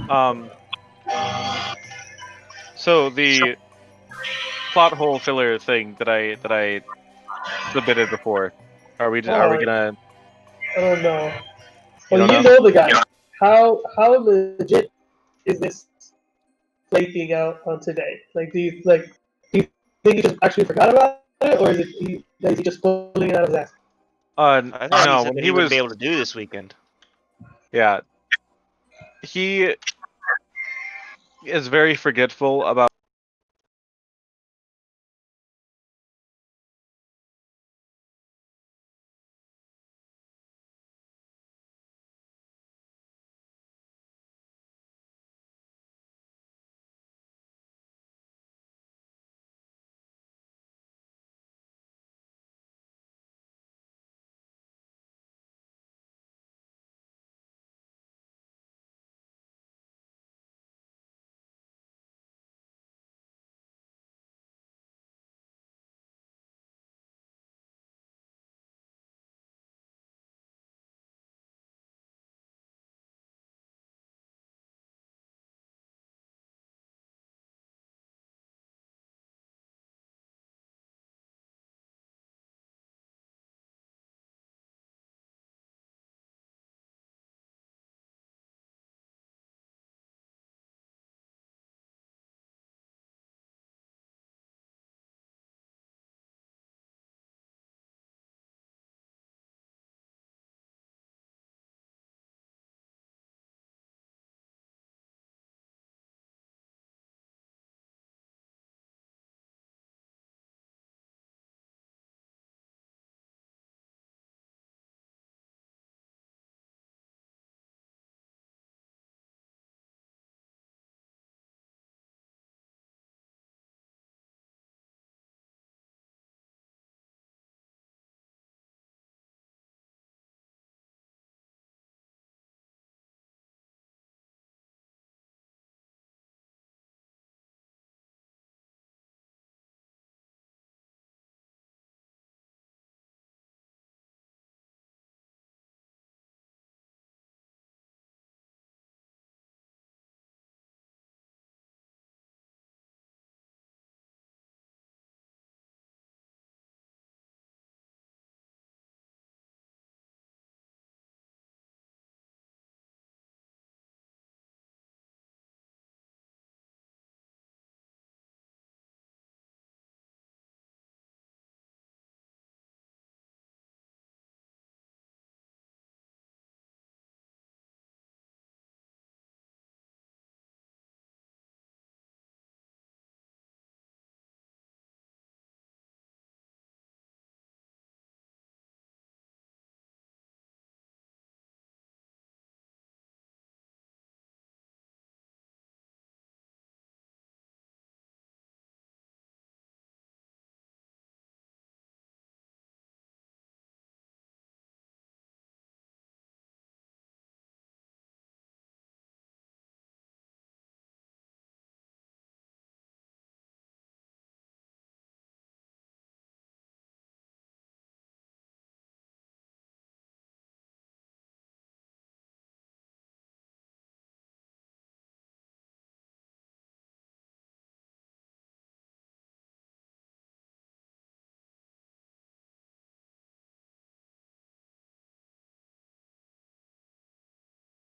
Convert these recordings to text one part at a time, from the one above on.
Um, so the plot hole filler thing that I submitted before. Are we Oh, gonna? I don't know. You Well, don't you know? know the guy. How legit is this flaking out on today? Do you think he just actually forgot about it, or is he just pulling it out of his ass? I thought he No. said When that he he wouldn't was, be able to do this weekend. yeah, he is very forgetful about.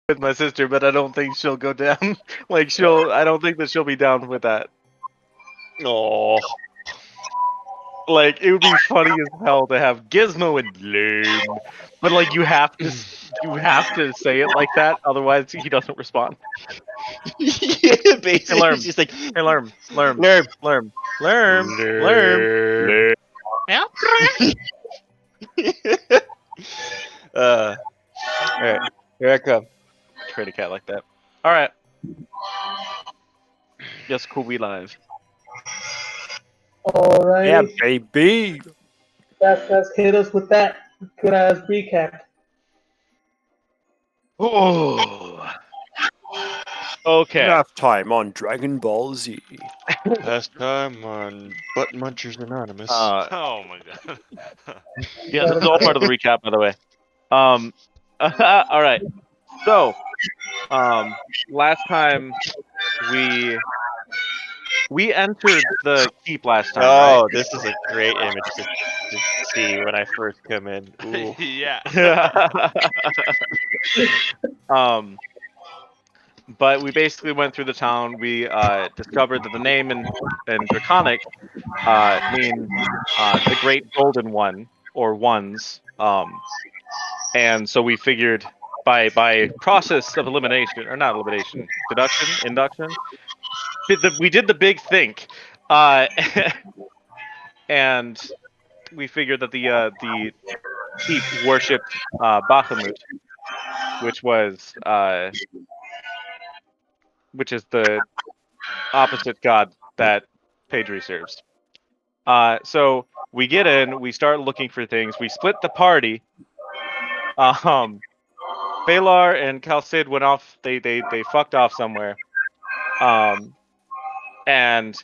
With my sister, but I don't think she'll go down. I don't think that she'll be down with that. Oh, Like, it would be funny as hell to have Gizmo and Lame, but like you have to say it like that, otherwise he doesn't respond. yeah, Hey, basically, Lerm. it's just like Hey, Lerm. Lerm. Lerm. Lerm. Lerm. Lerm. Lerm. Yeah. All right, here I come. Trade a cat like that. All right. Yes, cool. We live. Alrighty, Yeah, baby. let's hit us with that good ass recap. Oh. Okay. Enough time on Dragon Ball Z. Last time on Butt Munchers Anonymous. Oh my god. Yeah, this is all part of the recap, by the way. All right. So last time we entered the keep last time, right? Oh, this is a great image to see when I first come in. Ooh. Yeah. But we basically went through the town. We discovered that the name in Draconic means the Great Golden One or Ones. And so we figured by process of elimination, or not elimination, deduction, induction, we did the big think, uh, and we figured that the keep worshipped Bahamut, which is the opposite god that Pedri serves. So we get in, we start looking for things, we split the party. Balar and Calcid went off. They fucked off somewhere. And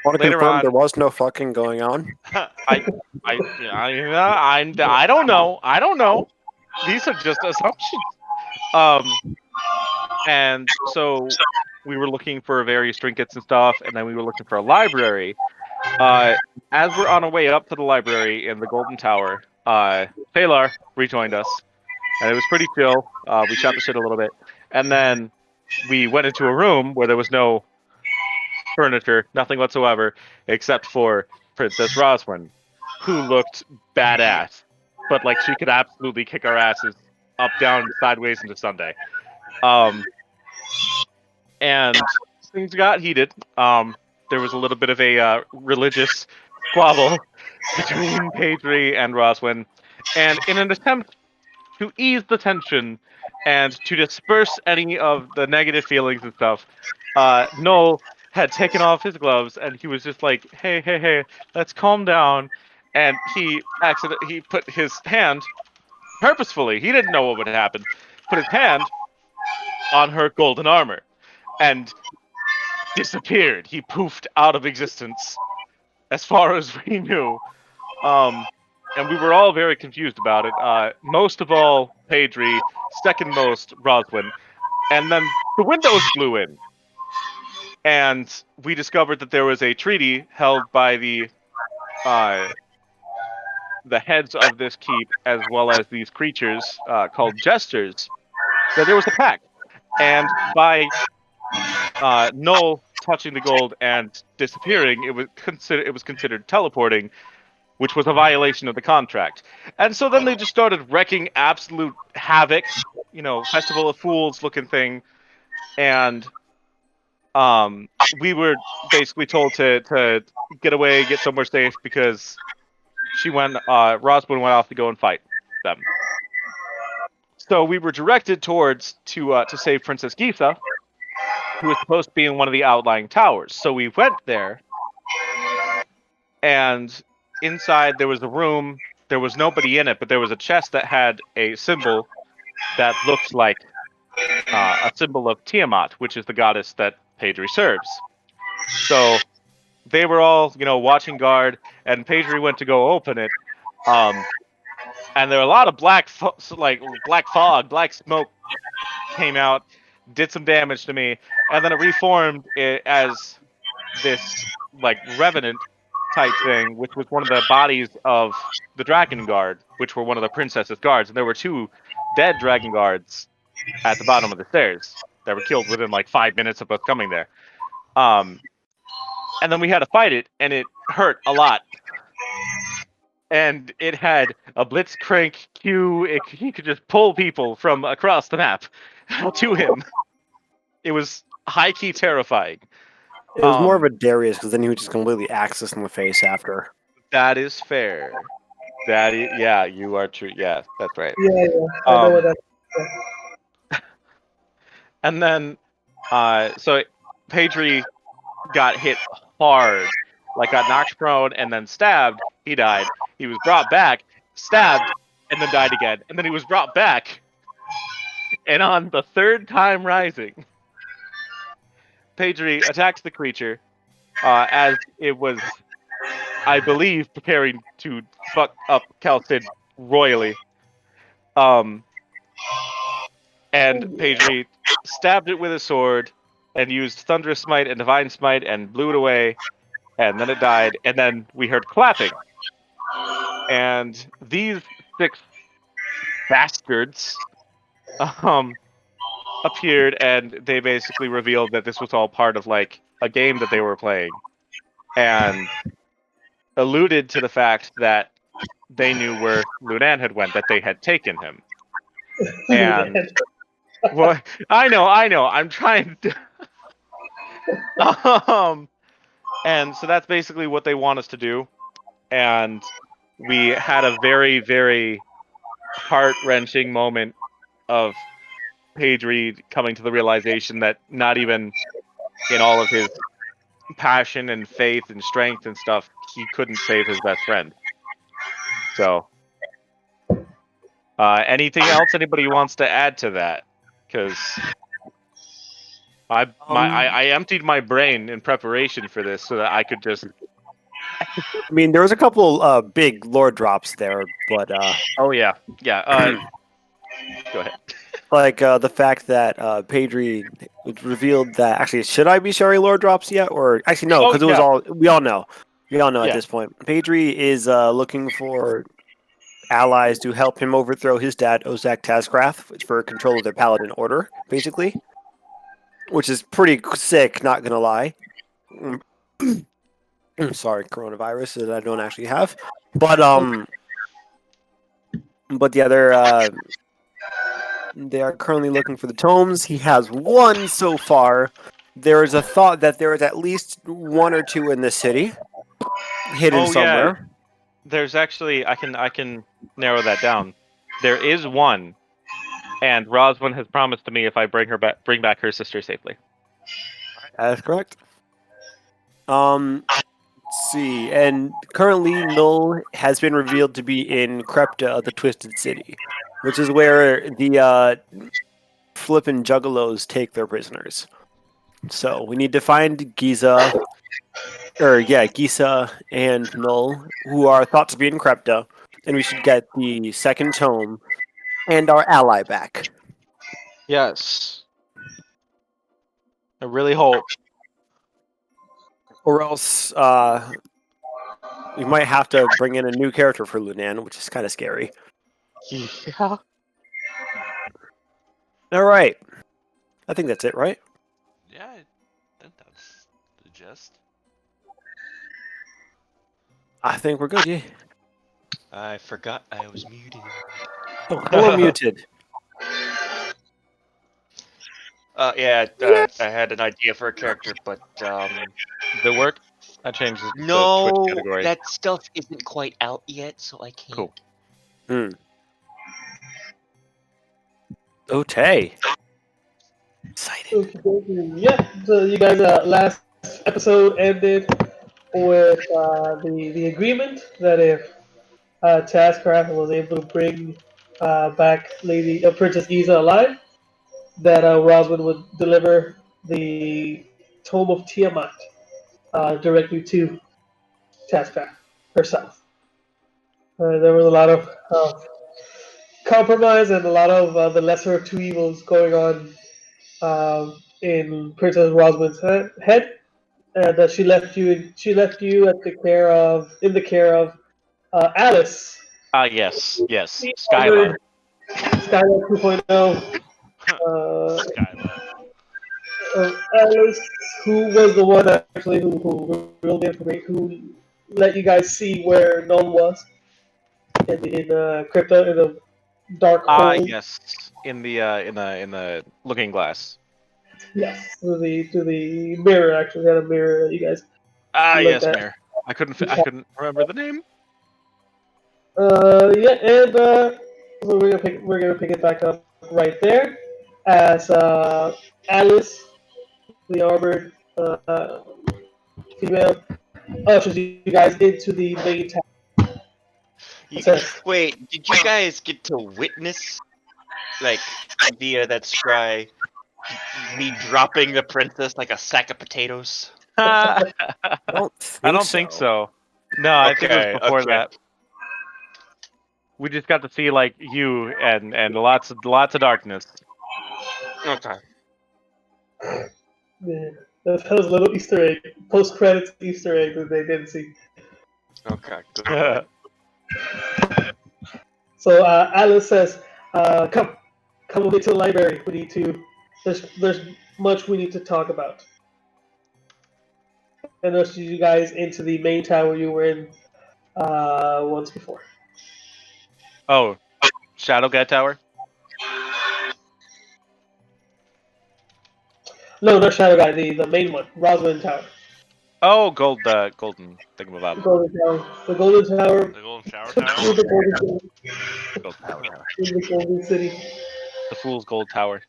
Want to later confirm on, there was no fucking going on? I don't know. I don't know. These are just assumptions. And so we were looking for various trinkets and stuff, and then we were looking for a library. As we're on our way up to the library in the Golden Tower, Phalar rejoined us, and it was pretty chill. We shot the shit a little bit, and then we went into a room where there was no furniture, nothing whatsoever, except for Princess Roswin, who looked badass, but like she could absolutely kick our asses up, down, sideways into Sunday. And things got heated. There was a little bit of a religious squabble between Pedri and Roswin, and in an attempt to ease the tension and to disperse any of the negative feelings and stuff, Noel had taken off his gloves and he was just like, "Hey, let's calm down." And he put his hand purposefully. He didn't know what would happen. Put his hand on her golden armor and disappeared. He poofed out of existence, as far as we knew. And we were all very confused about it. Most of all, Pedri. Second most, Roswin. And then the windows blew in. And we discovered that there was a treaty held by the heads of this keep, as well as these creatures called jesters, that there was a pact. And by Null touching the gold and disappearing, it was considered teleporting, which was a violation of the contract. And so then they just started wrecking absolute havoc, Festival of Fools looking thing. And we were basically told to get away, get somewhere safe, because Roswin went off to go and fight them. So we were directed towards to save Princess Geetha, who was supposed to be in one of the outlying towers. So we went there, and inside there was a room. There was nobody in it, but there was a chest that had a symbol that looked like a symbol of Tiamat, which is the goddess that Pedri serves. So they were all, watching guard, and Pedri went to go open it. And there were a lot of black fog, black smoke came out, did some damage to me, and then it reformed as this revenant type thing, which was one of the bodies of the Dragon Guard, which were one of the princess's guards, and there were 2 dead Dragon Guards at the bottom of the stairs that were killed within 5 minutes of us coming there. And then we had to fight it, and it hurt a lot. And it had a blitzcrank queue. He could just pull people from across the map to him. It was high-key terrifying. It was more of a Darius, because then he would just completely axe us in the face after. That is fair. Yeah, you are true. Yeah, that's right. Yeah. I know what that. And then, so Pedri got hit hard, got knocked prone and then stabbed. He died. He was brought back, stabbed, and then died again. And then he was brought back, and on the 3rd time rising, Pedri attacks the creature as it was, I believe, preparing to fuck up Calcid royally. and Pedri stabbed it with his sword and used Thunderous Smite and Divine Smite and blew it away, and then it died, and then we heard clapping. And these 6 bastards appeared, and they basically revealed that this was all part of like a game that they were playing, and alluded to the fact that they knew where Lunan had went, that they had taken him. And well, I know, I'm trying to. And so that's basically what they want us to do. And we had a very, very heart-wrenching moment of Pedri coming to the realization that not even in all of his passion and faith and strength and stuff, he couldn't save his best friend. So, anything else anybody wants to add to that? Because I emptied my brain in preparation for this so that I could just. I mean, there was a couple big lore drops there, but Oh yeah. Go ahead. like the fact that Pedri revealed that actually, should I be sharing lore drops yet, or actually no, Oh, because it was yeah. all we all know Yeah. at this point. Pedri is looking for allies to help him overthrow his dad, Ozak Tazgrath, for control of their paladin order, basically, which is pretty sick. Not gonna lie. Sorry, coronavirus that I don't actually have, but yeah, they are currently looking for the tomes. He has one so far. There is a thought that there is at least 1 or 2 in this city, hidden Oh, yeah. somewhere. There's actually I can narrow that down. There is one, and Roswin has promised to me if I bring back her sister safely. That's correct. Let's see, and currently Null has been revealed to be in Krepta, the Twisted City, which is where the flippin' juggalos take their prisoners. So we need to find Giza and Null, who are thought to be in Krepta, and we should get the second tome and our ally back. Yes. I really hope. Or else we might have to bring in a new character for Lunan, which is kind of scary. Yeah. All right. I think that's it, right? Yeah, I think that's the gist. I think we're good, yeah. I forgot I was muted. Oh, hello, Muted. I had an idea for a character, but The work I changed the no, Twitch category. that stuff isn't quite out yet, so I can't. Cool. Okay. Excited. Yeah, so you guys, last episode ended with the agreement that if Taskcraft was able to bring back Princess Giza alive, that Roswin would deliver the Tome of Tiamat directly to Taskcraft herself. There was a lot of compromise and a lot of the lesser of two evils going on in Princess Roswin's head. And she left you in the care of Alice. Yes. Skylar. Skylar 2.0. Skylar. Alice, who was the one actually who revealed the information, who let you guys see where Null was in Crypto, in the dark hole. Yes. In the looking glass. Yes, to the mirror. Actually, had a mirror that you guys. Yes, at. Mayor. I couldn't remember the name. Yeah, and so we're gonna pick it back up right there as Alice, the armored female, ushers you guys into the main town. Wait, did you guys get to witness, like, via that scry, me dropping the princess like a sack of potatoes? I I don't think so. No, I think it was before Okay. that. We just got to see like you and lots of darkness. Okay. Yeah, that was a little Easter egg, post credits Easter egg that they didn't see. Okay. Good. So Alice says, "Come with me to the library. We need to. There's much we need to talk about." And there's you guys into the main tower you were in once before. Oh, Shadowgat Tower. No, not Shadow Guy, the main one, Rosalind Tower. Oh, golden thingamabob. Golden Tower. The Golden Tower. The Golden Shower Through Tower. the Golden City. Gold Tower. In the Golden City. The Fool's Gold Tower.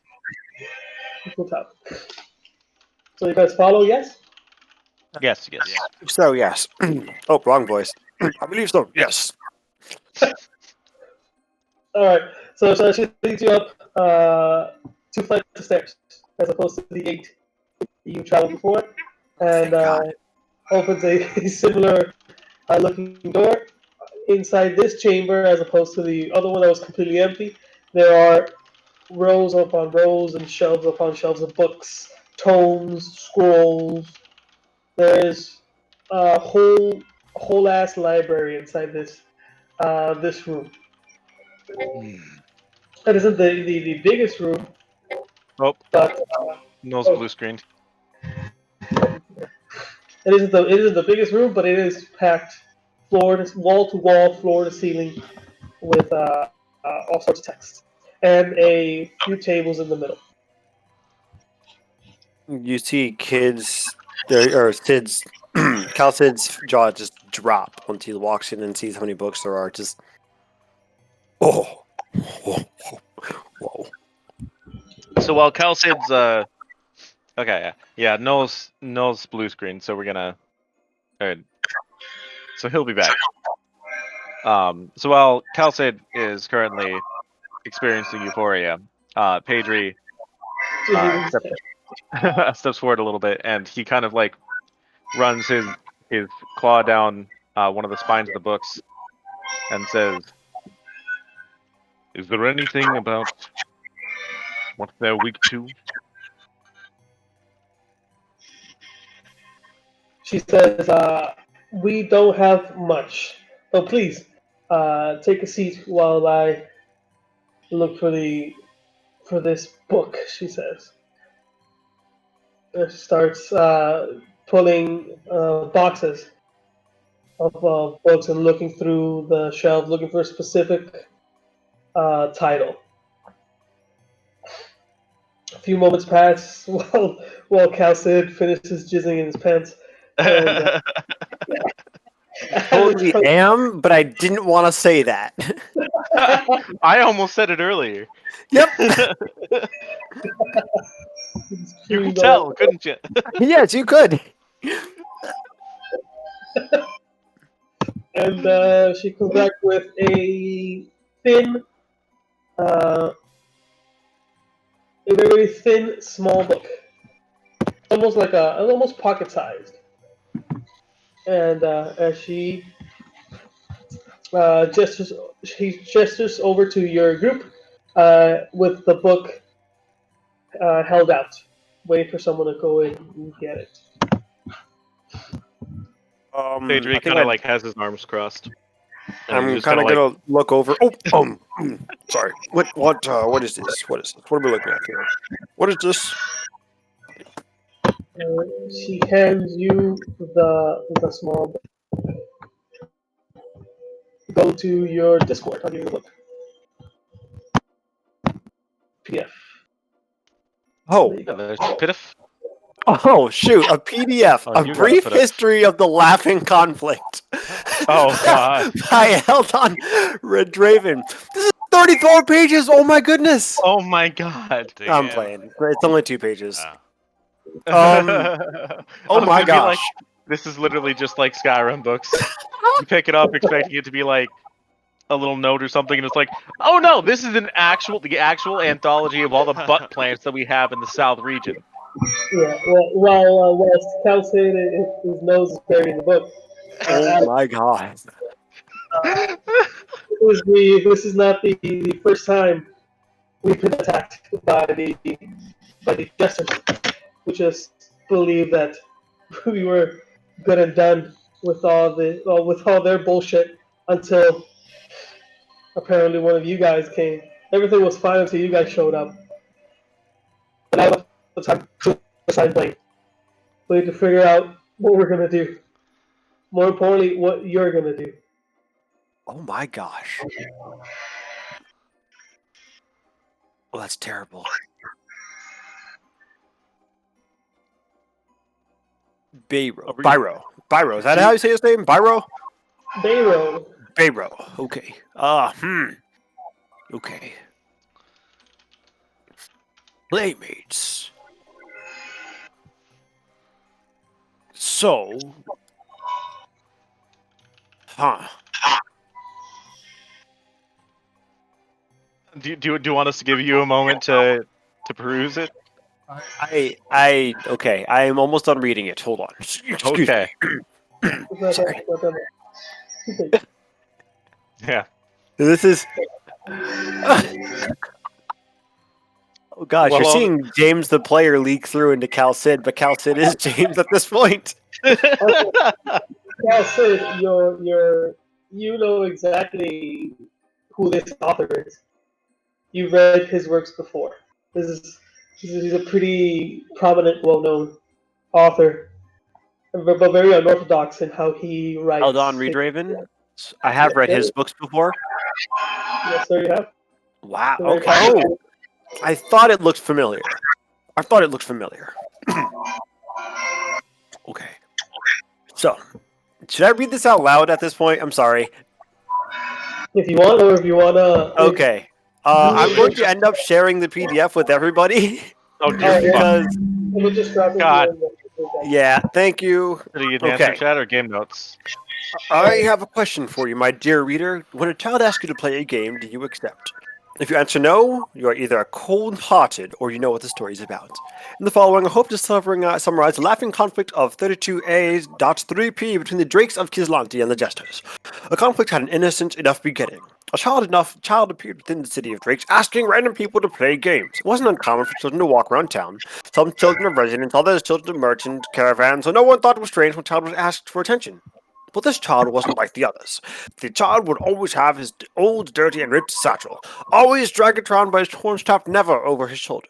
Equal Tower. So you guys follow? Yes. Yes. Yeah. So yes. Oh, wrong voice. I believe so. Yes. All right. So she leads you up 2 flights of stairs, as opposed to the 8 you traveled before, and God. opens a similar looking door. Inside this chamber, as opposed to the other one that was completely empty, there are rows upon rows and shelves upon shelves of books, tomes, scrolls. There is a whole ass library inside this room. That isn't the biggest room, Oh, but nose blue screened. it isn't the biggest room, but it is packed wall to wall, floor to ceiling, with all sorts of text and a few tables in the middle. You see kids, or Sid's, Cal Sid's jaw just drop once he walks in and sees how many books there are. Just, whoa. So while Calcid's okay, yeah, nose blue screen. So we're gonna, alright. So he'll be back. So while Calcid is currently experiencing euphoria, Pedri steps forward a little bit, and he kind of like runs his claw down one of the spines of the books, and says, "Is there anything about what they're weak to?" She says, "We don't have much, so please take a seat while I look for this book." She says. She starts pulling boxes of books and looking through the shelves, looking for a specific title. A few moments pass while Calcid finishes jizzing in his pants. And, Totally am, but I didn't want to say that. I almost said it earlier. Yep. You could tell, couldn't you? Yes, you could. And she comes back with a thin, a very thin, small book, almost pocket-sized. And as she gestures over to your group with the book held out, waiting for someone to go in and get it. Pedri I think kind of like has his arms crossed. And I'm he's kind of kinda gonna look over. Oh, sorry. What is this? What is this? What are we looking at here? What is this? She hands you the small book. Go to your Discord. I'll give you the book. PDF. Oh, There you go. There's Pitif. oh, shoot! A PDF, Oh, a you gotta brief put up- history of the laughing conflict. Oh, God. By Eldon Redraven. This is 34 pages. Oh my goodness! Oh my God. I'm playing. It's only 2 pages. Oh. Oh I was my gonna be like, gosh! this is literally just like Skyrim books. You pick it up expecting it to be like a little note or something, and it's like, oh no, this is the actual anthology of all the butt plants that we have in the South region. Yeah. While Calcid, his nose is buried in the book. Oh my god! This is not the first time we've been attacked by the Jesters, who just believe that we were good and done with all their bullshit until apparently one of you guys came. Everything was fine until you guys showed up. And now it's time to assign blame. We need to figure out what we're gonna do. More importantly, what you're gonna do. Oh my gosh. Well, that's terrible. Byro. Byro. Is that how you say his name? Byro? Bayro. Bayro. Okay. Okay. Playmates. So. Huh. Do you want us to give you a moment to peruse it? Okay. I am almost done reading it. Hold on. Excuse Okay. me. Sorry. Yeah. This is. Oh gosh, Well, you're seeing James the player leak through into Cal Sid, but Cal Sid is James at this point. Well, Sid, you know exactly who this author is. You've read his works before. He's a pretty prominent, well-known author, but very unorthodox in how he writes. Eldon Reedraven. I have read his books before. Yes, sir, you have. Wow. Very Okay. prominent. Oh, I thought it looked familiar. Okay. So, should I read this out loud at this point? I'm sorry. If you want, or if you wanna. Okay. I'm going to end up sharing the PDF with everybody Oh, Yeah. dear fuck. because, Let me just grab it. God. yeah, thank you. Are you in Okay. answer chat or game notes? I have a question for you, my dear reader. When a child asks you to play a game, do you accept? If you answer no, you are either cold-hearted or you know what the story is about. In the following, I hope to summarize the laughing conflict of 32A.3p between the Drakes of Kizlanti and the Jesters. A conflict had an innocent enough beginning. A child appeared within the city of Drakes, asking random people to play games. It wasn't uncommon for children to walk around town. Some children of residents, others children of merchant caravans, so no one thought it was strange when a child was asked for attention. But this child wasn't like the others. The child would always have his old, dirty, and ripped satchel, always drag it around by his torn strap, never over his shoulder.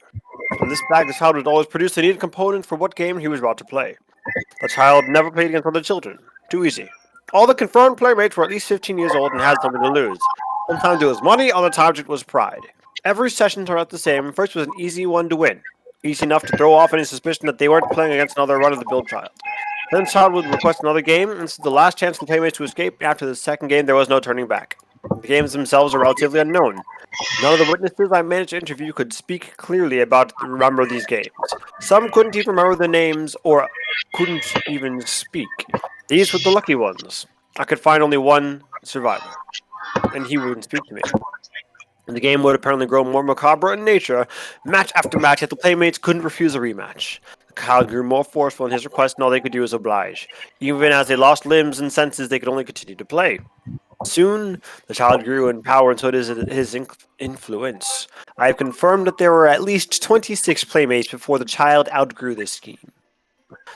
From this bag, the child would always produce the needed component for what game he was about to play. The child never played against other children. Too easy. All the confirmed playmates were at least 15 years old and had something to lose. Sometimes it was money, other times it was pride. Every session turned out the same. First was an easy one to win. Easy enough to throw off any suspicion that they weren't playing against another run-of-the-mill child. Then the child would request another game, and this is the last chance for the playmates to escape. After the second game, there was no turning back. The games themselves are relatively unknown. None of the witnesses I managed to interview could speak clearly about remember these games. Some couldn't even remember the names or couldn't even speak. These were the lucky ones. I could find only one survivor, and he wouldn't speak to me. And the game would apparently grow more macabre in nature. Match after match, yet the playmates couldn't refuse a rematch. The child grew more forceful in his request, and all they could do was oblige. Even as they lost limbs and senses, they could only continue to play. Soon, the child grew in power, and so did his influence. I have confirmed that there were at least 26 playmates before the child outgrew this scheme.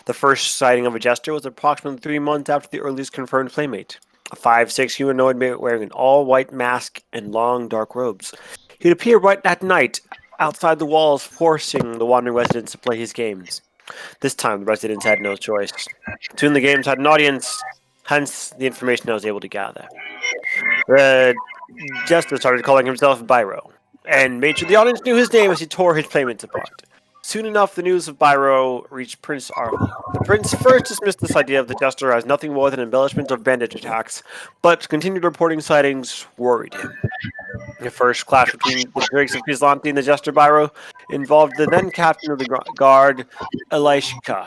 The first sighting of a jester was approximately 3 months after the earliest confirmed playmate. A 5'6" humanoid wearing an all-white mask and long, dark robes. He'd appear right at night, outside the walls, forcing the wandering residents to play his games. This time, the residents had no choice. Soon the games had an audience, hence the information I was able to gather. The jester started calling himself Byro, and made sure the audience knew his name as he tore his playmates apart. Soon enough, the news of Byro reached Prince Arvel. The prince first dismissed this idea of the jester as nothing more than embellishment of bandit attacks, but continued reporting sightings worried him. The first clash between the Drakes of Kizlanti and the jester Byro involved the then captain of the guard, Elishka.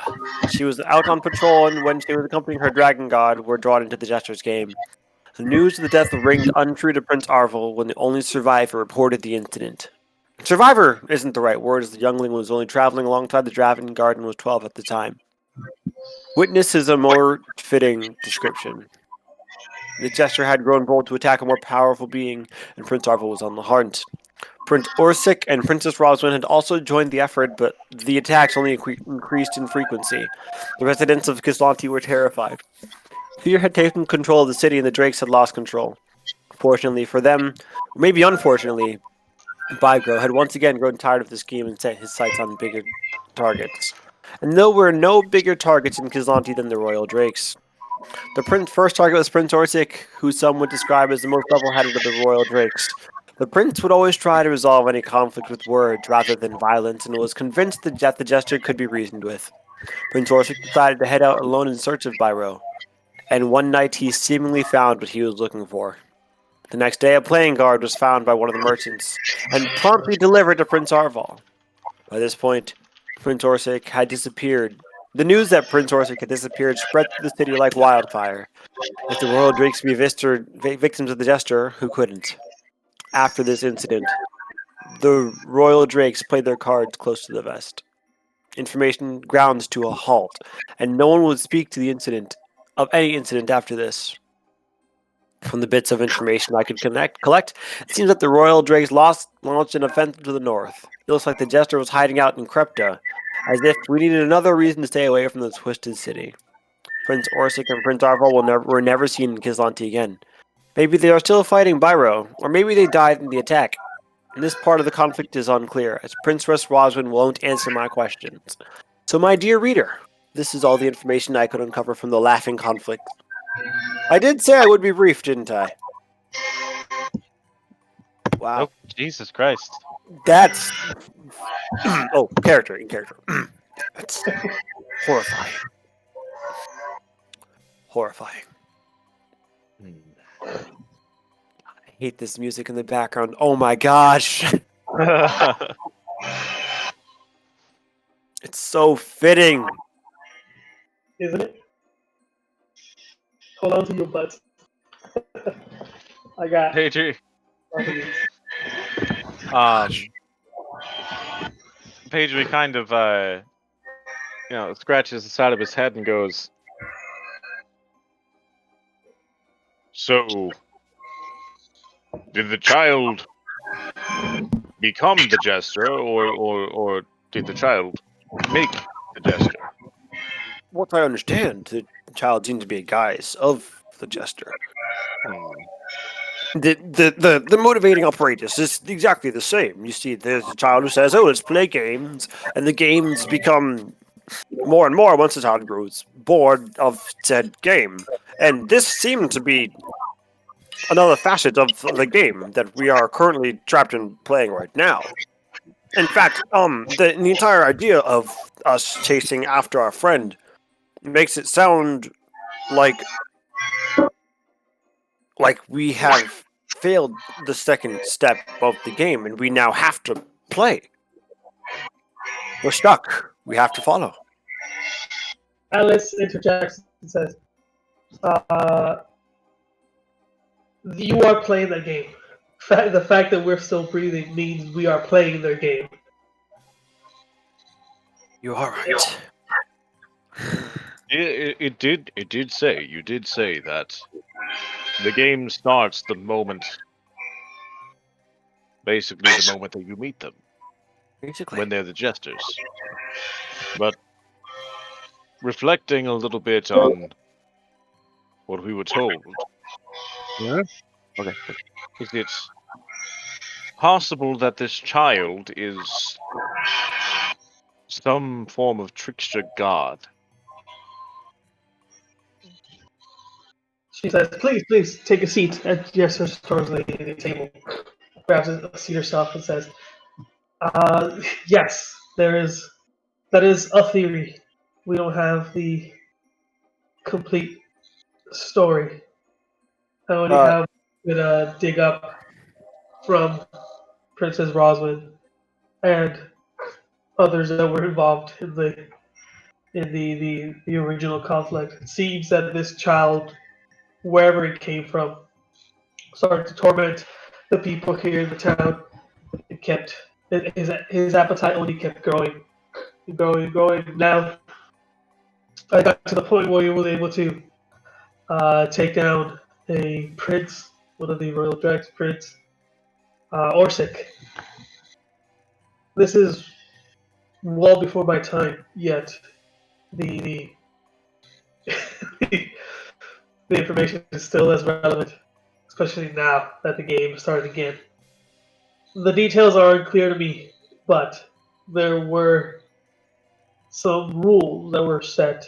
She was out on patrol, and when she was accompanying her dragon god, were drawn into the jester's game. The news of the death ringed untrue to Prince Arvel when the only survivor reported the incident. Survivor isn't the right word, as the youngling was only traveling alongside the dragon guard and was 12 at the time. Witness is a more fitting description. The jester had grown bold to attack a more powerful being, and Prince Arvel was on the hunt. Prince Orsic and Princess Roswin had also joined the effort, but the attacks only increased in frequency. The residents of Kislanti were terrified. Fear had taken control of the city, and the Drakes had lost control. Fortunately for them, or maybe unfortunately, Bygro had once again grown tired of the scheme and set his sights on bigger targets. And there were no bigger targets in Kislanti than the Royal Drakes. The first target was Prince Orsic, who some would describe as the most level-headed of the Royal Drakes. The prince would always try to resolve any conflict with words rather than violence, and was convinced that the Jester could be reasoned with. Prince Orsic decided to head out alone in search of Bygro, and one night he seemingly found what he was looking for. The next day, a playing card was found by one of the merchants, and promptly delivered to Prince Arval. By this point, Prince Orsic had disappeared. The news that Prince Orsic had disappeared spread through the city like wildfire. If the Royal Drakes be victims of the Jester, who couldn't? After this incident, the Royal Drakes played their cards close to the vest. Information grounds to a halt, and no one would speak to any incident after this. From the bits of information I could collect, it seems that the Royal Drakes launched an offensive to the north. It looks like the Jester was hiding out in Krepta, as if we needed another reason to stay away from the Twisted City. Prince Orsic and Prince Arval were never seen in Kislanti again. Maybe they are still fighting Bygro, or maybe they died in the attack. And this part of the conflict is unclear, as Princess Roswin won't answer my questions. So my dear reader, this is all the information I could uncover from the laughing conflict. I did say I would be brief, didn't I? Wow. Oh, Jesus Christ. That's... oh, in character. That's horrifying. Horrifying. I hate this music in the background. Oh my gosh. It's so fitting. Isn't it? Hold on to your butts. I got. Paige, Paige kind of, scratches the side of his head and goes, "So, did the child become the Jester, or did the child make the Jester?" What I understand, the child seems to be a guise of the Jester. The motivating apparatus is exactly the same. You see, there's a child who says, "Oh, let's play games," and the games become more and more once the child grows bored of said game. And this seemed to be another facet of the game that we are currently trapped in playing right now. In fact, the entire idea of us chasing after our friend makes it sound like we have failed the second step of the game, and we now have to play. We're stuck. We have to follow. Alice interjects and says, "You are playing the game. The fact that we're still breathing means we are playing their game." You are right. You did say that the game starts the moment, basically the moment that you meet them, Basically. when they're the Jesters. But reflecting a little bit on what we were told, Yeah? Okay. is it possible that this child is some form of trickster god? She says, please, take a seat. And gestures towards the table, grabs a seat herself, and says, yes, that is a theory. We don't have the complete story. I only have to dig up from Princess Roswin and others that were involved in the original conflict. It seems that this child, wherever it came from, started to torment the people here in the town. It kept his appetite only kept growing. Now I got to the point where he was able to take down a prince, one of the royal Drakes, Prince Orsic, this is well before my time. Yet the the information is still as relevant, especially now that the game started again. The details are unclear to me, but there were some rules that were set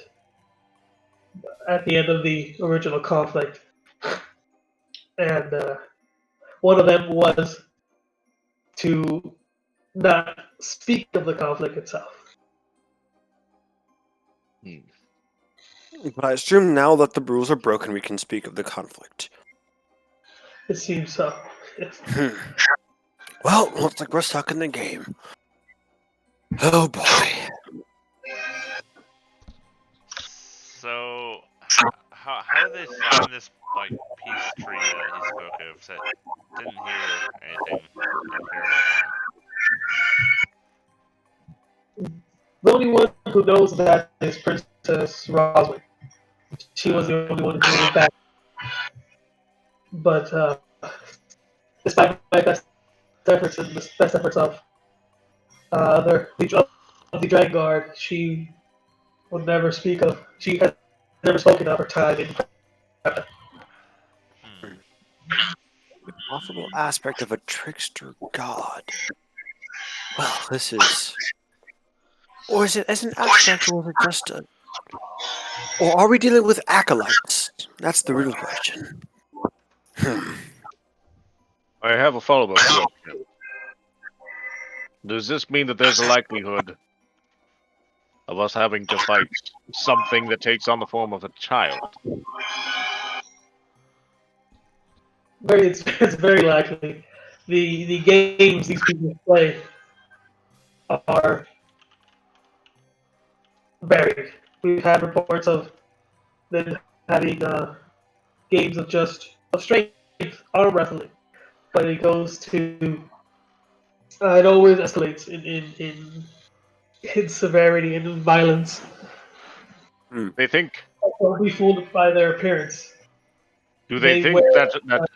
at the end of the original conflict, and one of them was to not speak of the conflict itself. But I assume now that the rules are broken, we can speak of the conflict. It seems so. Yes. Well, looks like we're stuck in the game. Oh boy. So, how did they sign this like peace treaty that he spoke of? So, didn't hear anything unclear about that. The only one who knows that is Princess Roswell. She was the only one who knew that. But despite my best efforts and the best efforts of the Dragon Guard, she would never speak of. She has never spoken of her time in. The possible aspect of a trickster god. Well, this is. Or is it as an aspect, or is it just a. Or are we dealing with acolytes? That's the real question. I have a follow-up question. Does this mean that there's a likelihood of us having to fight something that takes on the form of a child? It's very likely. The games these people play are varied. We've had reports of them having games of just of strength arm wrestling, but it goes to it always escalates in severity and in violence. They think. Don't be fooled by their appearance. Do they think wear, that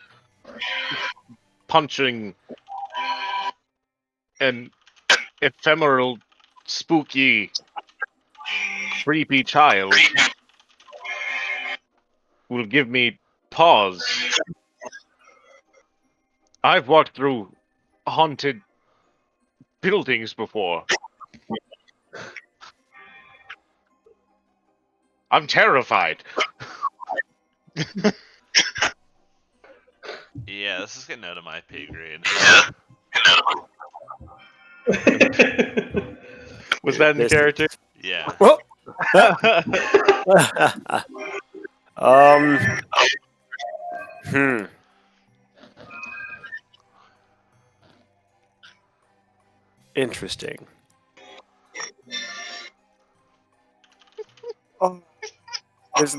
punching an ephemeral, spooky, creepy child will give me pause? I've walked through haunted buildings before. I'm terrified. Yeah, this is getting out of my pay grade. Was that in This- character? Yeah. Well, Interesting.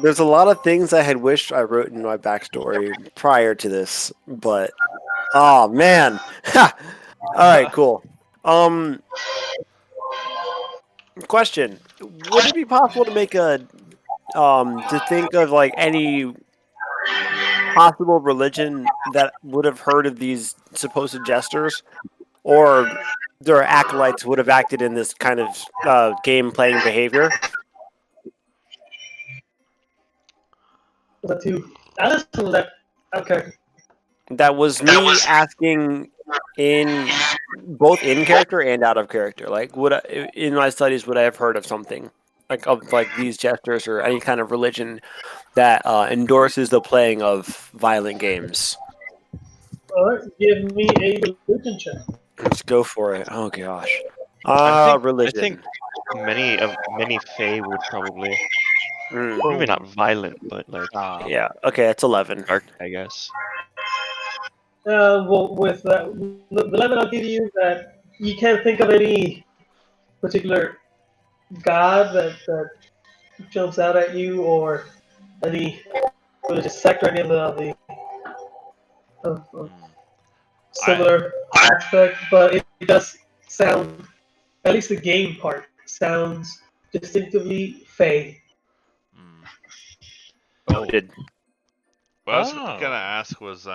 There's a lot of things I had wished I wrote in my backstory prior to this, but oh man. All right, cool. Question: would it be possible to make a to think of like any possible religion that would have heard of these supposed jesters, or their acolytes would have acted in this kind of game playing behavior? Was that too? Alice was that okay? That was me asking in both in character and out of character. Like, would I, in my studies, would I have heard of something like of like these jesters or any kind of religion that endorses the playing of violent games? All right, give me a religion check. Let's go for it. Oh gosh. Religion. I think many Fae would probably Mm, maybe not violent, but like yeah. Okay, that's 11. dark, I guess. Well, with that, the lemon I'll give you that you can't think of any particular god that jumps out at you, or any religious sect or any of the similar aspect, but it does sound, at least the game part, sounds distinctively Fey. Noted. What I was gonna ask was,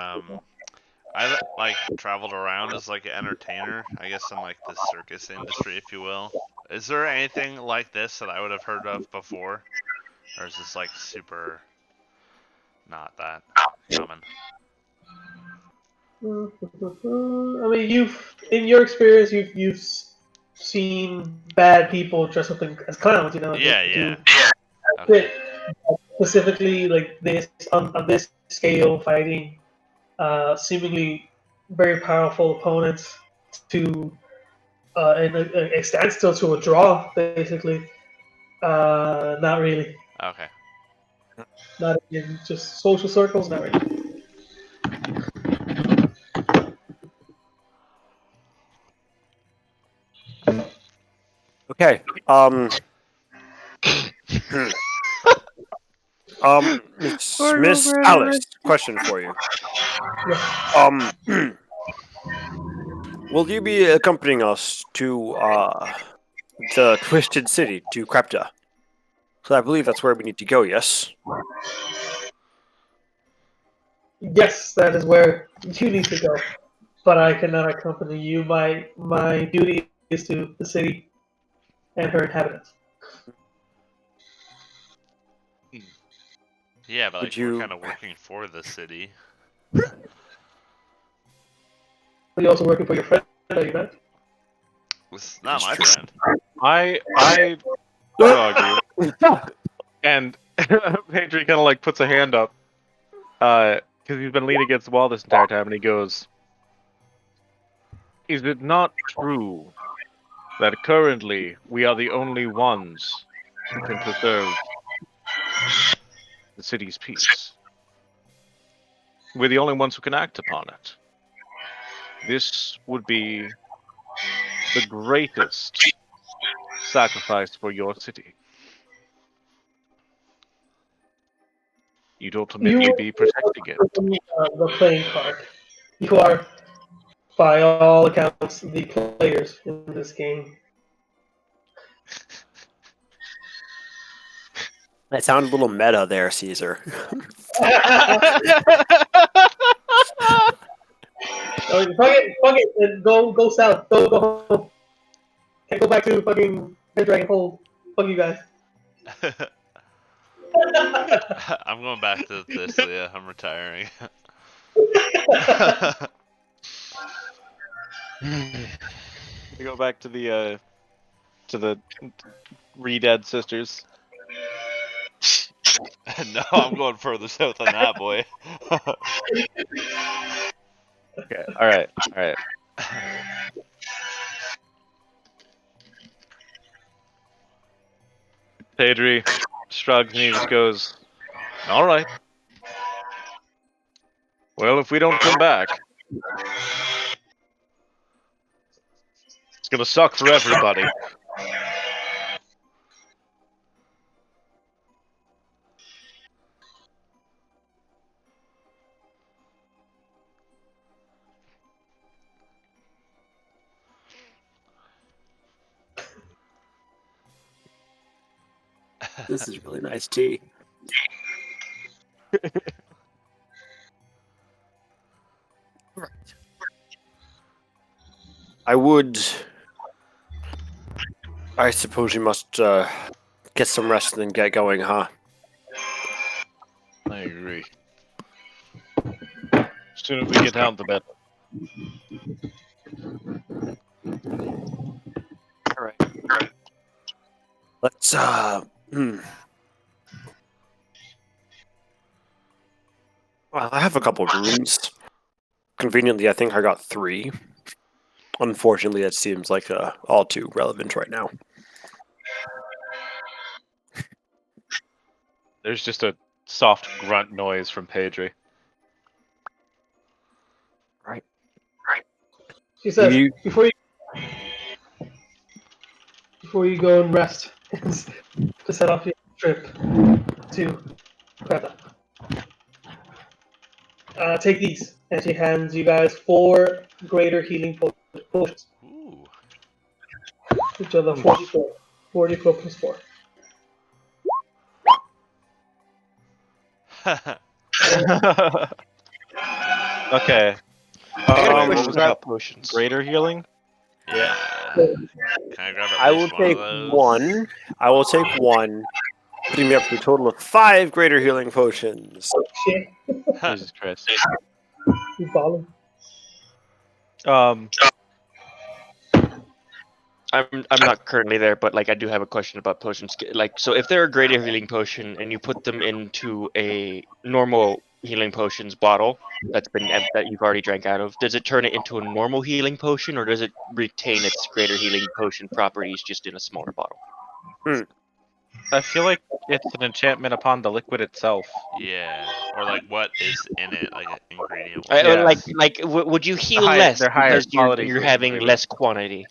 I like traveled around as like an entertainer, I guess, in like the circus industry, if you will. Is there anything like this that I would have heard of before, or is this like super not that common? I mean, in your experience, you've seen bad people dress up as clowns, you know, Yeah, they yeah. do Okay. specifically like this on this scale, fighting seemingly very powerful opponents to and a standstill to a draw, basically. Not really. Okay. Not in just social circles. Not really. Okay. Miss Alice, question for you. Will you be accompanying us to the Twisted City, to Krepta? So I believe that's where we need to go. Yes. Yes, that is where you need to go. But I cannot accompany you. My duty is to the city and her inhabitants. Yeah, but Would like you- we're kind of working for the city. Are you also working for your friend? Are you not? It's not That's my true. friend. I dog you. And Pedri kind of like puts a hand up, because he's been leaning against the wall this entire time, and he goes, "Is it not true that currently we are the only ones who can preserve the city's peace? We're the only ones who can act upon it. This would be the greatest sacrifice for your city. You'd ultimately You be protecting it." the playing card. You are, by all accounts, the players in this game. That sounded a little meta there, Caesar. Oh, fuck it, and go south, go home. Can't go back to fucking Red Dragon Hold. Fuck you guys. I'm going back to Thessalia. I'm retiring. We go back to the re-dead sisters. No, I'm going further south than that, boy. Okay, all right. Pedri shrugs and he just goes, "All right. Well, if we don't come back, it's gonna suck for everybody." This is really nice tea. I suppose you must get some rest and then get going, huh? I agree. Sooner we get out, the better. All right. Let's Well, I have a couple of rooms. Conveniently, I think I got 3. Unfortunately, it seems like all too relevant right now. There's just a soft grunt noise from Pedri. She says, You- before you go and rest, to set off your trip to Kreta. Take these. And she hands you guys 4 greater healing potions, Ooh. which are the 44. 44 plus 4. Okay. I got a Um, question about potions. Greater healing. Yeah. Can I grab at I least will one take of those? one. I will take one, putting me up to a total of 5 greater healing potions. Shit, Jesus Christ. you balling. I'm not currently there, but like I do have a question about potions. Like, so if they're a greater healing potion and you put them into a normal healing potions bottle that you've already drank out of, does it turn it into a normal healing potion, or does it retain its greater healing potion properties just in a smaller bottle? I feel like it's an enchantment upon the liquid itself. Yeah. Or like what is in it, like ingredient Yeah. wise. Would you heal High- less they're higher because you're quality having ingredients. less quantity?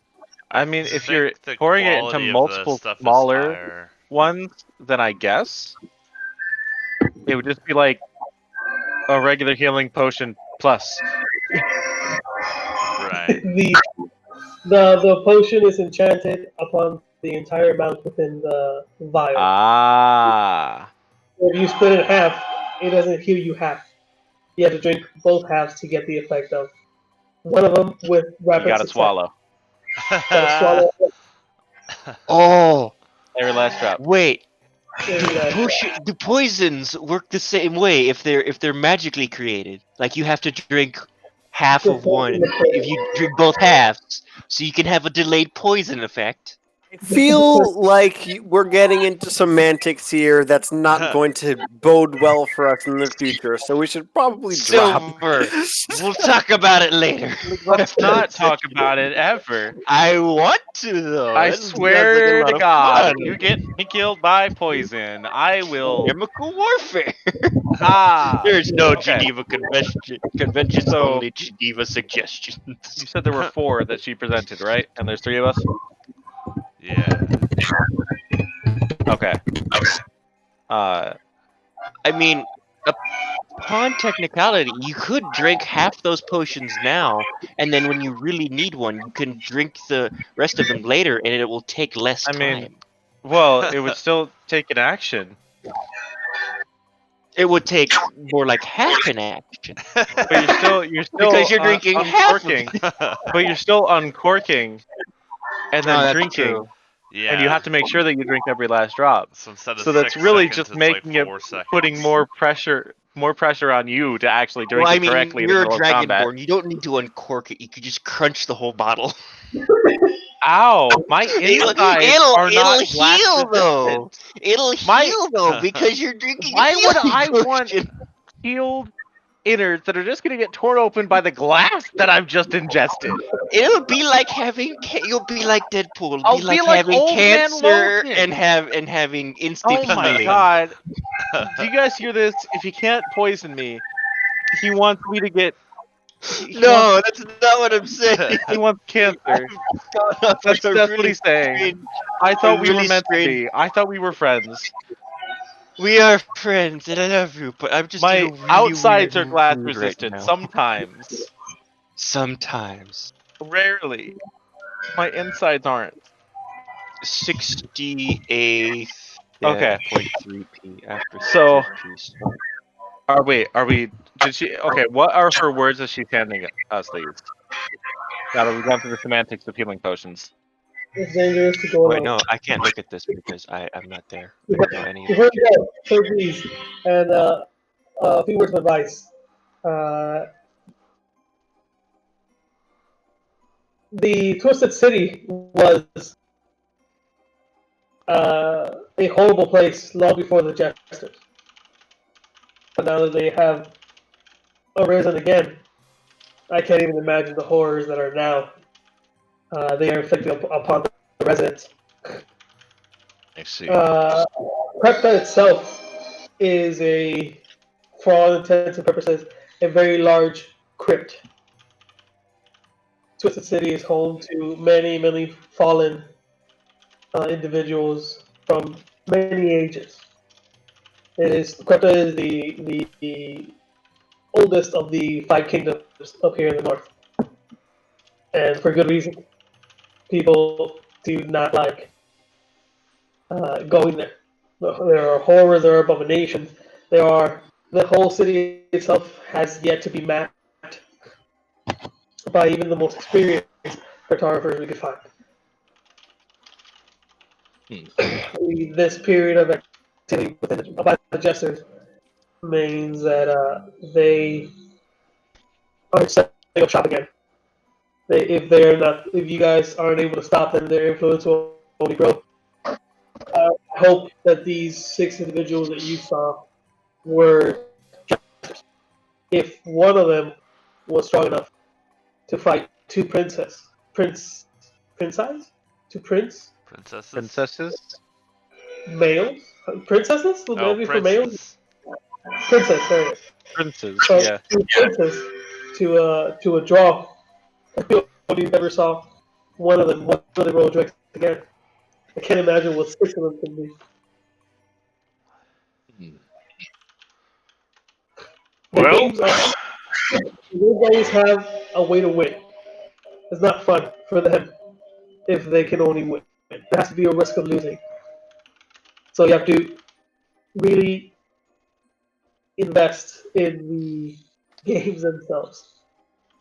I mean, if think you're the pouring it into quality of the multiple stuff is smaller higher. ones, then I guess it would just be like a regular healing potion plus. Right. The potion is enchanted upon the entire amount within the vial. Ah. If you split it in half, it doesn't heal you half. You have to drink both halves to get the effect of one of them with You rapid gotta success. swallow Gotta swallow Oh, every last drop. wait. every last drop. Do poisons work the same way if they're magically created? Like you have to drink half of one if you drink both halves, so you can have a delayed poison effect. I feel like we're getting into semantics here that's not going to bode well for us in the future, so we should probably drop. Silver. We'll talk about it later. Let's not talk about it ever. I want to though. I That sounds like a swear lot to of God, fun. you get me killed by poison. I will. Chemical warfare. Ah. There's no Okay. Geneva Convention, So- only Geneva suggestions. You said there were 4 that she presented, right? And there's 3 of us. Yeah. Okay. I mean, upon technicality, you could drink half those potions now, and then when you really need one, you can drink the rest of them later, and it will take less I time. mean- Well, it would still take an action, It would take more like half an action. but you're still Because you're drinking half of uncorking. But you're still uncorking and then No, that's drinking, true. Yeah. and you have to make sure that you drink every last drop. So instead of So that's 6 really seconds, just it's making like it 4 seconds. putting more pressure on you to actually drink Well, I it mean, correctly in the you're a middle of combat. dragonborn. You don't need to uncork it. You could just crunch the whole bottle. Ow! My insides are not glass heal though. resistant. It'll My- heal though because you're drinking. Why a would healing I want potion. healed innards that are just gonna get torn open by the glass that I've just ingested? It'll be like having. You'll be like Deadpool. It'll I'll be like be like having old man cancer Logan. and having instant Oh my healing. god! Do you guys hear this? If you can't poison me, he wants me to get. No, that's not what I'm saying. He wants cancer. That's what he's saying. I thought we really were meant to strange- be. I thought we were friends. We are friends, and I love you, but I'm just My in a really outsides are weird glass mood right resistant. now. Sometimes, Sometimes. rarely. My insides aren't. 68. Okay. 0.3p after So- 6 Are we? Did she? Okay. What are her words that she's handing us these? Now that we've gone through the semantics of healing potions. It's dangerous to go Wait, alone. no, I can't look at this because I'm not there. I don't know any of Before you go, so please, and a few words of advice. The Twisted City was a horrible place long before the Jesters. But now that they have arisen again, I can't even imagine the horrors that are now. They are inflicting upon the residents. I see. Prepta itself is for all intents and purposes, a very large crypt. Twisted City is home to many, many fallen individuals from many ages. Crypta is the oldest of the 5 kingdoms up here in the north, and for good reason. People do not like going there. There are horrors, there are abominations. The whole city itself has yet to be mapped. by even the most experienced cartographers we could find. This period of activity by the Jesters means that they are setting up shop again. If you guys aren't able to stop them, their influence will only grow. I hope that these 6 individuals that you saw were, if one of them was strong enough to fight 2 princesses, princesses, 2 Princesses. Princesses. males, princesses. Would Oh, that be for males? princes. Princess, sorry. Princes. So Yeah. 2 princesses to a draw. Nobody ever saw one of them roll drinks together. I can't imagine what 6 of them can be. The Well, games are, you guys have a way to win. It's not fun for them if they can only win. There has to be a risk of losing. So you have to really invest in the games themselves.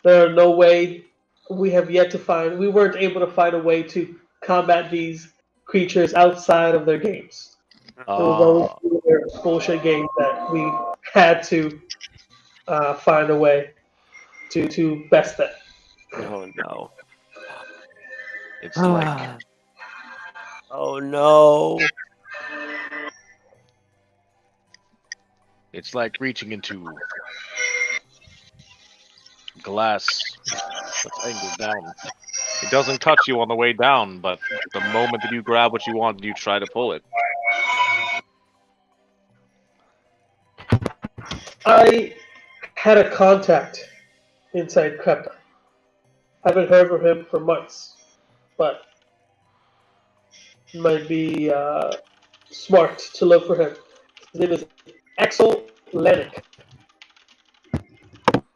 There are no way we weren't able to find a way to combat these creatures outside of their games. It was always through their bullshit games that we had to find a way to best them. Oh no. it's like Oh no. it's like reaching into glass that's angled down. It doesn't touch you on the way down, but the moment that you grab what you want, you try to pull it. I had a contact inside Krepta. Haven't heard from him for months, but it might be smart to look for him. His name is Axel Lennick.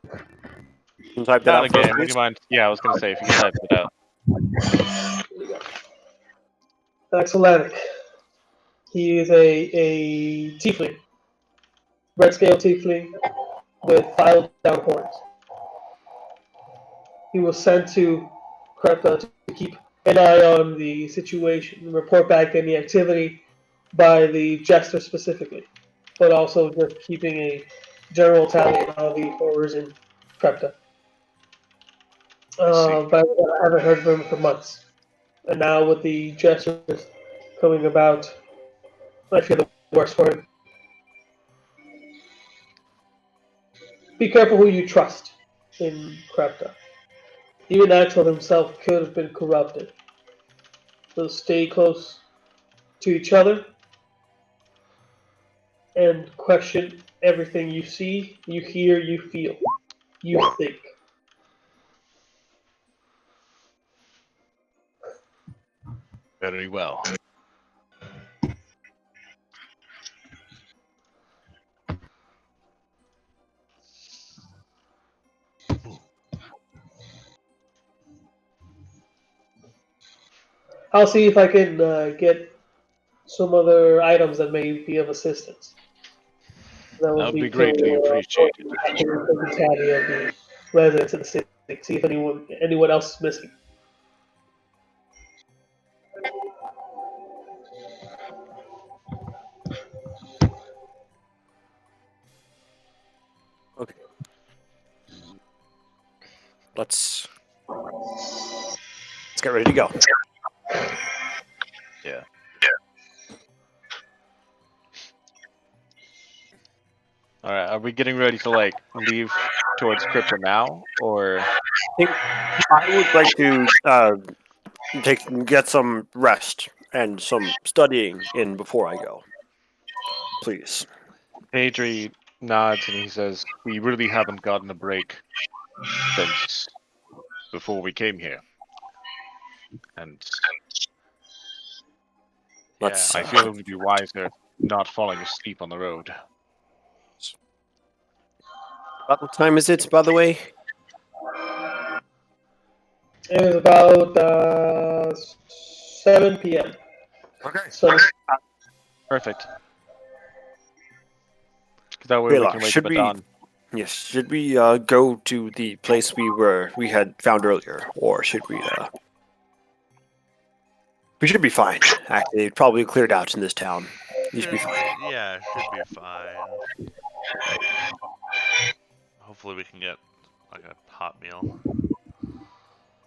Can you type that Not out a for us, game. Would please? you mind? Yeah, I was gonna say if you can type it out. Axel Lennick. He is a tiefling, red scale tiefling with filed down horns. He was sent to Krepta to keep an eye on the situation and report back any activity by the jester specifically, but also just keeping a general tally on all the horrors in Krepta. see. But I haven't heard from him for months. And now with the jesters coming about, I feel the worse for him. Be careful who you trust in Krepta. Even Axel himself could have been corrupted. So stay close to each other and question everything you see, you hear, you feel, you think. Very well. I'll see if I can get some other items that may be of assistance. That That would be greatly appreciated. the tally of the residents of the city. See if anyone else is missing. Okay. Let's get ready to go. All right, are we getting ready to like leave towards Crypto now, or I would like to get some rest and some studying in before I go. Please. Adri nods and he says, "We really haven't gotten a break since before we came here, and Let's. I feel it would be wiser not falling asleep on the road." What time is it, by the way? It is about 7 p.m. Okay. So Perfect. 'Cause that way we can wake Should up at we dawn. Yes. Should we go to the place we had found earlier, or should we? We should be fine. Actually, it probably cleared out in this town. We should be fine. Yeah, should be fine. Hopefully we can get like a hot meal.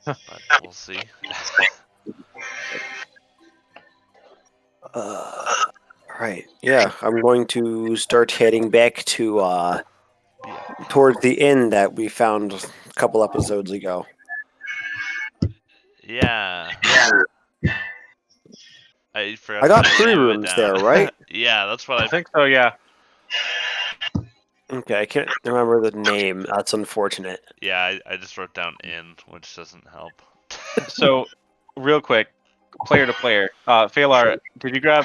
But we'll see. Right. Yeah, I'm going to start heading back to Yeah. towards the inn that we found a couple episodes ago. Yeah. I forgot. I got to 3 name it rooms down. there, right? Yeah, that's what I think so. Yeah. Okay, I can't remember the name. That's unfortunate. Yeah, I just wrote down in, which doesn't help. So, real quick, player to player. Phalar, did you grab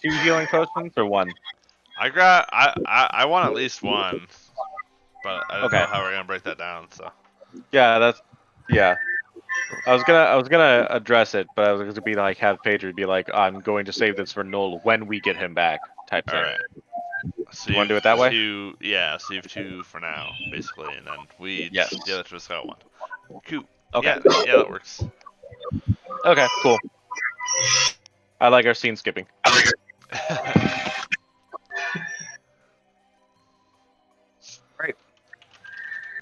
2 healing potions or 1? I want at least one, but I don't Okay. know how we're gonna break that down. So Yeah, yeah. I was gonna address it, but I was gonna be like, have Pedro be like, I'm going to save this for Null when we get him back, type all thing. right. So You wanna do it that way? Yeah, so you have 2 for now, basically, and then we Yes. the other 2 got 1. Cool. Okay. Yeah, that works. Okay, cool. I like our scene skipping.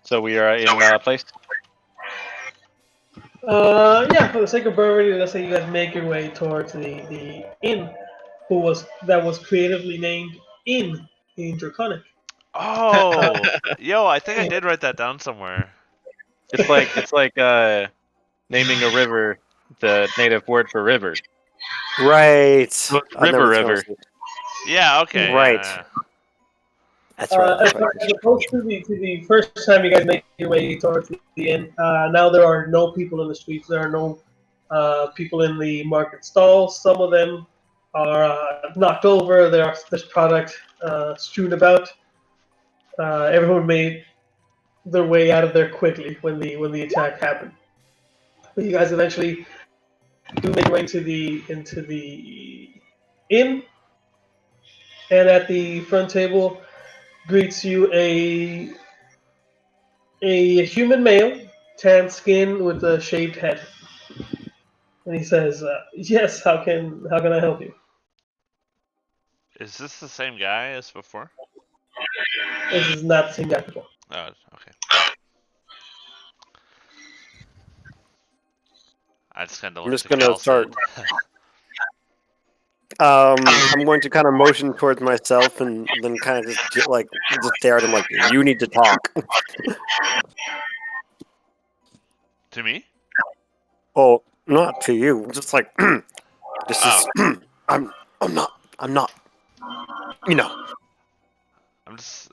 So we are in place. Yeah, for the sake of brevity, let's say you guys make your way towards the inn, that was creatively named Inn in Draconic. Oh, yo, I think I did write that down somewhere. It's like naming a river the native word for river. Right. River. Yeah, okay. Right. Yeah. That's right. That's As right. opposed to the first time you guys make your way towards the inn, now there are no people in the streets. There are no people in the market stalls. Some of them are knocked over. There's product strewn about. Everyone made their way out of there quickly when the attack happened. But you guys eventually do make your way into the inn, and at the front table greets you a human male, tan skin with a shaved head, and he says, "Yes, how can I help you?" Is this the same guy as before? This is not the same guy before. Oh, okay. I just kind of I'm looked just at gonna Kelson. start. I'm going to kind of motion towards myself and then kind of just stare at him like, you need to talk. To me? Oh, not to you. Just like, this is. I'm not. You know. I'm just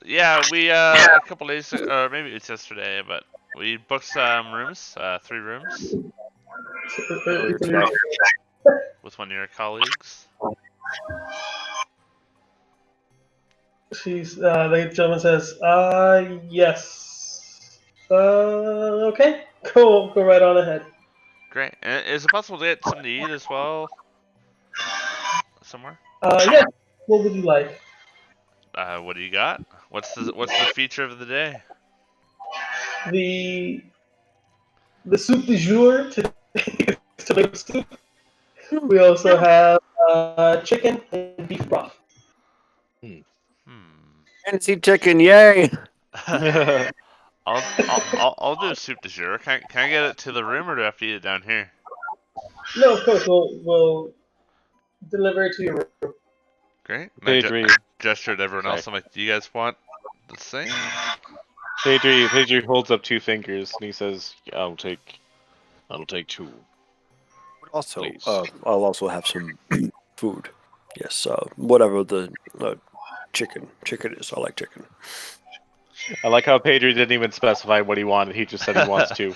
we a couple days or maybe it's yesterday, but we booked some rooms, 3 rooms with one of your colleagues. The gentleman says, yes. Okay, go right on ahead. Great. And is it possible to get something to eat as well? Somewhere? Yeah. What would you like? What do you got? What's the feature of the day? The soup du jour today is tomato soup. We also have chicken and beef broth. Fancy chicken, yay! I'll do a soup du jour. Can I get it to the room or do I have to eat it down here? No, of course we'll deliver it to your room. Great. And I Pedro, gestured to everyone else. I'm like, do you guys want the same? Pedro holds up 2 fingers and he says, I'll take 2. Also, Please. I'll also have some food. Yes, whatever the chicken is. I like chicken. I like how Pedro didn't even specify what he wanted. He just said he wants 2.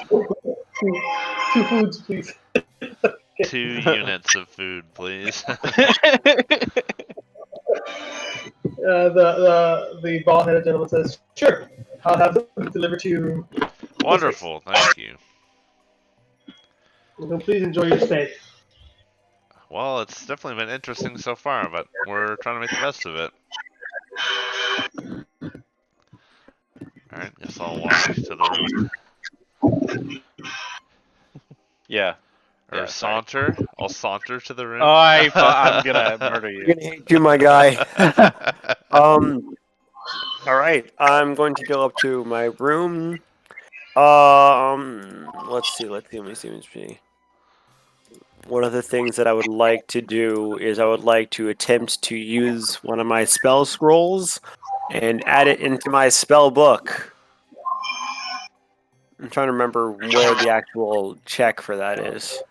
2 foods, please. 2 units of food, please. The bald-headed gentleman says, "Sure, I'll have them delivered to your room. Wonderful, thank you. So please enjoy your stay." Well, it's definitely been interesting so far, but we're trying to make the best of it. Alright, guess I'll walk to the room. Yeah. Or Yeah, sorry. saunter. I'll saunter to the room. Oh, I'm gonna murder I'm you. gonna hate you, my guy. All right. I'm going to go up to my room. Let's see. Let me see. One of the things that I would like to do is I would like to attempt to use one of my spell scrolls and add it into my spell book. I'm trying to remember where the actual check for that is.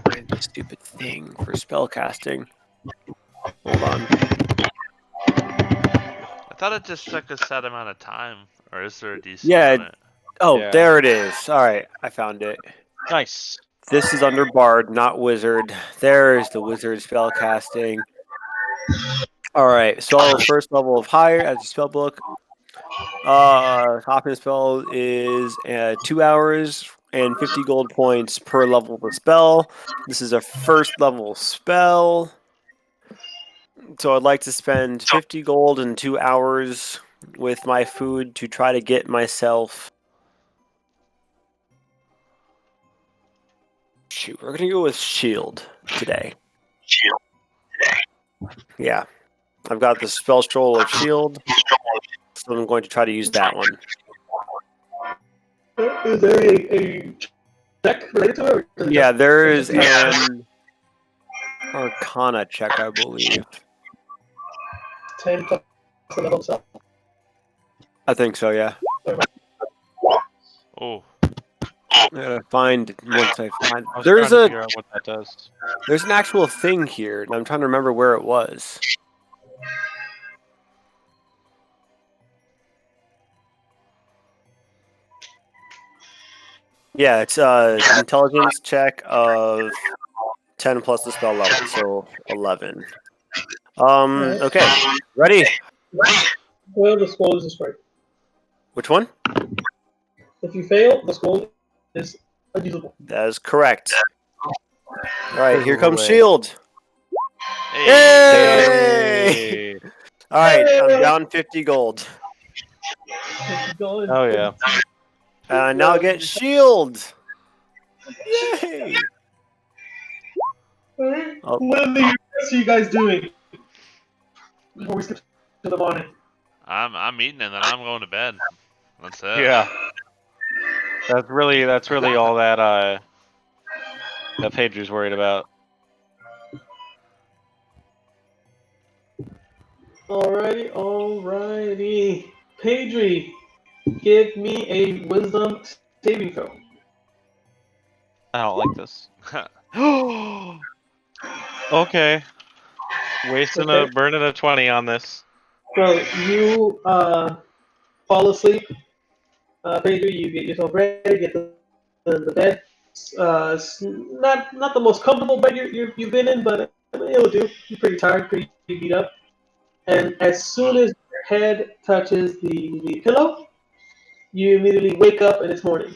Find the stupid thing for spell casting. Hold on. I thought it just took a set amount of time. Or is there a DC Yeah. on it? Oh, Yeah. there it is. All right, I found it. Nice. This is under Bard, not Wizard. There's the Wizard spell casting. All right, so first level of higher as a spell book. Top spell is 2 hours and 50 gold points per level of the spell. This is a first level spell. So I'd like to spend 50 gold and 2 hours with my food to try to get myself. Shoot, we're gonna go with shield today. Yeah, I've got the spell scroll of shield, so I'm going to try to use that one. Is there a check related to it? Or Yeah, just- there it's is just an Arcana check, I believe. 10 plus the level itself. I think so. Yeah. Oh. I gotta find once I find. I was There's trying to figure out what that does. an actual thing here, and I'm trying to remember where it was. Yeah, it's intelligence check of 10 plus the spell level, so 11. Okay, ready? Well, the scroll is destroyed. Which one? If you fail, the scroll is unusable. That is correct. All right, here comes Away. shield. Hey. Yay! All right, I'm down 50 gold. Keep going. Oh yeah. Now get shield. Yay! Alright. Oh. What are you guys doing? Before we skip to the morning. I'm eating and then I'm going to bed. That's it. Yeah. That's really all that that Pedro's worried about. Alrighty. Pedri, give me a wisdom saving throw. I don't like this. Okay. Burning a 20 on this. So you fall asleep. Pedri, you get yourself ready, get the bed. It's not the most comfortable bed you've been in, but it'll do. You're pretty tired, pretty beat up. And as soon as your head touches the pillow, you immediately wake up and it's morning.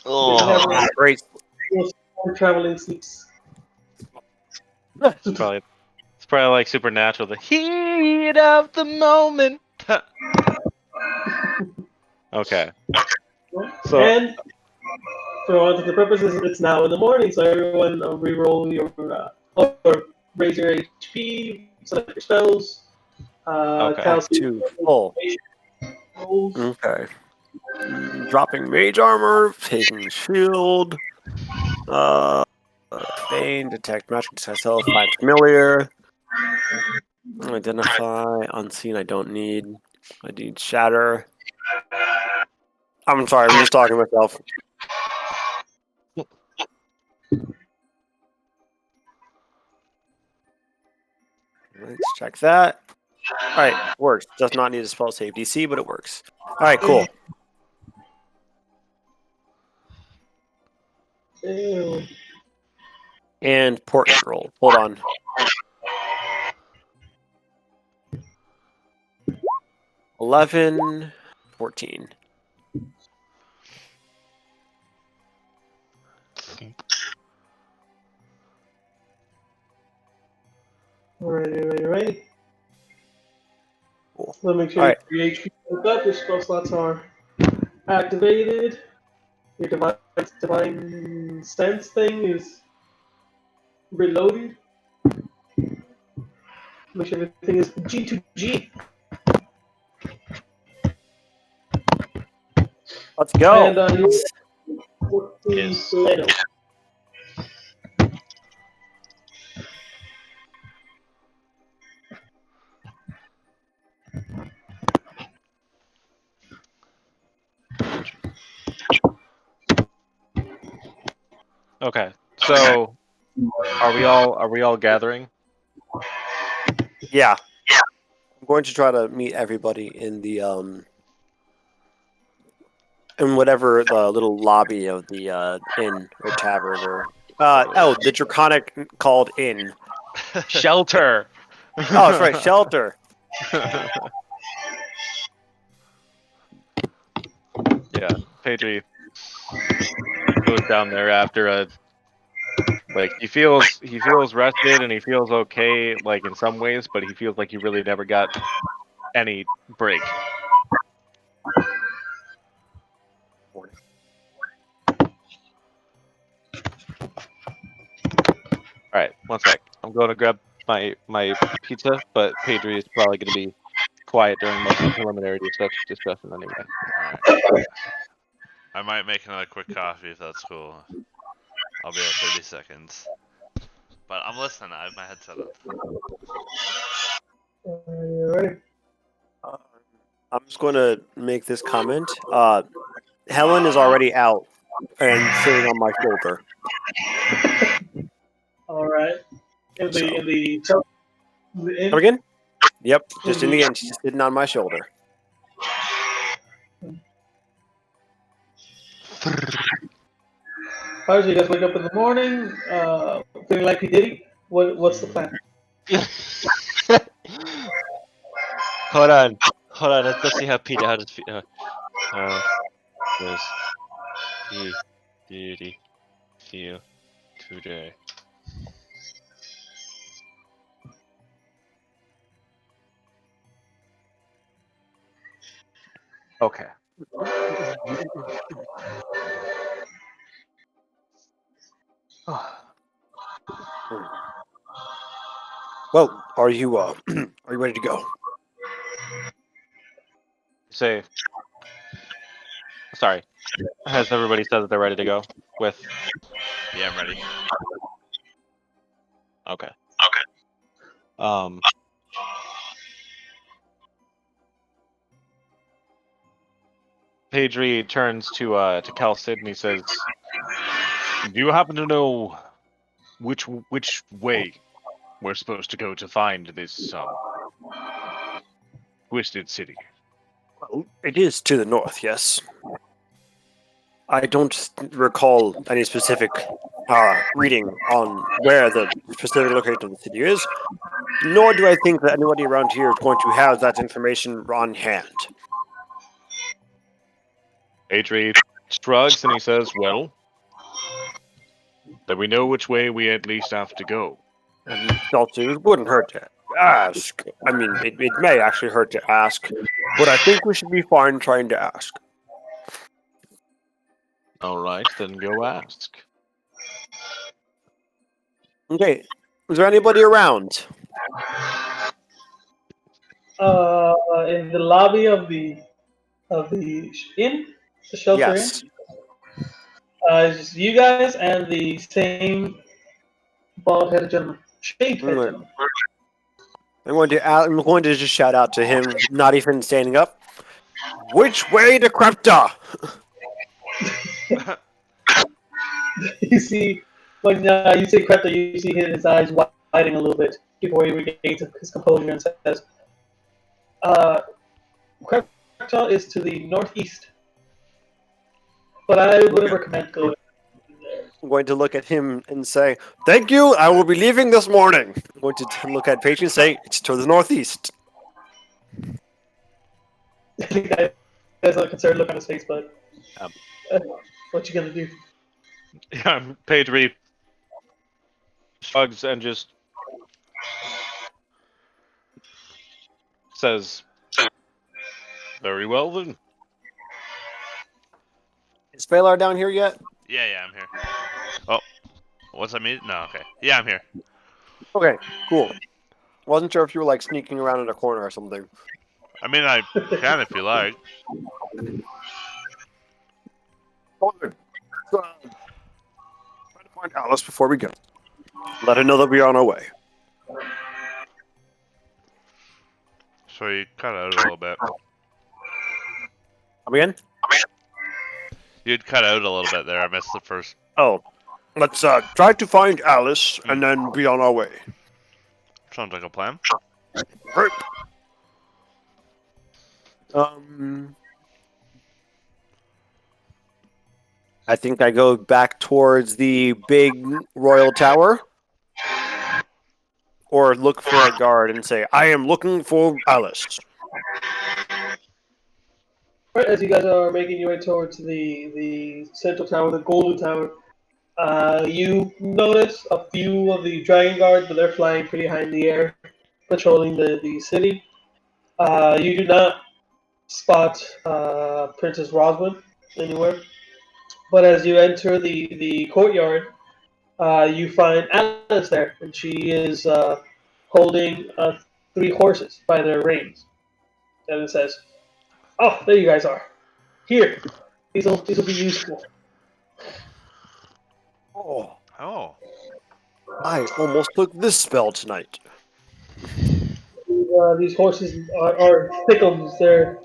Oh, Great. Traveling sleeps. It's probably like Supernatural. The heat of the moment. Okay. So And for all intents and purposes, it's now in the morning, so everyone re-roll your or raise your HP, select your spells. Okay. Calcium 2 full. rolls. Okay. Dropping mage armor, taking shield. Feign, detect magic, detect self, find familiar. Identify, unseen, I don't need. I need shatter. I'm sorry, I'm just talking to myself. Let's check that. Alright, works. Does not need a spell save DC, but it works. Alright, cool. Ew. And portent roll. Hold on. $11, 14. Alrighty. Cool. So make sure Alright. your HP goes up, your spell slots are activated. Your divine stance thing is reloaded. Make sure everything is G2G. Let's go. And the Yes. Leno. Okay. So are we all gathering? Yeah. I'm going to try to meet everybody in the in whatever the little lobby of the inn or tavern or the draconic called inn. Shelter. Oh, that's right, shelter. Yeah, Pedri goes down there after a he feels rested and he feels okay like in some ways, but he feels like he really never got any break. All right, one sec. I'm going to grab my pizza, but Pedri is probably going to be quiet during most of the preliminary discussion anyway. Alright. I might make another quick coffee if that's cool. I'll be at 30 seconds. But I'm listening. I have my headset on. Alright. I'm just going to make this comment. Helen is already out and sitting on my shoulder. Alright. In So- the inn? Come again? Yep, just in the end, she's sitting on my shoulder. How did you guys wake up in the morning? Feeling like P. Diddy? What's the plan? Hold on. Let's see how Peter how does P Diddy feel today? Okay. Well, are you ready to go? Say, sorry. Has everybody said that they're ready to go? With Yeah, I'm ready. okay. Pedri turns to Calcid and he says, "Do you happen to know which way we're supposed to go to find this Twisted City?" Well, it is to the north, yes. I don't recall any specific reading on where the specific location of the city is, nor do I think that anybody around here is going to have that information on hand. Pedri shrugs and he says, "Well, then we know which way we at least have to go." And also, it wouldn't hurt to ask. I mean, it may actually hurt to ask, but I think we should be fine trying to ask. All right, then go ask. Okay, is there anybody around? In the lobby of the inn, the shelter Yes. inn. It's just you guys and the same bald-headed gentleman, shaved-headed Right. gentleman. I'm going to just shout out to him, not even standing up. Which way to Krepta? You see, when you see Krepta, you see his eyes widening a little bit before he regains his composure and says, Krepta is to the northeast, but I would recommend going there. I'm going to look at him and say, "Thank you. I will be leaving this morning." I'm going to look at Paige and say, "It's to the northeast." The guy has a concerned look on his face, but what you gonna do? Pedri shrugs and just says, "Very well then." Is Phalar down here yet? Yeah, I'm here. Oh, what's I mean? No, okay. Yeah, I'm here. Okay, cool. Wasn't sure if you were like sneaking around in a corner or something. I mean, I can if you like. Oh, good. So, try to find Alice before we go. Let her know that we are on our way. So you cut out a little bit. Come again? You'd cut out a little bit there. I missed the first. Oh, let's try to find Alice and then be on our way. Sounds like a plan. Right. I think I go back towards the big royal tower, or look for a guard and say, "I am looking for Alice." Right, as you guys are making your way towards the central tower, the golden tower, you notice a few of the dragon guards, but they're flying pretty high in the air, patrolling the city. You do not spot Princess Roswin anywhere, but as you enter the courtyard, you find Alice there, and she is holding 3 horses by their reins, and it says, "Oh, there you guys are. Here, these will be useful." Oh, Oh, I almost took this spell tonight. These horses are thickums. They're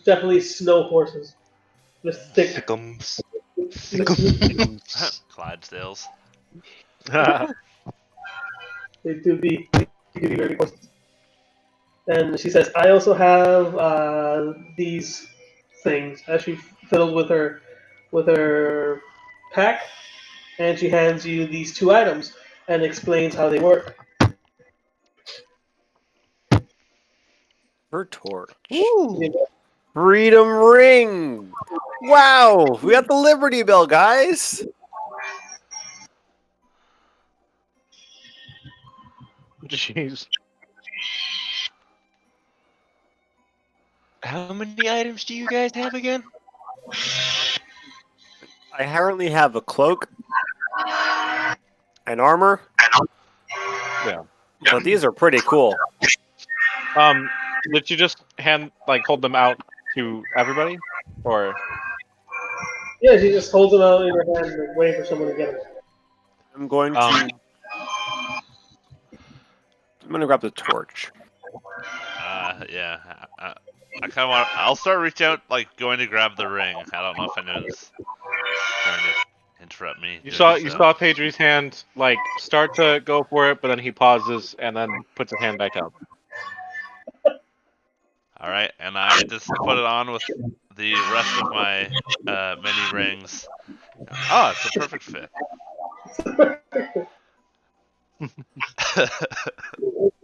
definitely snow horses. They're thick. Thickums. They Clydesdales. do be very big horses. And she says, "I also have these things." As she fiddles with her pack, and she hands you these 2 items and explains how they work. Her torch. You Freedom ring. Wow, we got the Liberty Bell, guys. Jeez. How many items do you guys have again? I currently have a cloak, an armor. Yeah. But these are pretty cool. Did you just hold them out to everybody, or? Yeah, she just holds them out in her hand and waiting for someone to get them. I'm going to. I'm gonna grab the torch. Yeah. I kind of want. I'll start reaching out, like going to grab the ring. I don't know if anyone's going to interrupt me. You doing saw so. Pedri's hand start to go for it, but then he pauses and then puts his hand back up. All right, and I just put it on with the rest of my many rings. Oh, it's a perfect fit.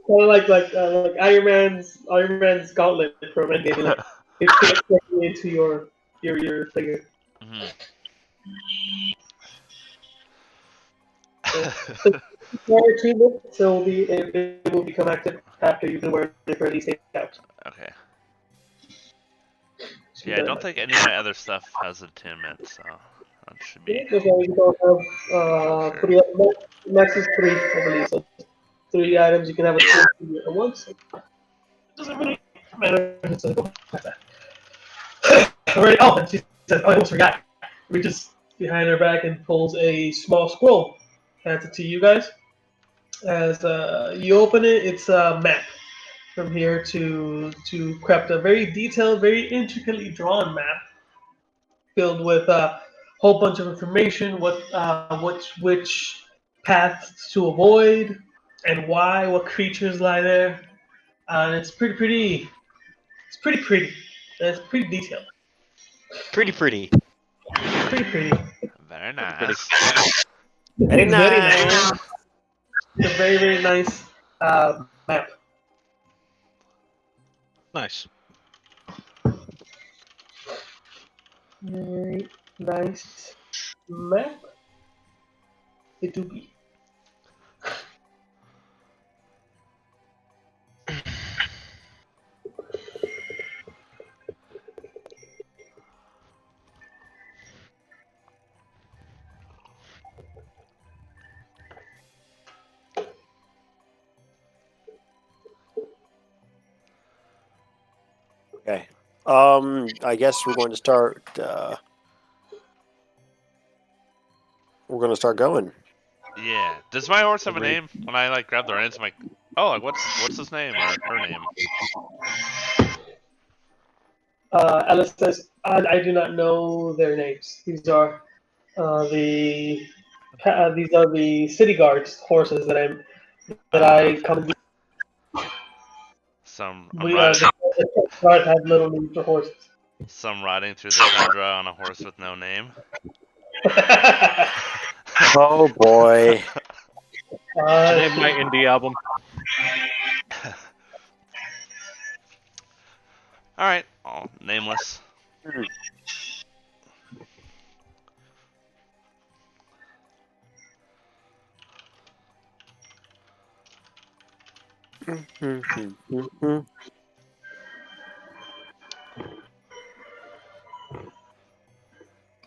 Kind of like Iron Man's gauntlet from Endgame. Like, it fits directly into your finger. Mhm. Fire treatment, so it will become active after you've been wearing it for at least 8 hours. Okay. Yeah, I don't think any of my other stuff has attunement, so that should be. As long as you don't have 3, max is 3, I believe. So 3 items you can have a 2 at once. It doesn't really matter if it's already. Oh, and she says, "Oh, I almost forgot." Reaches behind her back and pulls a small scroll. Hands it to you guys. As you open it, it's a map from here to Krepta. Very detailed, very intricately drawn map, filled with a whole bunch of information. Which paths to avoid, and why. What creatures lie there. And it's pretty. It's pretty pretty. And it's pretty detailed. Pretty. Pretty pretty. Very nice. Very It's nice. It's a very nice map. Nice. Very nice map. It do be. I guess we're going to start. We're going to start going. Yeah. Does my horse have a Agreed. name? When I like grab the reins, I'm like, oh, like what's his name or her name? Alice says, I do not know their names. These are these are the city guards horses I come. Some The guards have little need for horses. some riding through the tundra on a horse with no name. Oh boy. Name my indie album. All right, nameless.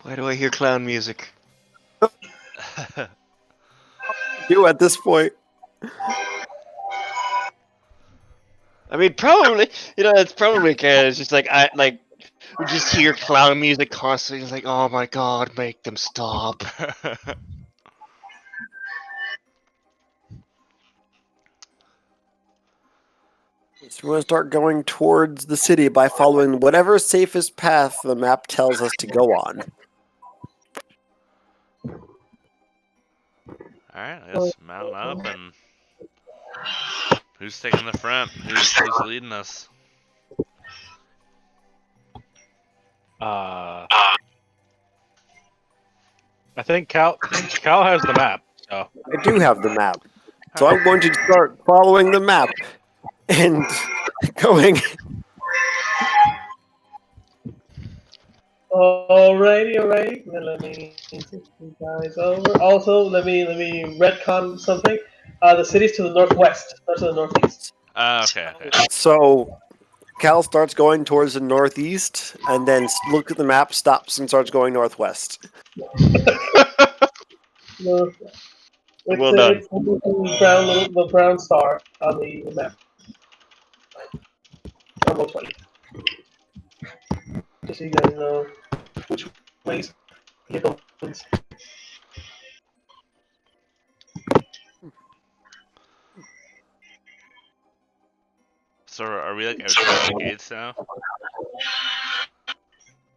Why do I hear clown music? You at this point. I mean, probably, it's probably because it's just like we just hear clown music constantly. It's like, oh my god, make them stop. So we're going to start going towards the city by following whatever safest path the map tells us to go on. Alright, let's mount up and who's taking the front? Who's leading us? I think Cal has the map. So I do have the map. So I'm going to start following the map and going. Alrighty. Then let me take you guys over. Also, let me retcon something. The city's to the northwest, not to the northeast. Okay. So Cal starts going towards the northeast and then looks at the map, stops, and starts going northwest. Northwest. Well done. It's the brown star on the map. Almost 20. Just so you guys know which ways it opens. So are we like outside the gates now?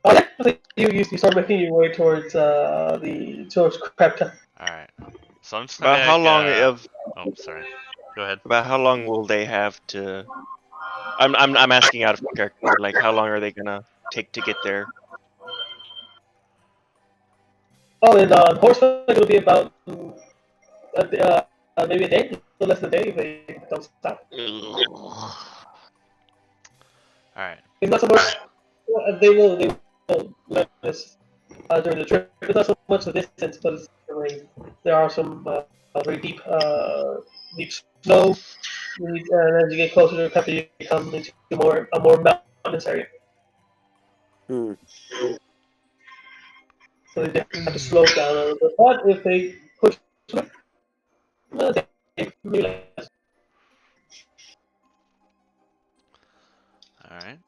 Oh yeah, I think you start making your way towards towards Krepta. Alright. So I'm just About gonna how like, long of oh sorry. Go ahead. about how long will they have to? I'm asking out of character. Like, how long are they gonna take to get there? Oh, and horseback it'll be about maybe a day, a little less than a day if they don't stop. Alright. It's not so much they will let us during the trip. It's not so much the distance, but it's the terrain. There are some very deep snow, and as you get closer to Krepta, you come into a more mountainous area. Hmm. So they have to slow down a little bit. But if they push, they realize. Alright.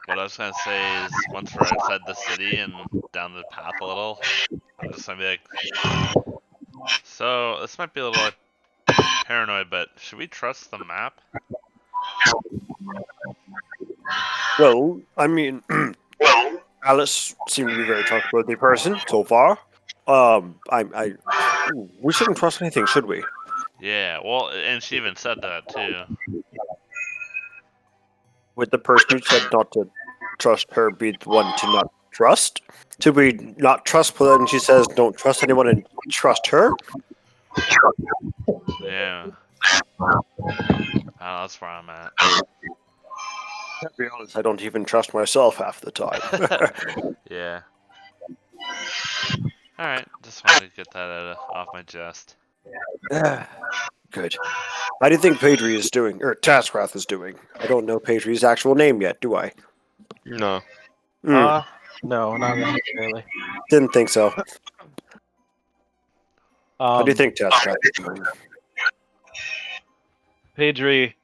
What I was gonna say is once we're outside the city and down the path a little, I'm just gonna be like, so this might be a little like, paranoid, but should we trust the map? Well, I mean, Alice seemed to be a very trustworthy person so far. We shouldn't trust anything, should we? Yeah, well, and she even said that too. Would the person who said not to trust her be the one to not trust? Should we not trust her and she says don't trust anyone and trust her? Yeah. That's where I'm at. To be honest, I don't even trust myself half the time. Yeah. Alright, just wanted to get that off my chest. Good. How do you think Pedri is doing, or Taskrath is doing? I don't know Pedri's actual name yet, do I? No. Hmm, no, not necessarily. didn't think so. How do you think Taskrath is doing? Pedri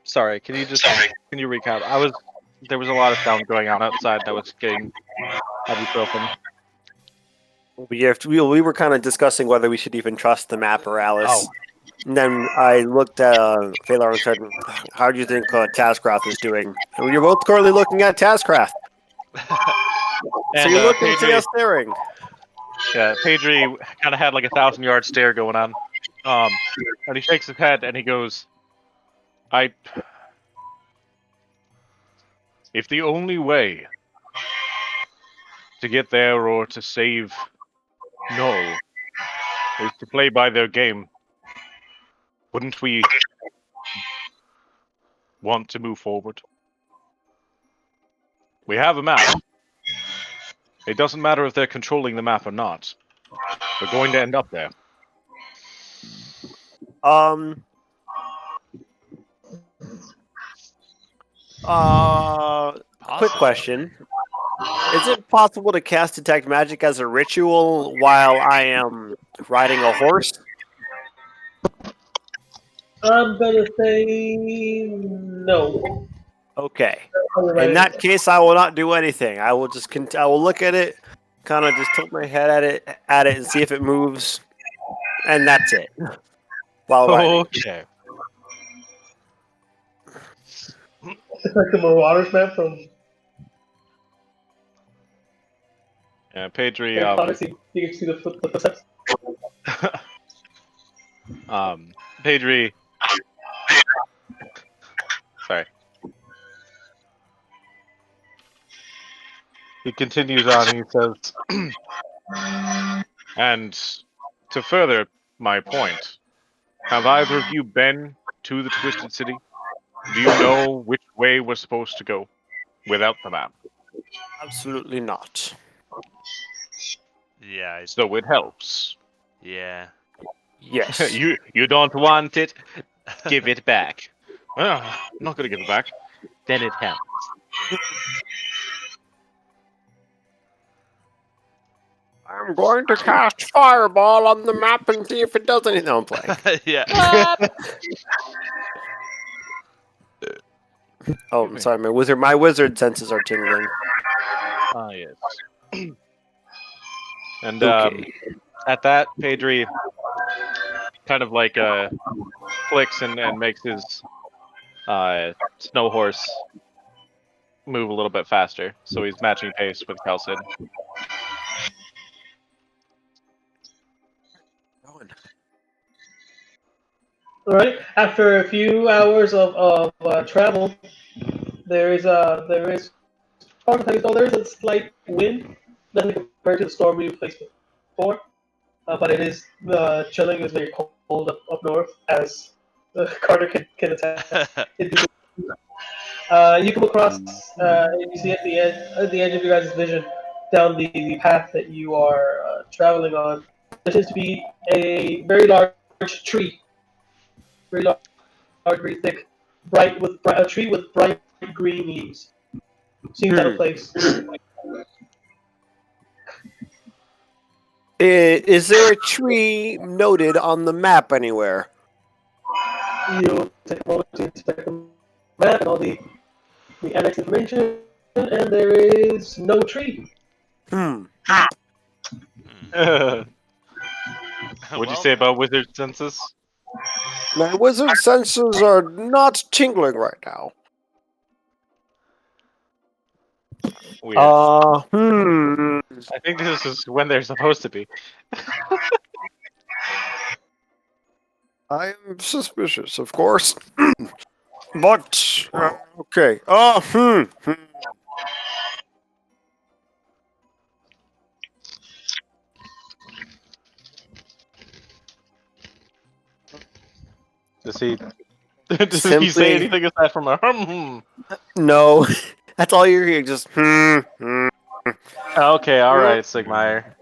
Sorry, can you recap? There was a lot of sound going on outside that was getting ibuprofen. We were kind of discussing whether we should even trust the map or Alice. Oh. And then I looked at Phalar and said, "How do you think Taskcraft is doing?" And you're both currently looking at Taskcraft. So And you're looking to see Pedri, us staring. yeah, Pedri kind of had like a 1,000-yard stare going on. And he shakes his head and he goes, if the only way to get there or to save Null is to play by their game, wouldn't we want to move forward? We have a map. It doesn't matter if they're controlling the map or not. We're going to end up there. Quick question. Is it possible to cast Detect Magic as a ritual while I am riding a horse? I'm gonna say no. Okay. In that case, I will not do anything. I will just I will look at it, kind of just tilt my head at it and see if it moves, and that's it. While riding. Okay. It's like the Marauders map from Yeah, Pedri, Harry Potter. So you can see the footsteps. Pedri. Sorry. He continues on. He says, and to further my point, have either of you been to the Twisted City? Do you know which way we're supposed to go without the map? Absolutely not. Yeah, So it helps. yeah. Yes. You don't want it? Give it back. Well, I'm not gonna give it back. Then it helps. I'm going to cast Fireball on the map and see if it does anything. No, I'm playing. Yeah. Oh, I'm sorry, my wizard senses are tingling. Ah, yes. And Okay. at that, Pedri kind of like clicks and makes his snow horse move a little bit faster, so he's matching pace with Kelsid. All right. After a few hours of travel, there is there is a slight wind, nothing compared to the storm we faced before, but it is chilling. It's very cold up north, as Carter can attest. You come across, you see at the edge of your guys' vision, down the path that you are traveling on, there seems to be a very large tree, very large, very thick, a tree with bright green leaves. Seems out of place. Is there a tree noted on the map anywhere? You take a moment to inspect the map and all the annex information, and there is no tree. What'd you say about wizard senses? My wizard senses are not tingling right now. Weird. I think this is when they're supposed to be. I am suspicious, of course. But, okay. Does he say anything aside from a No. That's all you're hearing, just Okay, alright, Sigmire.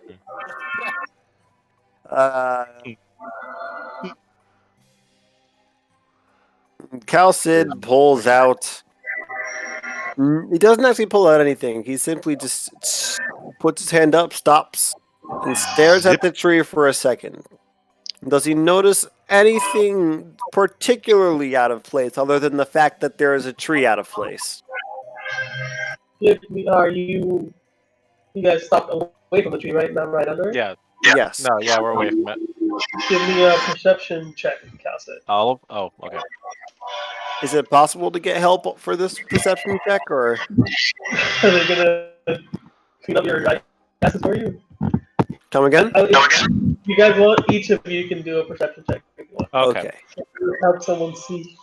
Calcid pulls out. He doesn't actually pull out anything. He simply just puts his hand up, stops, and stares at the tree for a second. Does he notice anything particularly out of place other than the fact that there is a tree out of place? Are you guys stopped away from the tree, right? Not right under it? Yeah. Yes. No. Yeah, we're away from it. Give me a perception check, Calcit. All. Oh. Okay. Is it possible to get help for this perception check, or Are they gonna clean up your asses for you? come again? You guys want, each of you can do a perception check if you want. Okay. Help someone see.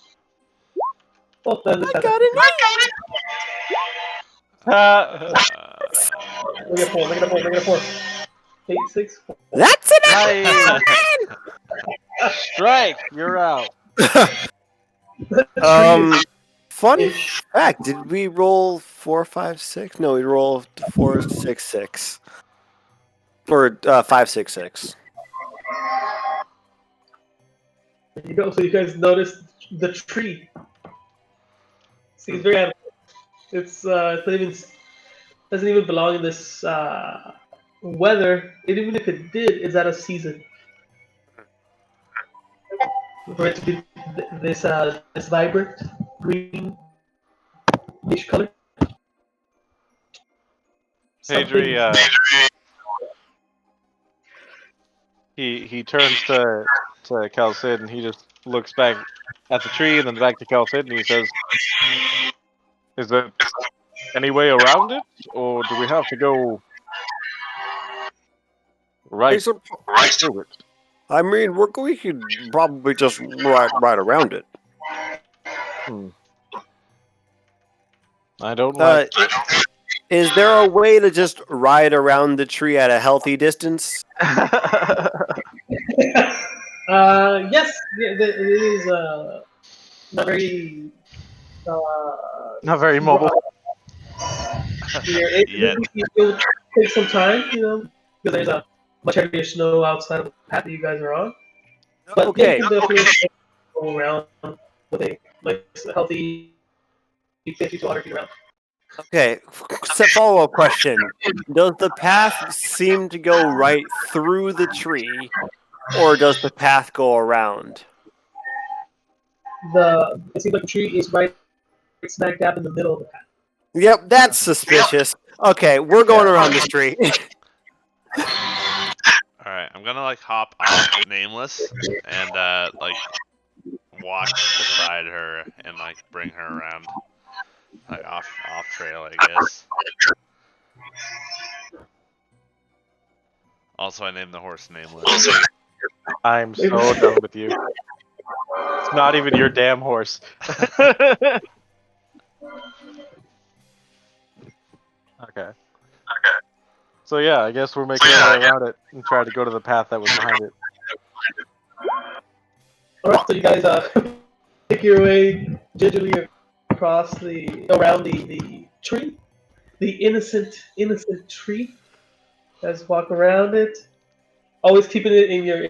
Oh, then I got it. Make it a 4, make it a 4, make it a 4. 8, 6, 4. That's it. Nice. Strike. You're out. Fun fact: did we roll 4, 5, 6? No, we rolled 4, 6, 6. For 5, 6, 6. So you guys noticed the tree. Seems very animal. It's not even, doesn't even belong in this weather. Even if it did, it's out of season. For it to be this vibrant greenish color. Pedri, he turns to Calcid and he just looks back at the tree and then back to Calcid and he says, "Is there any way around it, or do we have to go right through it?" I mean, we could probably just right around it. I don't like. Is there a way to just ride around the tree at a healthy distance? Yes, it is not very Not very mobile. it will take some time, because there's a much heavier snow outside of the path that you guys are on. But Okay. you can definitely go around with a healthy 50 to 100 feet around. Okay. Follow-up question: does the path seem to go right through the tree, or does the path go around? It seems like the tree is right smack dab in the middle of the path. Yep, that's suspicious. Okay, we're going around this tree. Alright, I'm gonna like hop off Nameless and like walk beside her and like bring her around. Like off trail, I guess. Also, I named the horse Nameless. I'm so done with you. It's not even your damn horse. Okay. So yeah, I guess we're making our way around it and try to go to the path that was behind it. Alright, so you guys make your way gingerly across around the tree, the innocent tree. Guys walk around it, always keeping it in your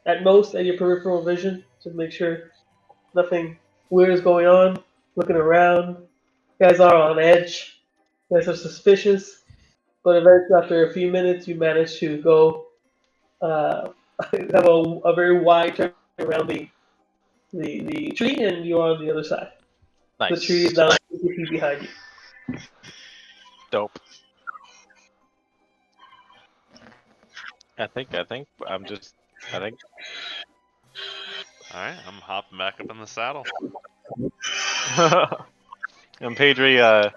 at most at your peripheral vision to make sure nothing weird is going on. Looking around, you guys are on edge. You guys are suspicious, but eventually, after a few minutes, you manage to go have a very wide turn around the tree, and you're on the other side. Nice. The tree is now 50 feet behind you. Dope. I think I'm just. Alright, I'm hopping back up in the saddle. And Pedri,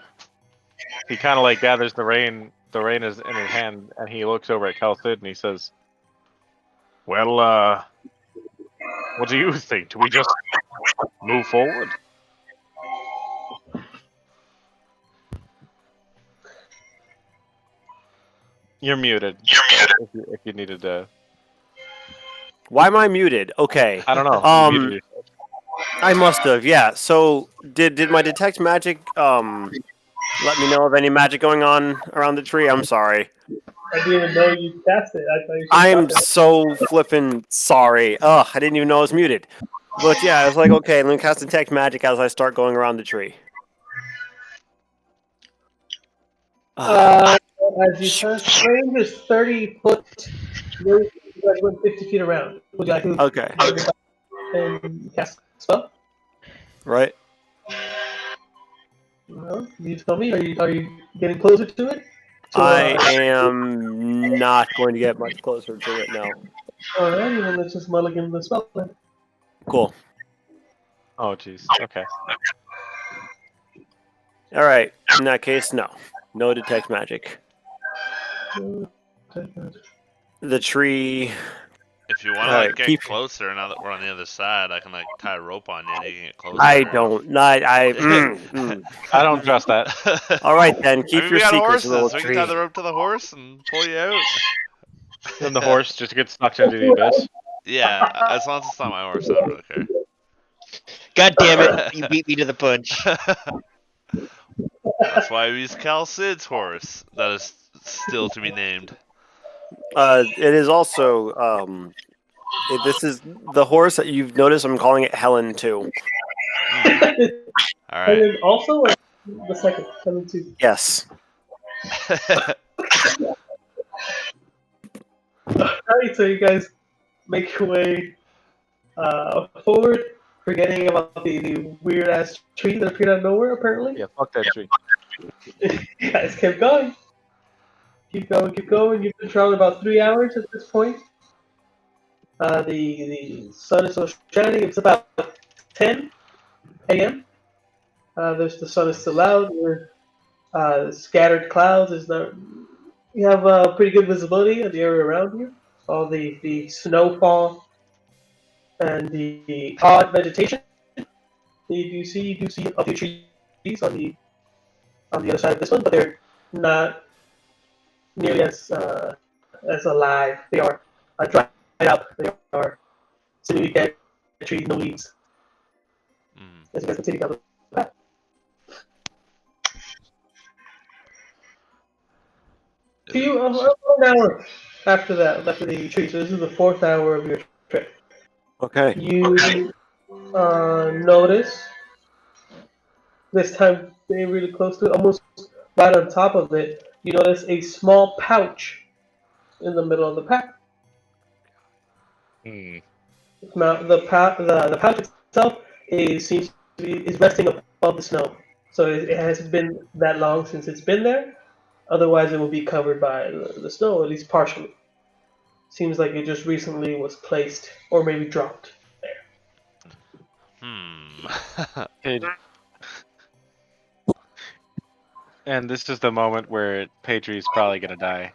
he kind of like gathers the rein. The rein is in his hand, and he looks over at Calcid and he says, "Well, what do you think? Do we just move forward?" You're muted. If you needed to. Why am I muted? Okay. I don't know. You muted yourself. I must have, yeah. So did my detect magic let me know of any magic going on around the tree? I'm sorry. I didn't even know you cast it. I thought you I'm so flippin' sorry. Ugh, I didn't even know I was muted. But yeah, I was like, okay, let me cast detect magic as I start going around the tree. as you turn, range is 30 foot. guys went 50 feet around. Would you like to Okay. and cast a spell? Right. No, you tell me. Are you getting closer to it? I am not going to get much closer to it now. Alrighty, then let's just mulligan the spell then. Cool. Oh, jeez. Okay. All right. In that case, no. No detect magic. The tree. If you want to Alright, like get keep- closer, now that we're on the other side, I can like tie a rope on you and you can get closer. I don't. I. I don't trust that. All right then. Keep I mean, your we got secrets, horses. little We can tree. tie the rope to the horse and pull you out. Then the horse just gets sucked into the abyss. Yeah, as long as it's not my horse, I don't really care. God damn it! You beat me to the punch. That's why we use Cal Sid's horse. That is still to be named. It is also. This is the horse that you've noticed. I'm calling it Helen too. All And right. then also the second, 72. Yes. Alright, so you guys make your way forward, forgetting about the weird ass tree that appeared out of nowhere, apparently. Yeah, fuck that tree. You guys kept going. Keep going, keep going. You've been traveling about 3 hours at this point. The sun is still shining. It's about 10 a.m. The sun is still out. Scattered clouds. You have pretty good visibility of the area around you. All the snowfall and the odd vegetation. You do see a few trees on the other side of this one, but they're not nearly as alive. They are dried up. They are simply dead trees, no leaves. Mm. As you guys continue down the path. To you, about an hour after the tree. So this is the 4th hour of your trip. Okay. You notice this time being really close to it, almost right on top of it. You notice a small pouch in the middle of the path. Hmm. Now, the pouch itself seems to be resting above the snow, so it hasn't been that long since it's been there. Otherwise, it will be covered by the snow, at least partially. Seems like it just recently was placed, or maybe dropped. Page- And this is the moment where Padri's probably gonna die.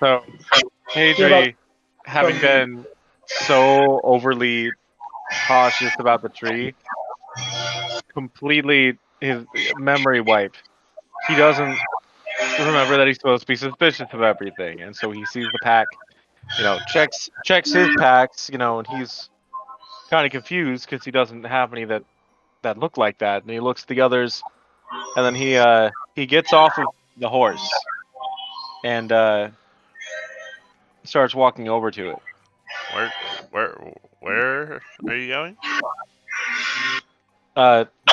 So, Padri, having been so overly cautious about the tree, completely his memory wiped. He doesn't remember that he's supposed to be suspicious of everything, and so he sees the pack, checks his packs, and he's kind of confused because he doesn't have any that look like that, and he looks at the others, and then he gets off of the horse and starts walking over to it. Where are you going?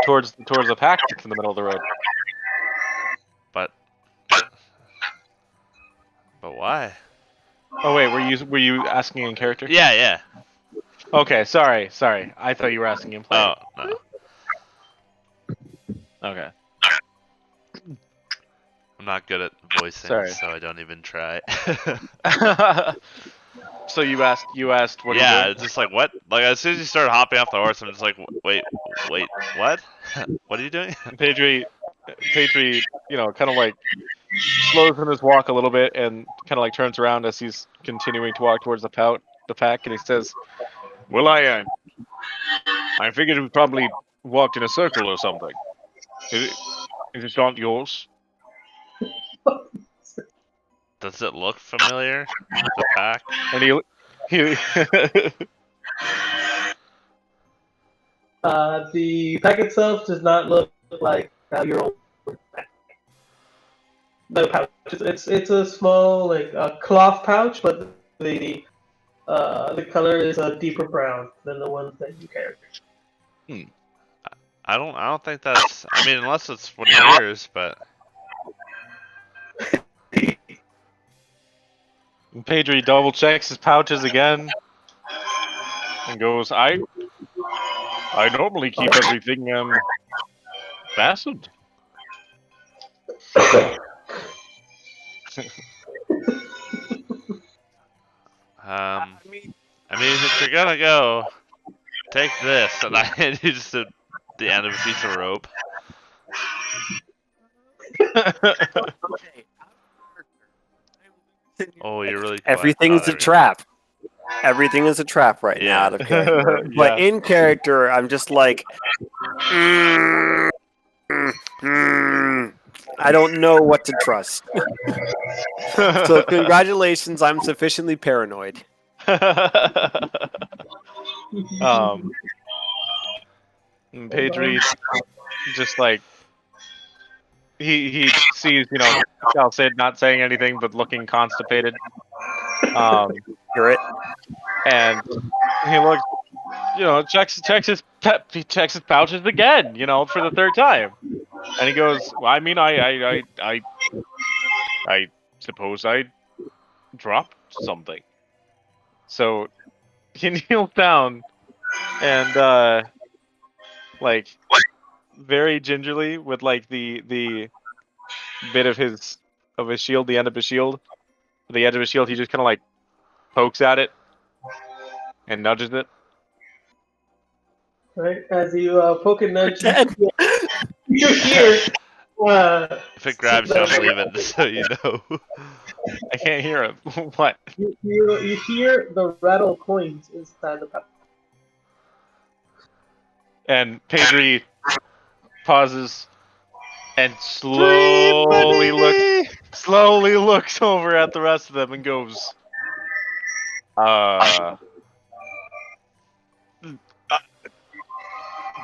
Towards the pack that's in the middle of the road. But why? Oh wait, were you asking in character? Yeah. Okay, sorry. I thought you were asking in play. Oh no. Okay. I'm not good at voicing, Sorry. so I don't even try. So you asked what? Yeah, are you it's just like what? Like as soon as you started hopping off the horse, I'm just like, wait, what? What are you doing? doing? Patri, kind of like slows in his walk a little bit and kind of like turns around as he's continuing to walk towards the pack, and he says, "Well, I figured we probably walked in a circle or something. Is it not yours?" Does it look familiar? The pack? And he The pack itself does not look like your own pack. The pouch. It's a small cloth pouch, but the color is a deeper brown than the ones that you carry. I don't think that's. I mean, unless it's one of yours, but Pedri double checks his pouches again and goes, I normally keep everything fastened. I mean, if you're gonna go, take this, and I hand you just the end of a piece of rope. Oh, you're really quiet. Everything's Oh, a trap. Everything is a trap right now out of character. But Yeah. in character, I'm just like, mm, I don't know what to trust. So congratulations, I'm sufficiently paranoid. And Pedri just like he sees, Calcid not saying anything but looking constipated. Hear it? And he looks, checks his pouches again, for the third time. And he goes, well, I mean, I suppose I dropped something. So he kneels down and like very gingerly with like the bit of his shield, the end of his shield, the edge of his shield, he just kind of like pokes at it and nudges it. Right, as you poke and nudge, Dead. you hear. If it grabs you, I'm leaving, so you know. I can't hear him. What? You hear the rattle of coins inside the pouch. And Pedri pauses and slowly looks over at the rest of them and goes,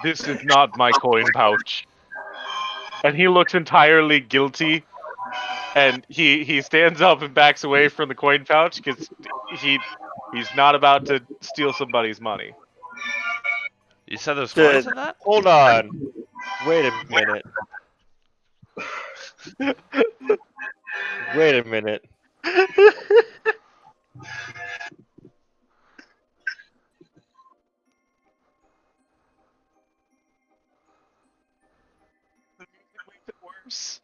this is not my coin pouch. And he looks entirely guilty, and he stands up and backs away from the coin pouch because he's not about to steal somebody's money. You said there's coins in that? Hold on. Wait a minute. Wait a minute. Makes it worse.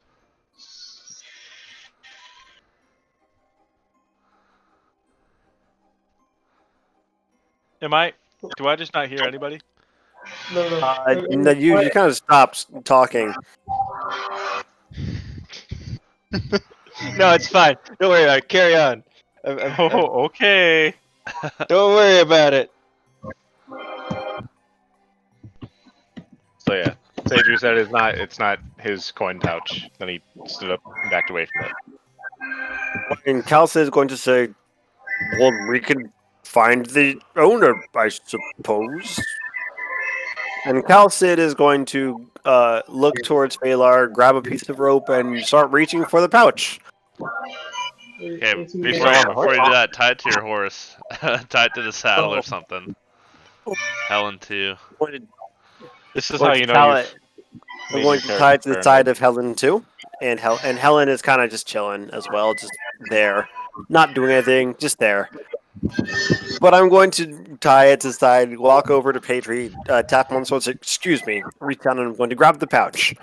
Do I just not hear anybody? No. No, you kind of stopped talking. No, it's fine. Don't worry about it. Carry on. Oh, okay. Don't worry about it. So yeah, Pedri said it's not his coin pouch. Then he stood up and backed away from it. And Calcid is going to say, well, we can find the owner, I suppose. And Calcid is going to look towards Phalar, grab a piece of rope, and start reaching for the pouch. Okay, Is he before going- you do that, tie it to your horse. Tie it to the saddle or something. Helen too. This is Going how to you know tie you've it- I'm made going your to tie it character to the paranoid. side of Helen too, and Helen is kind of just chilling as well, just there, not doing anything, just there. But I'm going to tie it to the side, walk over to Pedri, tap him on the shoulder, say, "Excuse me," reach down, and I'm going to grab the pouch.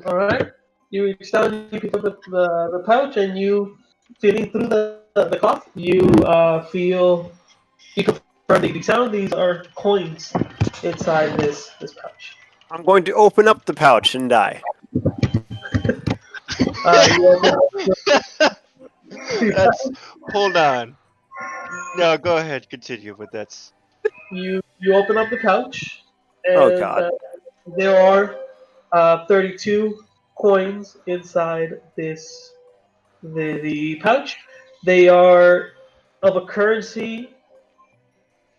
All right. You reach down, you pick up the pouch, and you feeling through the cloth. You feel you confirm the sound. These are coins inside this pouch. I'm going to open up the pouch and die. You open up That's. Hold on. No, go ahead. Continue, but that's. you open up the pouch, and Oh, God. There are 32 coins inside the pouch. They are of a currency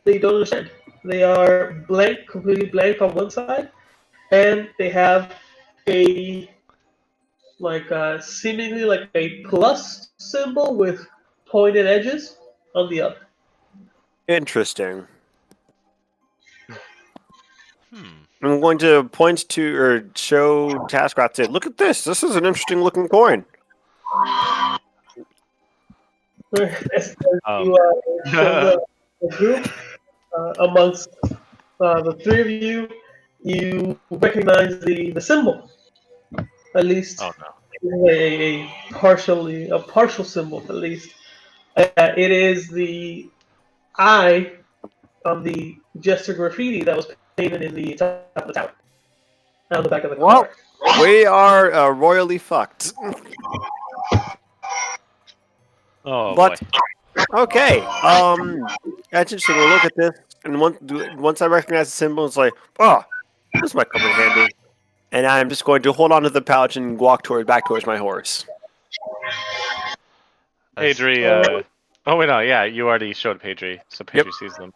they don't understand. They are blank, completely blank on one side, and they have a seemingly like a plus symbol with pointed edges on the other. Interesting. Hmm. I'm going to point to or show Taskrat, say, "Look at this. This is an interesting looking coin." As Um, you show the group amongst the three of you, you recognize the symbol. At least Oh no. a partial symbol. At least it is the eye of the Jester graffiti that was painted in the top of the tower, on the back of the Well, car. we are royally fucked. Oh But boy. okay, that's interesting. We'll look at this, and once I recognize the symbol, it's like, oh, this might come in handy. And I'm just going to hold on to the pouch and walk back towards my horse. Pedri, oh wait, no, yeah, you already showed Pedri, so Pedri sees them.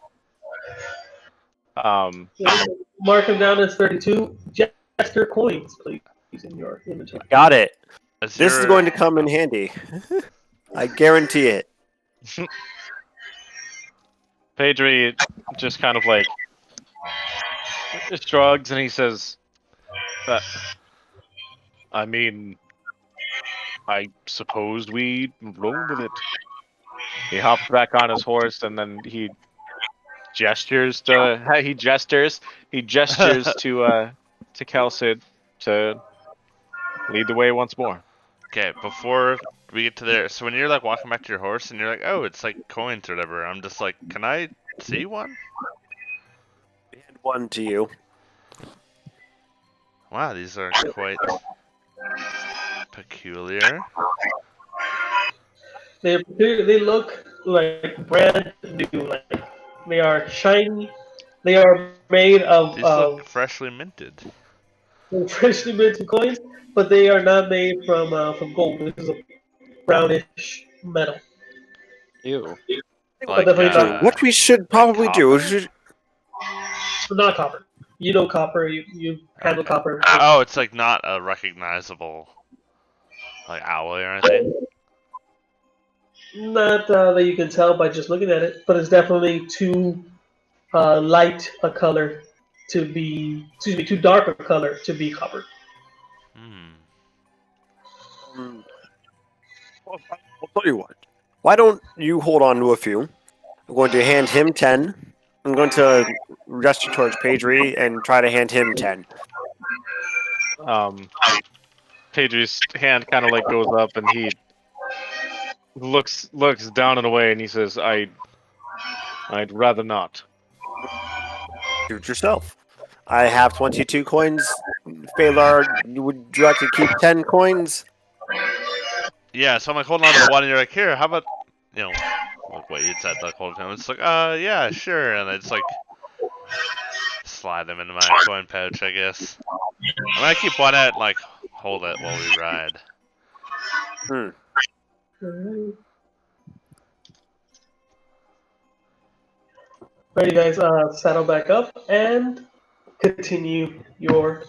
Mark them down as 32 Jester coins, please, in your inventory. Got it. As This is you're- going to come in handy. I guarantee it. Pedri just kind of like shrugs and he says, I mean, I suppose we roll with it. He hops back on his horse and then he gestures to Kelsid to lead the way once more. Okay, before we get to there, so when you're like walking back to your horse and you're like, oh, it's like coins or whatever, I'm just like, can I see one? Hand one to you. Wow, these are quite peculiar. They look like brand new. Like they are shiny. They are made of These look freshly minted. freshly minted coins, but they are not made from gold. This is a brownish metal. Ew. Like, What we should probably do is Not copper. You know copper. You handle copper. oh, it's like not a recognizable like alloy or anything. Not that you can tell by just looking at it, but it's definitely too light a color to be. Excuse me, too dark a color to be copper. I'll tell you what. Why don't you hold on to a few? I'm going to hand him 10. I'm going to gesture towards Pedri and try to hand him 10. Pedri's hand kind of like goes up and he looks down and away and he says, I'd rather not. Shoot yourself. I have 22 coins. Phalar, would you like to keep 10 coins? Yeah, so I'm like holding on to the one, and you're like, here, how about, you know, like what you said, like whole time. It's like, yeah, sure, and I just like slide them into my coin pouch, I guess. I'm gonna keep one out, and, like hold it while we ride. Ready, guys? Saddle back up and continue your.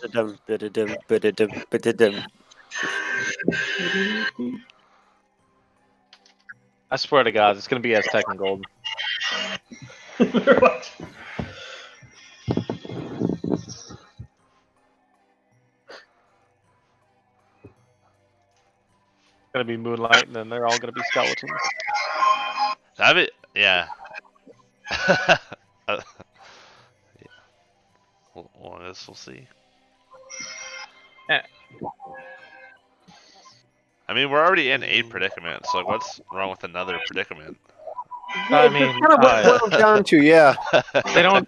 I swear to God, it's gonna be Aztec and gold. Gonna be moonlight, and then they're all gonna be skeletons. That'd be, yeah. Well, I guess we'll see. I mean, we're already in a predicament, so like, what's wrong with another predicament? I mean, kind of what it boils down to, yeah. they don't.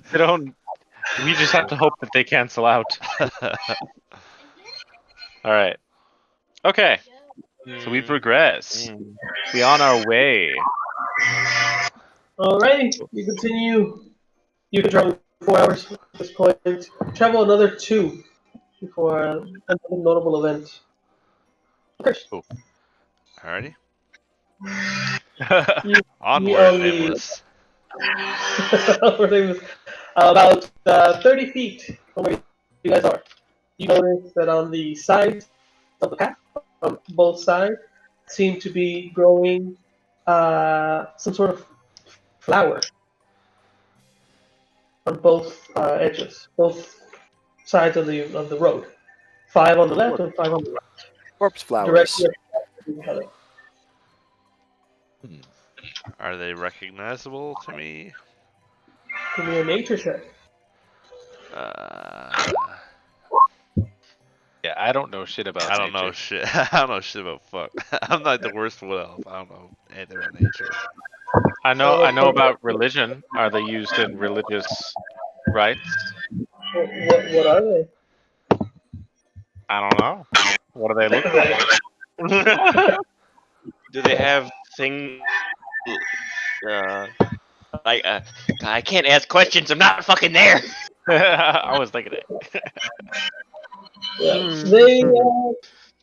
We just have to hope that they cancel out. All right. Okay. So we progress. We on our way. Alrighty, you continue. You can travel 4 hours at this point. Travel another 2 before another notable event. Alrighty. You- Onward, only- nameless. About 30 feet from where you guys are. You notice that on the sides of the path, on both sides, seem to be growing some sort of flower on both edges, both sides of the road. 5 on the left and 5 on the right. Corpse flowers. Directly, each other. Are they recognizable to me? Give me a nature check. Uh, Yeah, I don't know shit about I don't know nature. shit. I don't know shit about fuck. I'm not the worst wood elf. I don't know anything about nature. I know about religion. Are they used in religious rites? What are they? I don't know. What do they look like? Do they have thing? Uh, like God, I can't ask questions. I'm not fucking there. I was thinking it. Yeah. Hmm. I'm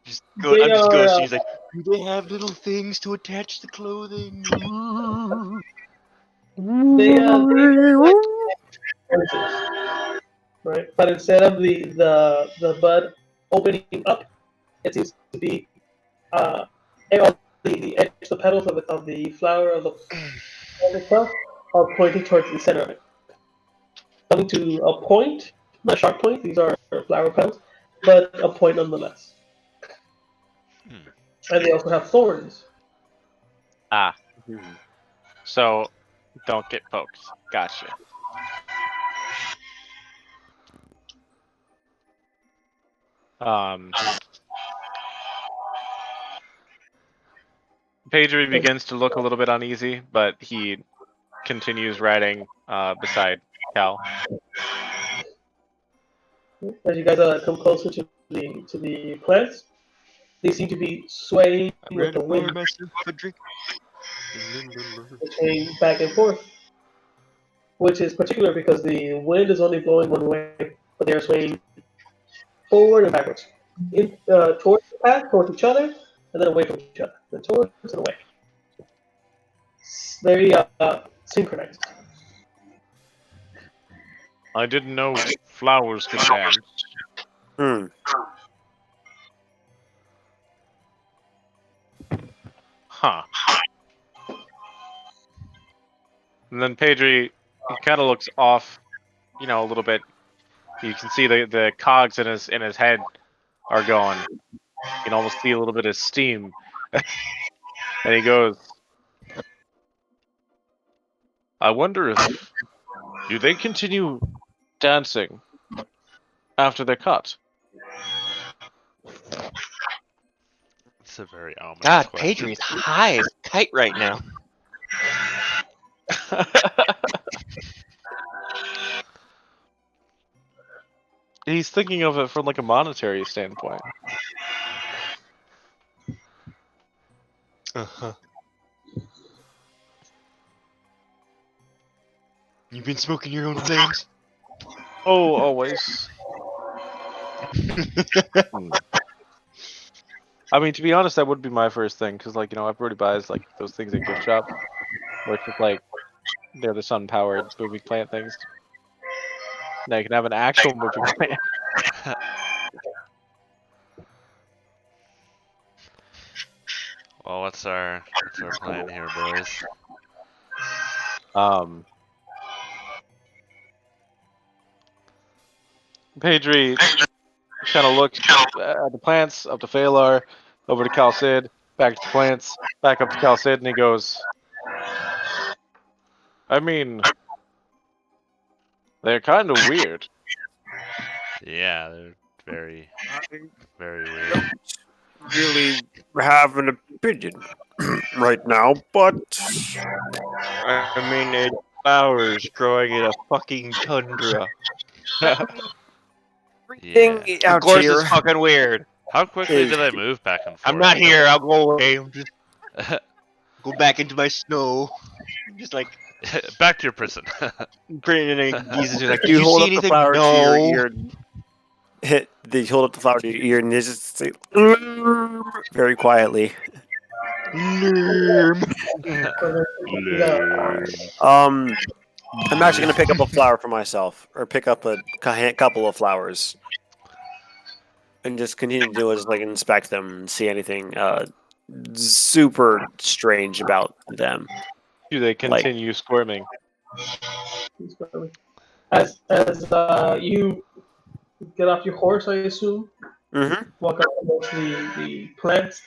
just They ghosting. are. He's like, do they have little things to attach the clothing? They look like roses, right? But instead of the bud opening up, it seems to be on the edge, the petals of the flower of the plant itself are pointing towards the center of it, coming to a point, not a sharp point. These are flower petals, but a point nonetheless. Hmm. And they also have thorns. Ah, so don't get poked. Gotcha. Pedri begins to look a little bit uneasy, but he continues riding beside Cal. As you guys come closer to the plants, they seem to be swaying with the wind, a drink. swaying back and forth, which is particular because the wind is only blowing one way, but they are swaying forward and backwards, towards the path, towards each other, and then away from each other, then towards and away. It's very synchronized. I didn't know flowers could dance. Hmm. Huh. And then Pedri, he kind of looks off, a little bit. You can see the cogs in his head are going. You can almost see a little bit of steam. And he goes, I wonder if do they continue dancing after they're cut? It's a very ominous God, question. Pedri's high as a kite right now. He's thinking of it from like a monetary standpoint. Uh-huh. You've been smoking your own flames? Oh, always. I mean, to be honest, that would be my first thing because, everybody buys like those things at gift shops, where it's just like they're the sun-powered moving plant things. Now you can have an actual moving plant. Well, what's our plan here, boys? Pedri kind of looks at the plants, up to Phalar, over to Cal Cid, back to the plants, back up to Cal Cid, and he goes, I mean, they're kind of weird. Yeah, they're very, I very weird. don't really have an opinion right now, but I mean, it's flowers growing in a fucking tundra. Yeah. everything Of out course, here. it's fucking weird. How quickly Is- do they move back and forth? I'm not here. I'll go away. I'm just go back into my snow. Just like Back to your prison. grinning. He's just like, Do did you hold see up the anything? flower to your No. ear? They hold up the flower to your ear and they just say very quietly. Nerm. I'm actually gonna pick up a flower for myself, or pick up a couple of flowers, and just continue to do is like inspect them and see anything super strange about them. Do they continue squirming? As you get off your horse, I assume, Mm-hmm. walk up amongst the plants,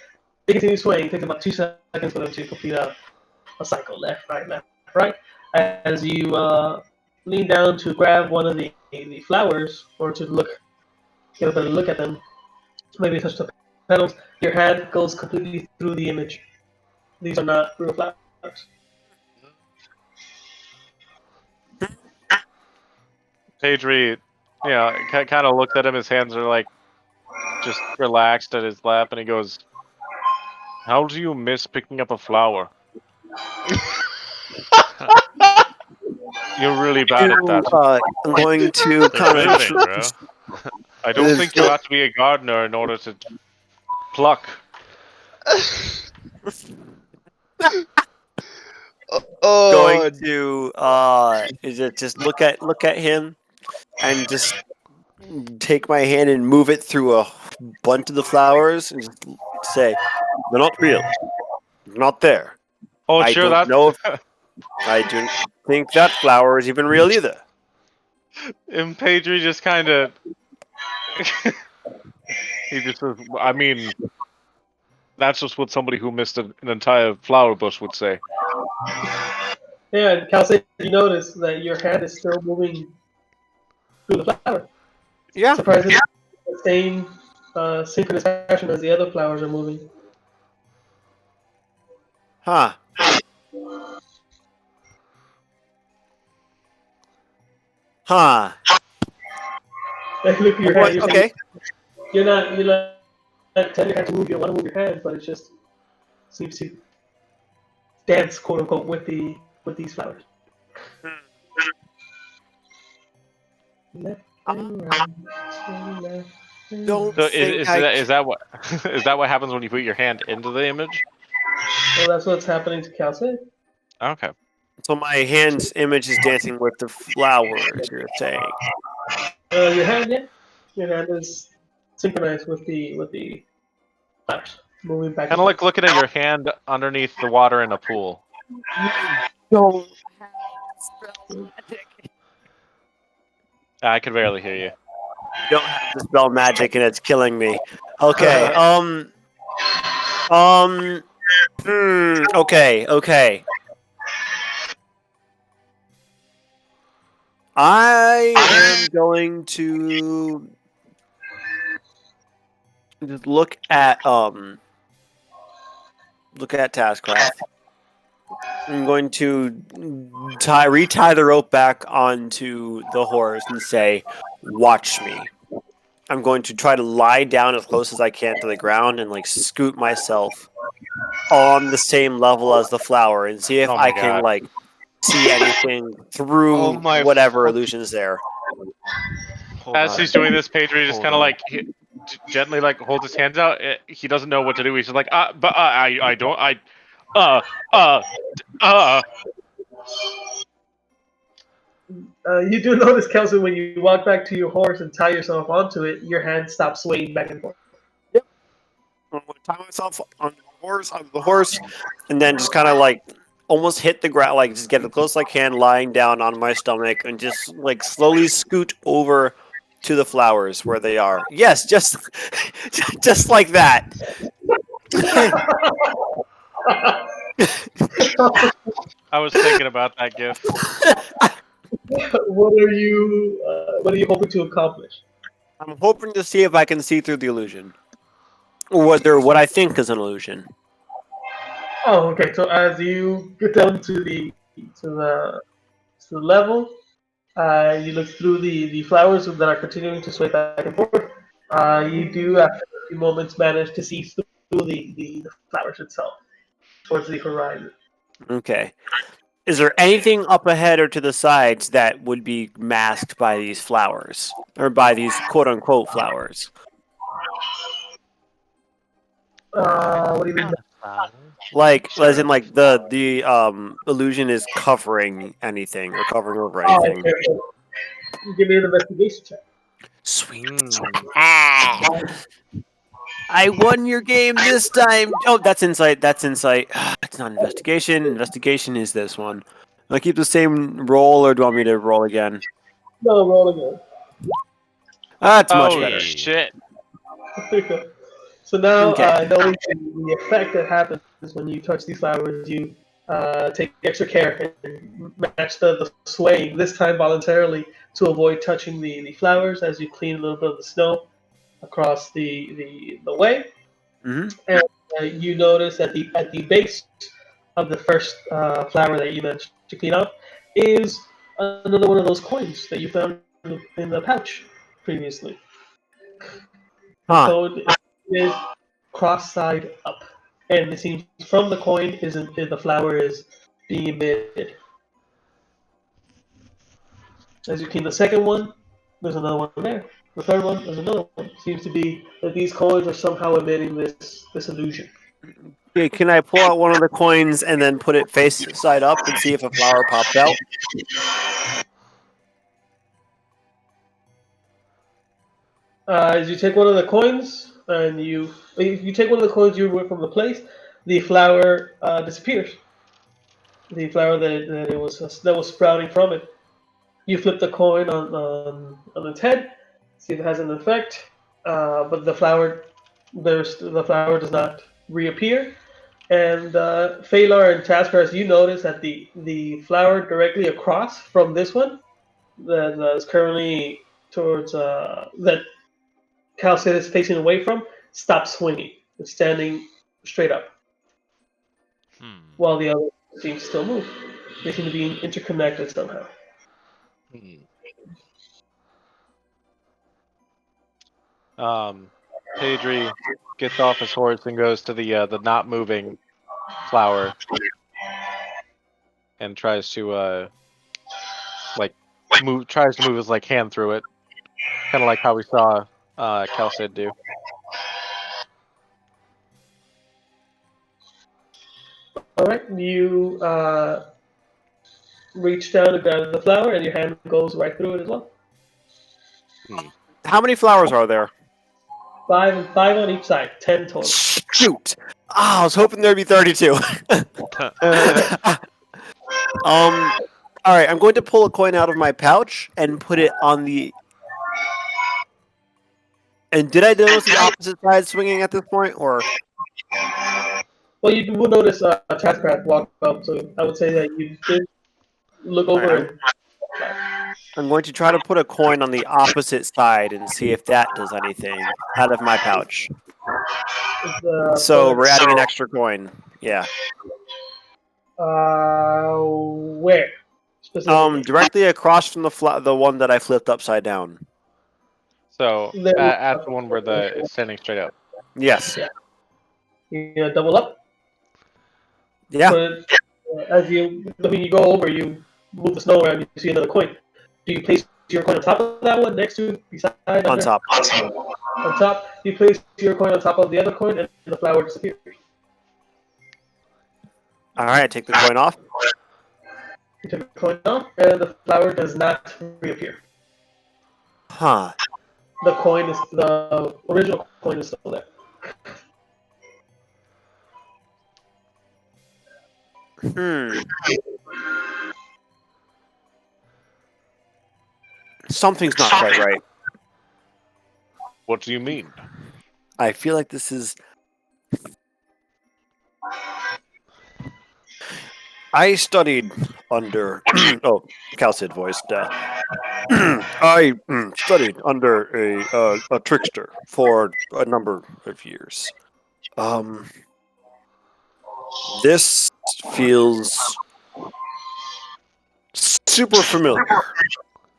they continue swaying. It takes about 2 seconds for them to complete a cycle. Left, right. As you lean down to grab one of the flowers or to get a better look at them, maybe touch the petals, your hand goes completely through the image. These are not real flowers. Pedri, kind of looks at him. His hands are like just relaxed at his lap, and he goes, "How do you miss picking up a flower? You're really bad at that. I'm going to They're kind moving, bro. of. I don't think you have to be a gardener in order to pluck." Going to is it just look at him and just take my hand and move it through a bunch of the flowers and just say, "They're not real. They're not there. Oh, I sure, don't that's know if I don't think that flower is even real either." and Pedri just kind of he just says, I mean, that's just what somebody who missed an entire flower bush would say. Yeah, and Kelsey, you notice that your hand is still moving through the flower. Yeah. Surprisingly, the same synchronous fashion as the other flowers are moving. Huh. Huh. Like, look at your hand. Okay. You're not telling your hand to move. You don't want to move your hand, but it just seems to dance, quote unquote, with these flowers. Don't So think is that what is that what happens when you put your hand into the image? Well, that's what's happening to Kelsey. Okay. So my hand's image is dancing with the flowers. You're saying? Your hand is synchronized with the flowers, moving back. Kind of like looking at your hand underneath the water in a pool. Don't. I can barely hear you. Don't have to spell magic and it's killing me. Okay. Okay. I am going to just look at Taskcraft. I'm going to retie the rope back onto the horse and say, "Watch me." I'm going to try to lie down as close as I can to the ground and like scoot myself on the same level as the flower and see if Oh my I can God. like see anything through Oh my whatever fuck- illusion is there. Hold As on. he's doing this, Pedri just Hold kind of on. like gently like holds his hands out. He doesn't know what to do. He's just like, I don't, You do notice, Kelsey, when you walk back to your horse and tie yourself onto it, your hand stops swaying back and forth. I'm going to tie myself on the horse, and then just kind of like almost hit the ground, like just get as close as I can, lying down on my stomach, and just like slowly scoot over to the flowers where they are. Yes, just like that. I was thinking about that gift. What are you hoping to accomplish? I'm hoping to see if I can see through the illusion, or what I think is an illusion. Oh, okay. So as you get down to the level, you look through the flowers that are continuing to sway back and forth. You do, after a few moments, manage to see through the flowers itself towards the horizon. Okay. Is there anything up ahead or to the sides that would be masked by these flowers, or by these quote-unquote flowers? What do you mean? Like, as in, like the illusion is covering anything or covering over Oh, anything. okay. Give me an investigation check. Sweet. I won your game this time. Oh, that's insight. It's not investigation. Investigation is this one. Do I keep the same roll, or do you want me to roll again? No, roll again. That's much Oh better. shit! So So now, Okay. knowing the effect that happens when you touch these flowers, you take extra care and match the swaying, this time voluntarily, to avoid touching the flowers as you clean a little bit of the snow across the way. Hmm. And you notice at the base of the first flower that you managed to clean up is another one of those coins that you found in the pouch previously. The Huh. code is cross-side up, and it seems from the coin isn't the flower is being emitted. As you clean the second one, there's another one there. The third one, there's another one. Seems to be that these coins are somehow emitting this illusion. Okay, can I pull out one of the coins and then put it face side up and see if a flower pops out? As you take one of the coins and you take one of the coins you removed from the place, the flower disappears. The flower that was sprouting from it. You flip the coin on its head, see if it has an effect, but the flower does not reappear. And Phalar and Tasker, as you notice that the flower directly across from this one that is currently towards that Calcid is facing away from, stops swinging. It's standing straight up, while the other seems to still move. They seem to be interconnected somehow. Pedri gets off his horse and goes to the not moving flower and tries to tries to move his hand through it, kind of like how we saw Calcid do. All right, you reach down to grab the flower, and your hand goes right through it as well. How many flowers are there? Five on each side, 10 total. Shoot! Ah, I was hoping there'd be 32. All right, I'm going to pull a coin out of my pouch and put it on the. And did I notice the opposite side swinging at this point, or? Well, you will notice Taskcraft walk up, so I would say that you did look over Alright, I'm going to try to put a coin on the opposite side and see if that does anything out of my pouch. So we're adding an extra coin. Yeah. Where? Specifically? Directly across from the one that I flipped upside down. So There- at the one where it's standing straight up. Yes. You double up. Yeah. But as when you go over, you move the snow around, you see another coin. Do you place your coin on top of that one, next to, beside, On under? top. On top. You place your coin on top of the other coin, and the flower disappears. All right, take the coin off. You take the coin off, and the flower does not reappear. Huh. The original coin is still there. Something's not quite right. What do you mean? I feel like this is. I studied under. Oh, Calcid voiced. I studied under a trickster for a number of years. This feels super familiar.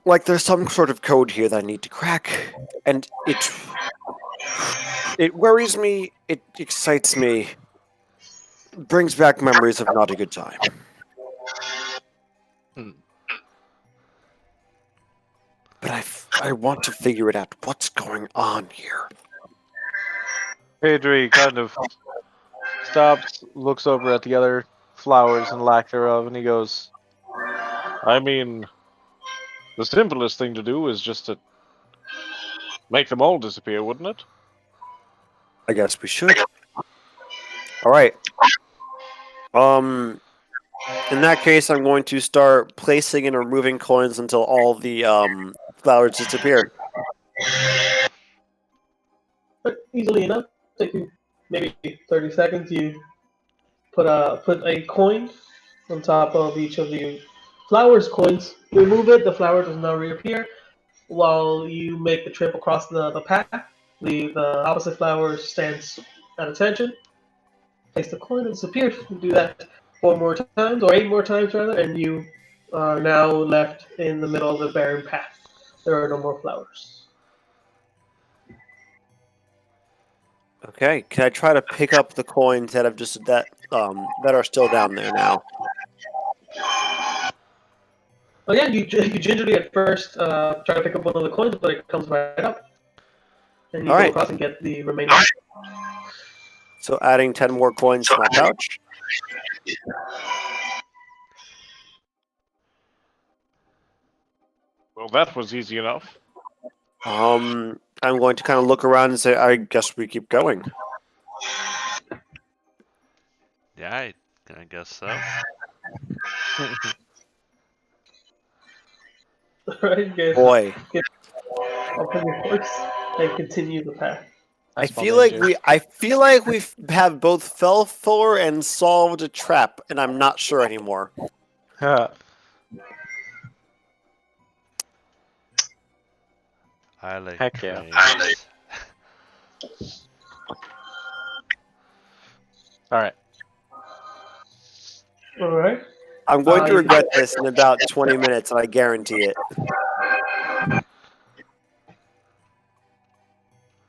Like there's some sort of code here that I need to crack, and it worries me. It excites me. Brings back memories of not a good time. But I want to figure it out. What's going on here? Pedri kind of stops, looks over at the other flowers and lack thereof, and he goes, I mean, the simplest thing to do is just to make them all disappear, wouldn't it? I guess we should. All right. In that case, I'm going to start placing and removing coins until all the flowers disappear. But easily enough, take you maybe 30 seconds. You put a coin on top of each of the flowers coins. You remove it, the flower does not reappear. While you make the trip across the path, the opposite flower stands at attention. Place the coin and disappears. You do that 4 more times, or 8 more times rather, and you are now left in the middle of the barren path. There are no more flowers. Okay, can I try to pick up the coins that have just that are still down there now? Oh yeah, you gingerly at first try to pick up one of the coins, but it comes right up, and you All go right. across and get the remaining. So adding 10 more coins to my pouch. Well, that was easy enough. I'm going to kind of look around and say, I guess we keep going. Yeah, I guess so. Right, you guys Boy, get up on your horse and continue the path. I feel like we have both fell for and solved a trap, and I'm not sure anymore. I like Heck yeah. trains. All right. All right. I'm going to you- regret this in about 20 minutes, and I guarantee it.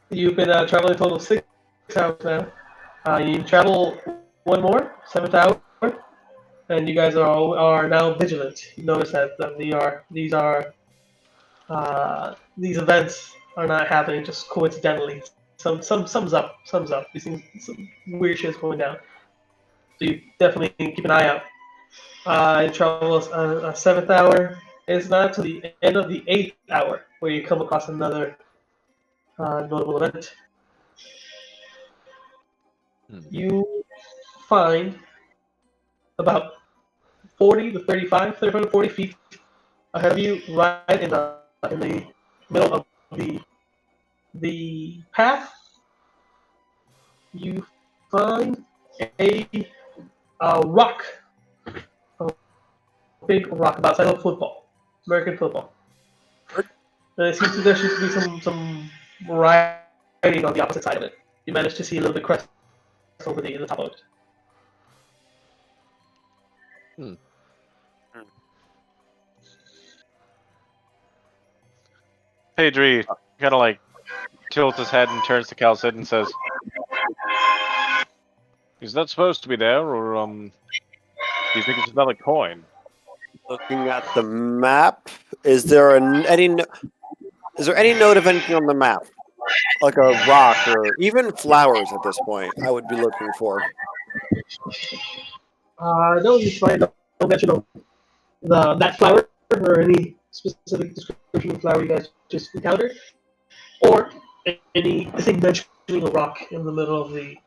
You've been traveling a total of 6 hours now. You travel one more, 7th hour, and you guys are now vigilant. You notice that these events are not happening just coincidentally. Sums up. You see some weird shit's going down. So you definitely keep an eye out. You travel a 7th hour. It's not to the end of the 8th hour where you come across another notable event. You find about 40 to 35 to 40 feet ahead of you, right in the middle of the path. You find a rock, a big rock about the size of football, American football. There seems to be some writing on the opposite side of it. You manage to see a little bit crest over the top of it. Pedri kind of like tilts his head and turns to Calcid and says, "Is that supposed to be there, or do you think it's another coin?" Looking at the map, is there any note of anything on the map? Like a rock or even flowers at this point, I would be looking for. No, you find no mention of that flower or any specific description of flower you guys just encountered, or anything mentioning a rock in the middle of the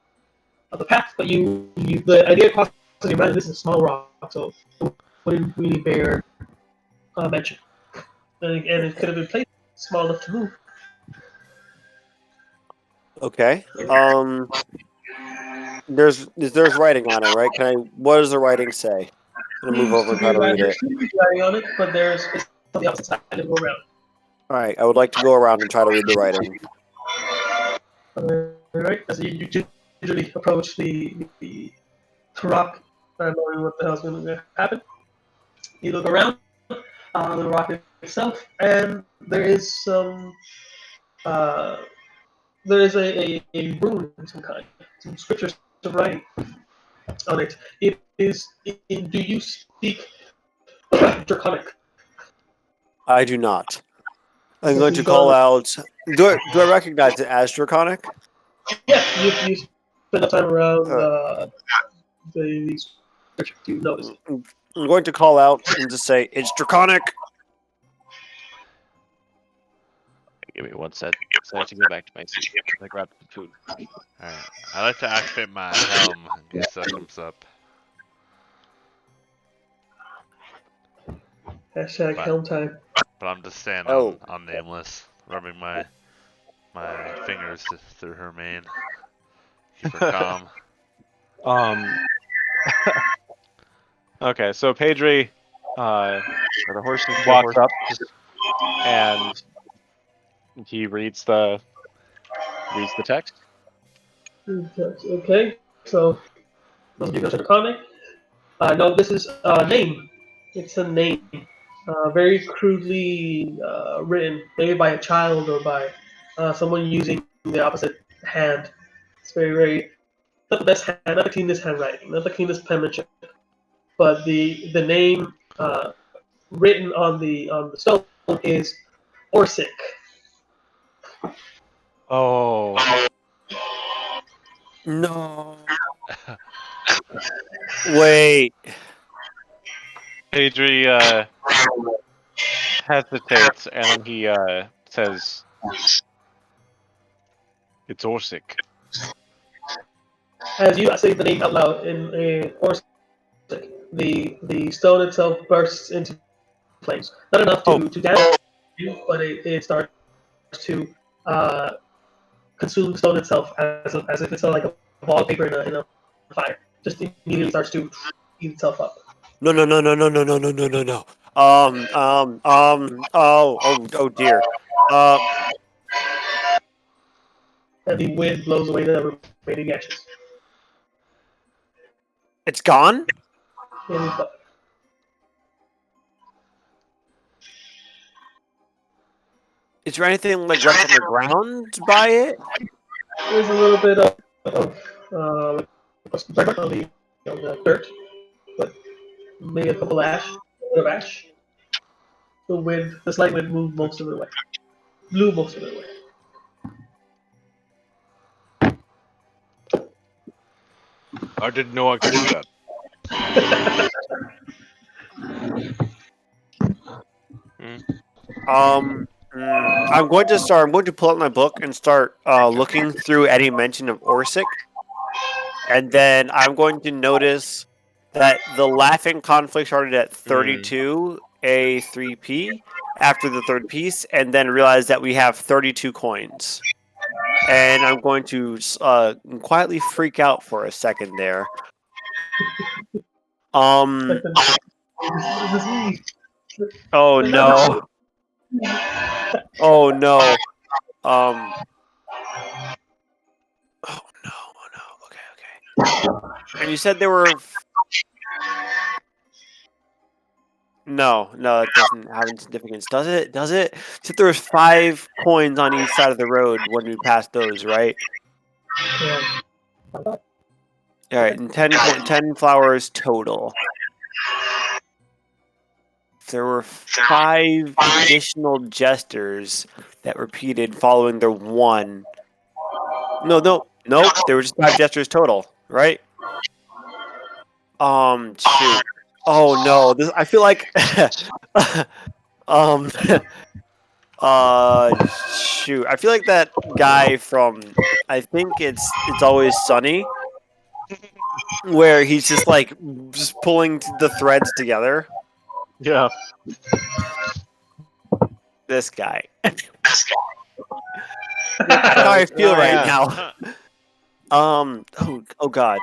path. But the idea crosses your mind. This is a small rock, so it wouldn't really bear mention, and it could have been placed small enough to move. Okay. There's writing on it, right? What does the writing say? I'm gonna move over and try to read it. There's writing on it, but it's on the opposite side to go around. All right, I would like to go around and try to read the writing. Alright, as you gingerly approach the rock, not knowing what the hell's going to happen, you look around the rock itself, and there is some there is a rune of some kind, some scriptures of writing on it. It is. Do you speak Draconic? I do not. I'm going to call out. Do I recognize it as Draconic? Yeah, you spend enough time around the scripture to notice. I'm going to call out and just say it's Draconic. Give me one sec. So I have to go back to my seat. I grabbed some food. Alright. I like to activate my helm in case that comes up. Hashtag Bye. helm time. But I'm just staying Oh. on Nameless, rubbing my fingers through her mane. Keep her calm. Okay, so Pedri Are the horses still walks up horses? and he reads the text. Okay, so those of you who are comic, no, this is a name. It's a name, very crudely written, maybe by a child or by someone using the opposite hand. It's very not the best hand, not the cleanest handwriting, not the cleanest penmanship, but the name written on the stone is Orsic. Oh, No. Wait. Pedri hesitates and then he says, "It's Orsic." As you say the name out loud in Orsic, the stone itself bursts into flames. Not enough to damage you, but it starts to consume the stone itself as if it's like a ball of paper in a fire. Just immediately starts to eat itself up. No. Oh dear. And the wind blows away the remaining ashes. It's gone? And Is there anything like left on the ground by it? there's a little bit of on the dirt, but maybe a couple of ash. The slight wind moved most of it away. Blew most of it away. I didn't know I could do that. I'm going to pull out my book and start looking through any mention of Orsic. And then I'm going to notice that the laughing conflict started at 32 A3P after the third piece, and then realize that we have 32 coins. And I'm going to quietly freak out for a second there. Oh no. Oh no. Oh no. Okay. And you said there were. No, it doesn't have any significance, does it? Does it? So there was 5 coins on each side of the road when we passed those, right? Yeah. All right, and 10 flowers total. There were 5 additional gestures that repeated following the one. No. There were just 5 gestures total, right? Shoot. Oh no! I feel like. Shoot. I feel like that guy from. I think it's Always Sunny, where he's just like pulling the threads together. Yeah. This guy. That's how I feel right now. Oh god.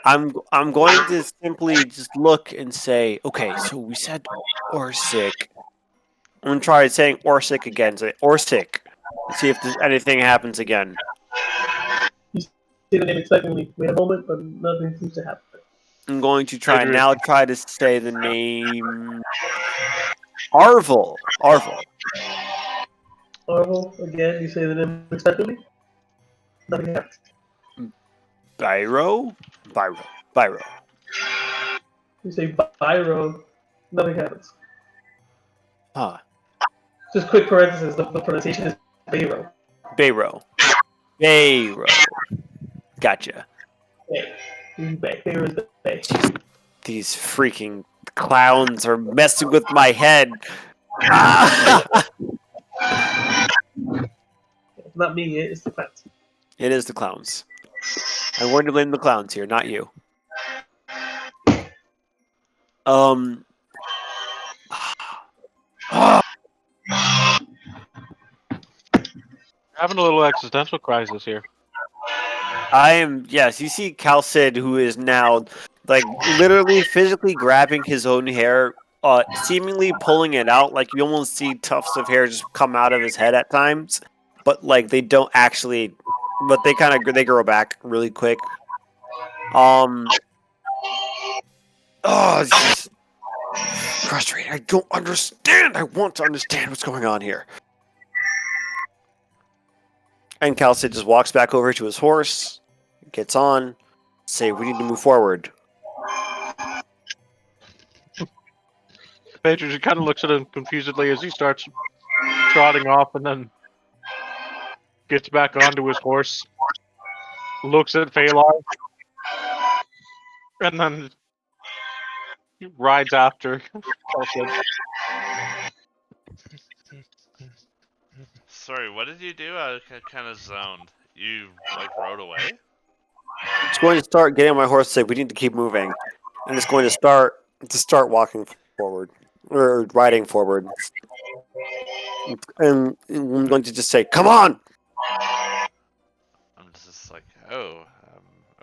I'm going to simply just look and say, okay, so we said Orsic. I'm gonna try saying Orsic again. Say Orsic. See if anything happens again. See the name expectantly. Wait a moment, but nothing seems to happen. I'm going to try to say the name Arvel. Arvel, again, you say the name expectantly. Nothing happens. Byro. You say Byro, nothing happens. Huh. Just quick parenthesis, the pronunciation is Bayro. Bayro. Gotcha. Bayro is the Bay. These freaking clowns are messing with my head. It's not me, it's the clowns. It is the clowns. I'm going to blame the clowns here, not you. Having a little existential crisis here. I am, yes, you see Calcid, who is now, like, literally physically grabbing his own hair, seemingly pulling it out. Like, you almost see tufts of hair just come out of his head at times. But, like, they don't actually, but they kind of, they grow back really quick. Oh, it's just frustrating. I don't understand. I want to understand what's going on here. And Calcid just walks back over to his horse, gets on, say, we need to move forward. Pedro just kind of looks at him confusedly as he starts trotting off, and then gets back onto his horse, looks at Phalar, and then rides after Calcid. Sorry, what did you do? I kind of zoned. You like rode away? It's going to start getting on my horse, say, we need to keep moving. And it's going to start walking forward. Or riding forward. And I'm going to just say, come on! I'm just like, oh,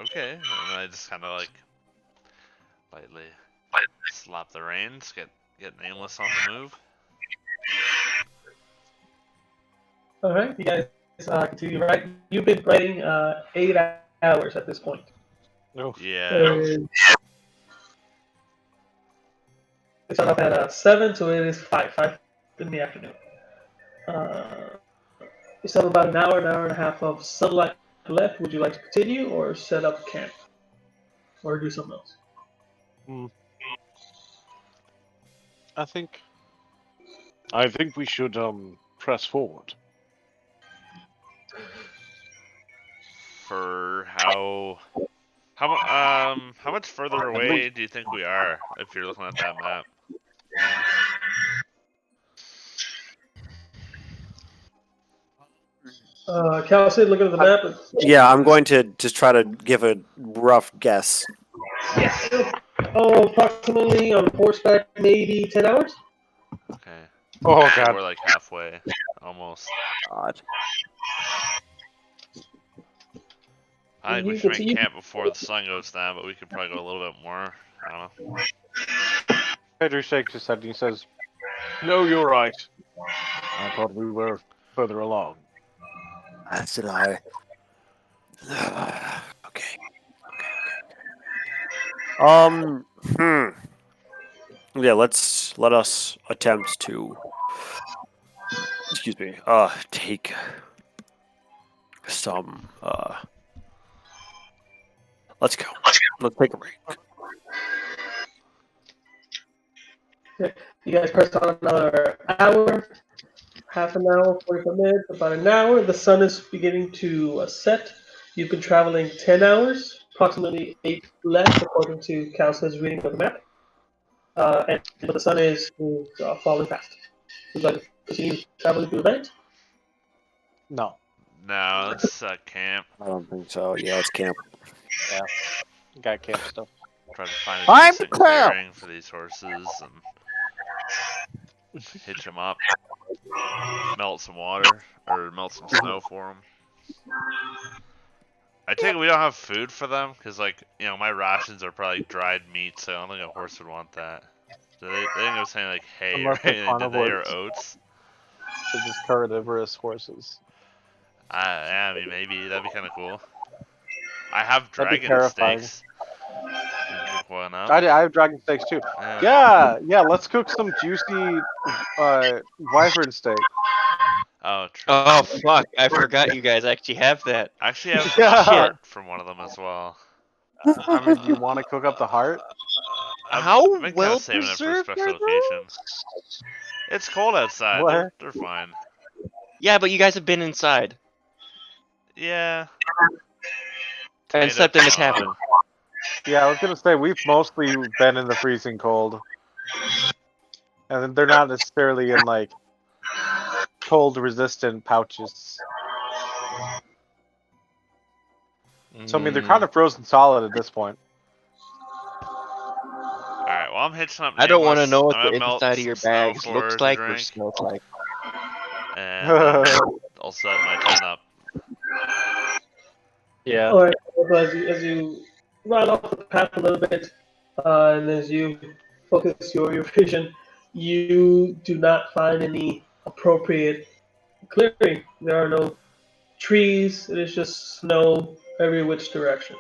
okay. And I just kind of like lightly slap the reins, get Nameless on the move. All right, you guys continue right. You've been riding 8 hours at this point. No. Yeah. It's up at 7, so it is 5 in the afternoon. You still have about an hour and a half of sunlight left. Would you like to continue or set up camp? Or do something else? I think we should press forward. For how much further away do you think we are if you're looking at that map? Calcid, looking at the map. Yeah, I'm going to just try to give a rough guess. Approximately on horseback, maybe 10 hours? Okay. Oh So god. we're like halfway, almost. God. I think You we should make continue. camp before the sun goes down, but we could probably go a little bit more. I don't know. Pedro shakes his head and he says, No, you're right. I thought we were further along. That's it, I. Okay. Yeah, let us attempt to, excuse me, take some, let's go. Let's take a break. You guys press on another hour, half an hour, 45 minutes, about an hour. The sun is beginning to set. You've been traveling 10 hours, approximately 8 left, according to Calcid's reading of the map. But the sun is falling fast. Would you like to continue traveling through the night? no. No, let's camp. I don't think so. Yeah, it's camp. Got camp stuff. Try to find a I'm decent camp! clearing for these horses and hitch them up. Melt some water or melt some snow for them. I take it we don't have food for them because, like, you know, my rations are probably dried meat, so I don't think a horse would want that. So they think it was saying like hay or Unless they're anything, did they, or carnivores. oats. They're just carnivorous horses. Yeah, I mean, maybe that'd be kind of cool. I have That'd be dragon terrifying. steaks. You can cook one up. I have dragon steaks too. Yeah, let's cook some juicy wyvern steak. Oh, true. Oh fuck! I forgot you guys actually have that. I actually have Yeah. heart from one of them as well. I mean, do you want to cook up the heart? How I've been kinda well saving it for a preserved special are occasion. It's cold outside. What? They're fine. Yeah, but you guys have been inside Yeah. and slept in the cabin. Yeah, I was gonna say we've mostly been in the freezing cold, and they're not necessarily in like cold-resistant pouches. So I mean, they're Mm. kind of frozen solid at this point. Alright, well, I'm hitching up. I don't want to Nameless. know what I'm the gonna melt inside of your some snow bags for her looks to like or drink, smells like. and the I'll set my 10 up. Yeah. All right. So as you run off the path a little bit, and as you focus your vision, you do not find any appropriate clearing. There are no trees. It is just snow every which direction.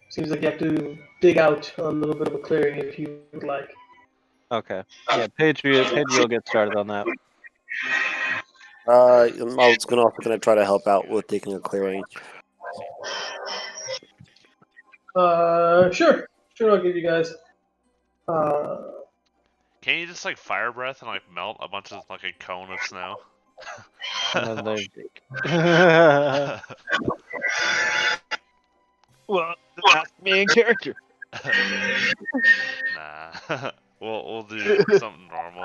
Seems like you have to dig out a little bit of a clearing if you would like. Okay. Yeah, Paige will get started on that. I'm also gonna try to help out with digging a clearing. Sure. Sure, I'll give you guys. Uh, Can't you just like fire breath and like melt a bunch of like a cone of snow? And then they. Well, that's me in character. Nah. we'll do something normal.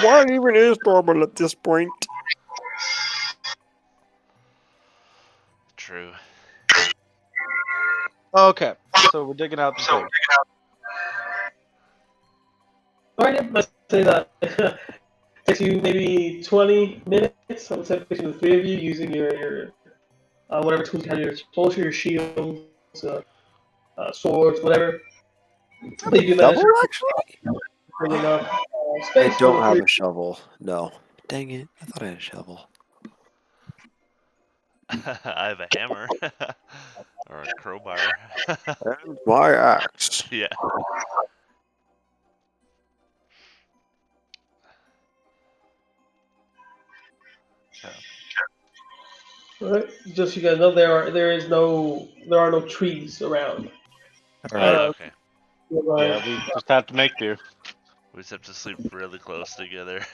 What even is normal at this point? True. Okay, so we're digging out the thing. Alright, let's say that takes you maybe 20 minutes. I would say between the three of you using your whatever tools you have, your exposure, your shields, swords, whatever. But you do manage Shovel, to actually? bring enough I space for don't the have three. a shovel. No. Dang it! I thought I had a shovel. I have a hammer. Or a crowbar. And my axe. Yeah. Alright, just so you guys know, there are no trees around. Alright. Okay. Yeah, we just have to make do. We just have to sleep really close together.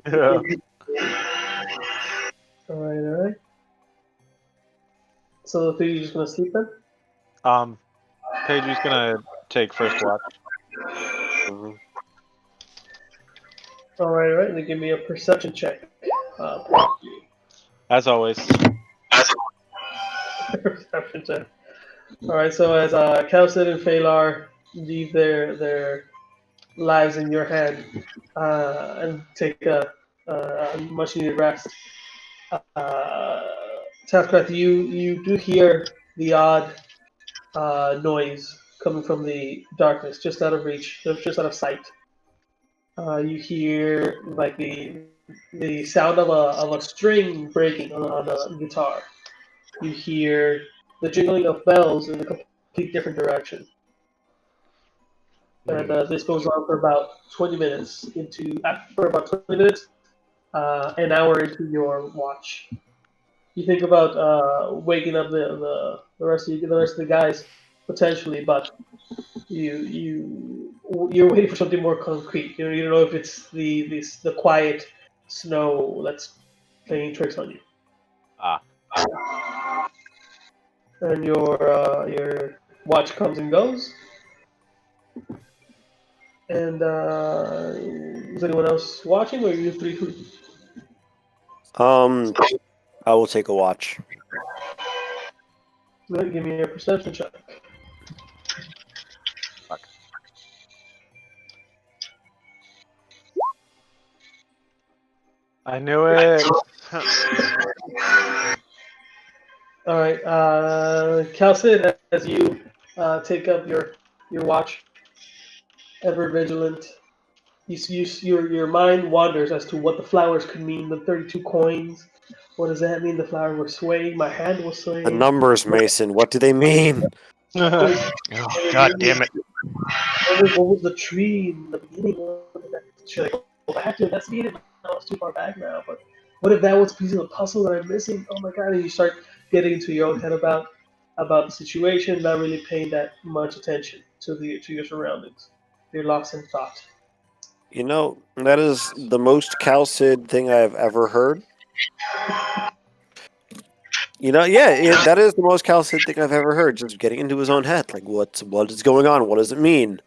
Yeah. Alright. So the three of you just gonna sleep then? Paige is gonna take first watch. Alright. Then give me a perception check. As always. Perception check. Alright, so as Kalsid and Phalar leave their lives in your hand and take a much needed rest, Taskcraft, you do hear the odd noise coming from the darkness, just out of reach, just out of sight. You hear like the sound of a string breaking on a guitar. You hear the jingling of bells in a complete different direction. And this goes on for about 20 minutes. An hour into your watch. You think about waking up the rest of the guys potentially, but you're waiting for something more concrete. You don't know if it's the quiet snow that's playing tricks on you. Ah. And your watch comes and goes. And is anyone else watching, or are you three? I will take a watch. Give me a perception check. I knew it. All right, Kalsid, as you take up your watch, ever vigilant, your mind wanders as to what the flowers could mean. The 32 coins. What does that mean? The flower was swaying. My hand was swaying. The numbers, Mason. What do they mean? Oh, God damn it. What was the tree in the beginning? Should I go back to investigate it? No, it's too far back now. But what if that was a piece of the puzzle that I'm missing? Oh my god! And you start getting into your own head about the situation, not really paying that much attention to your surroundings. You're lost in thought. You know, that is the most Kalsid thing I've ever heard. You know, that is the most Kalsid thing I've ever heard. Just getting into his own head, like what is going on? What does it mean?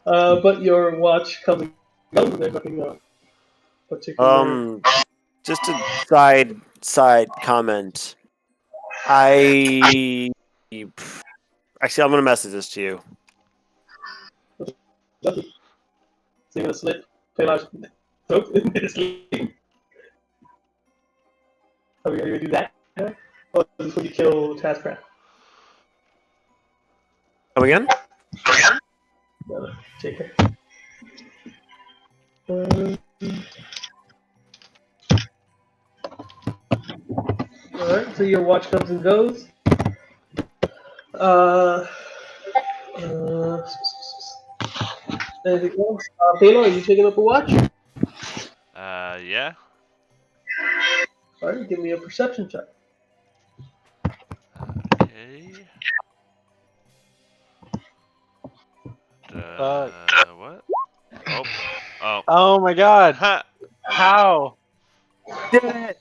But your watch comes and goes. There's nothing particular. Just a side comment. Actually, I'm gonna message this to you. Lucky. So you're gonna slit Pelage's throat in his sleep. Are you gonna do that? Or is this when you kill Taskcraft? Come again? No, JK. Alright, so your watch comes and goes. Anything else? Taylor, are you taking up a watch? Yeah. Alright, give me a perception check. Okay. What? Oh. Oh. Oh my god! Ha! How? Did it!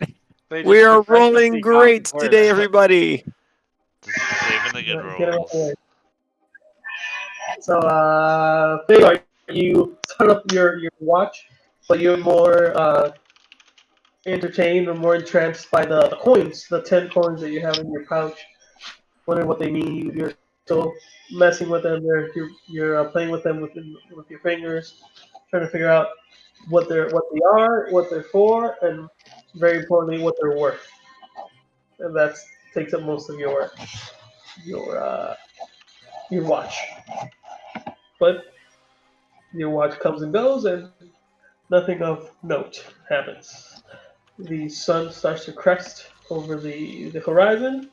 They We just are progressively rolling got great worse. today, everybody. Just saving the good Alright, get it out the way. rolls. So, Taylor, you start up your watch, but you're more entertained or more entranced by the coins, the 10 coins that you have in your pouch. Wondering what they mean. You're still messing with them. You're playing with them with your fingers, trying to figure out what they are, what they're for, and very importantly, what they're worth. And that takes up most of your watch. But your watch comes and goes, and nothing of note happens. The sun starts to crest over the horizon,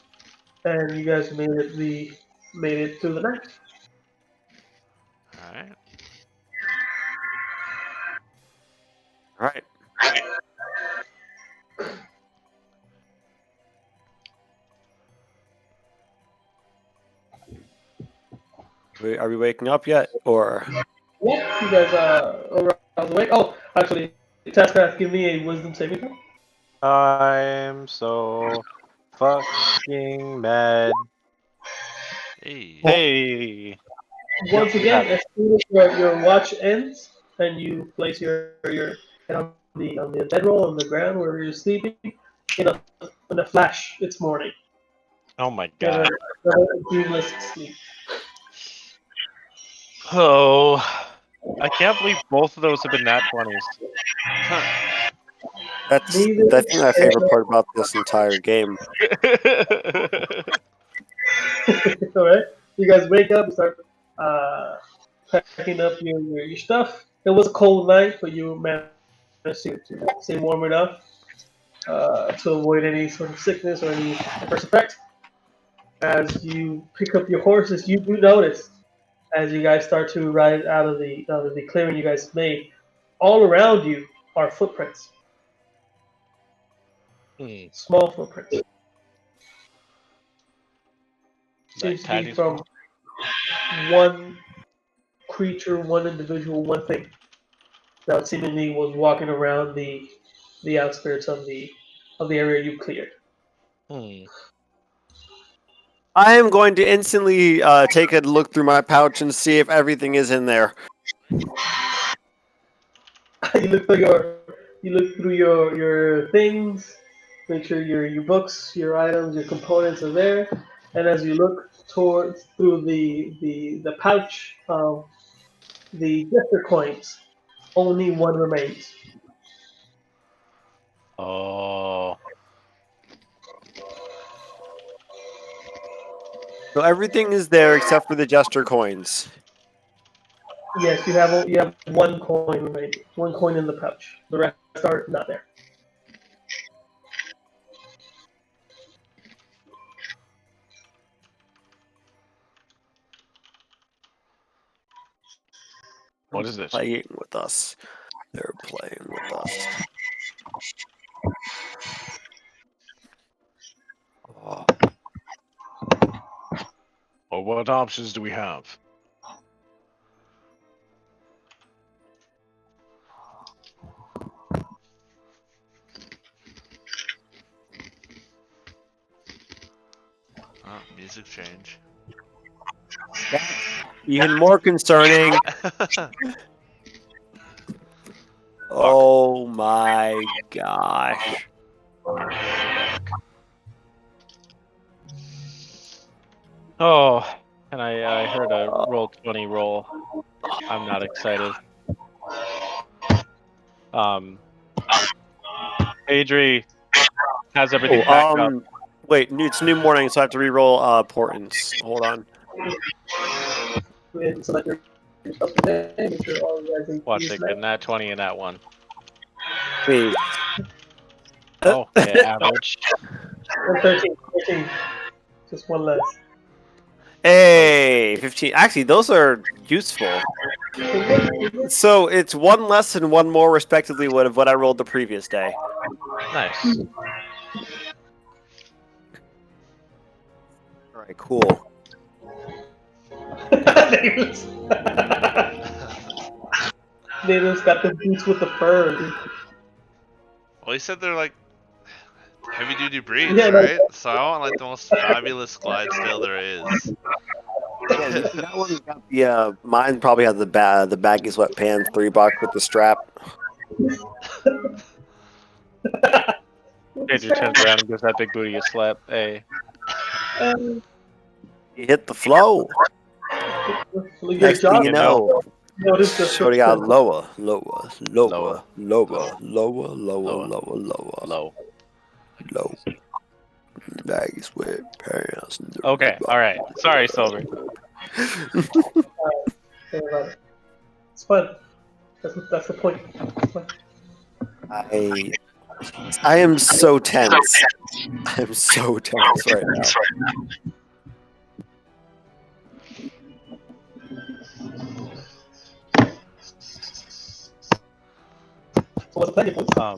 and you guys made it through the night. Alright. All right. Are we waking up yet, or? Yeah, you guys around the way. Oh, actually, Taskcraft, give me a wisdom saving throw. I'm so fucking mad. Hey. Hey. Once again, as soon as your watch ends and you place your head on the bedroll on the ground where you're sleeping, in a flash, it's morning. Oh my You have god. a dreamless sleep. Oh, I can't believe both of those have been nat 20s. That's Neither- I think my favorite part about this entire game. All right, you guys wake up, start packing up your stuff. It was a cold night, but you managed to stay warm enough to avoid any sort of sickness or any adverse effect. As you pick up your horses, you do notice as you guys start to ride out of the clearing you guys made, all around you are footprints, small footprints. Seems to be tiny from one creature, one individual, one thing that seemingly was walking around the outskirts of the area you cleared. I am going to instantly take a look through my pouch and see if everything is in there. You look through your things, make sure your books, your items, your components are there, and as you look through the pouch of the Jester coins, only one remains. Oh. So everything is there except for the Jester coins. Yes, you have one coin remaining, one coin in the pouch. The rest are not there. What is this? Playing with us. They're playing with us. Oh. Well, what options do we have? Oh, music change. Even more concerning. Oh my gosh. Oh, And I heard a roll 20 roll. I'm not excited. Adri has everything packed up. Wait, it's new morning, so I have to re-roll portents. Hold on. Go ahead and select your stuff today. Make sure all you guys Watch is it, met. get that 20 and that one. Wait. Oh, yeah, average. 13. Just one less. Hey, 15. Actually, those are useful. So it's one less and one more, respectively, of what I rolled the previous day. Nice. All right, cool. Nameless. Nameless got the boots with the fur. Dude. Well, he said they're like heavy duty breeds, Yeah, no. right? So I want like the most fabulous Clydesdale there is. Yeah, that one's got the mine probably has the baggy sweatpants, $3 with the strap. Adri turns around and gives that big booty a slap. Hey. Um, You hit the flow. Great Next job. thing you know, Notice the Shorty got lower. Low. Low. Baggy sweatpants. Okay, alright. Sorry, Silver. It's fun. That's the point. It's fun. I am so tense. I'm so tense right now. So what's the plan?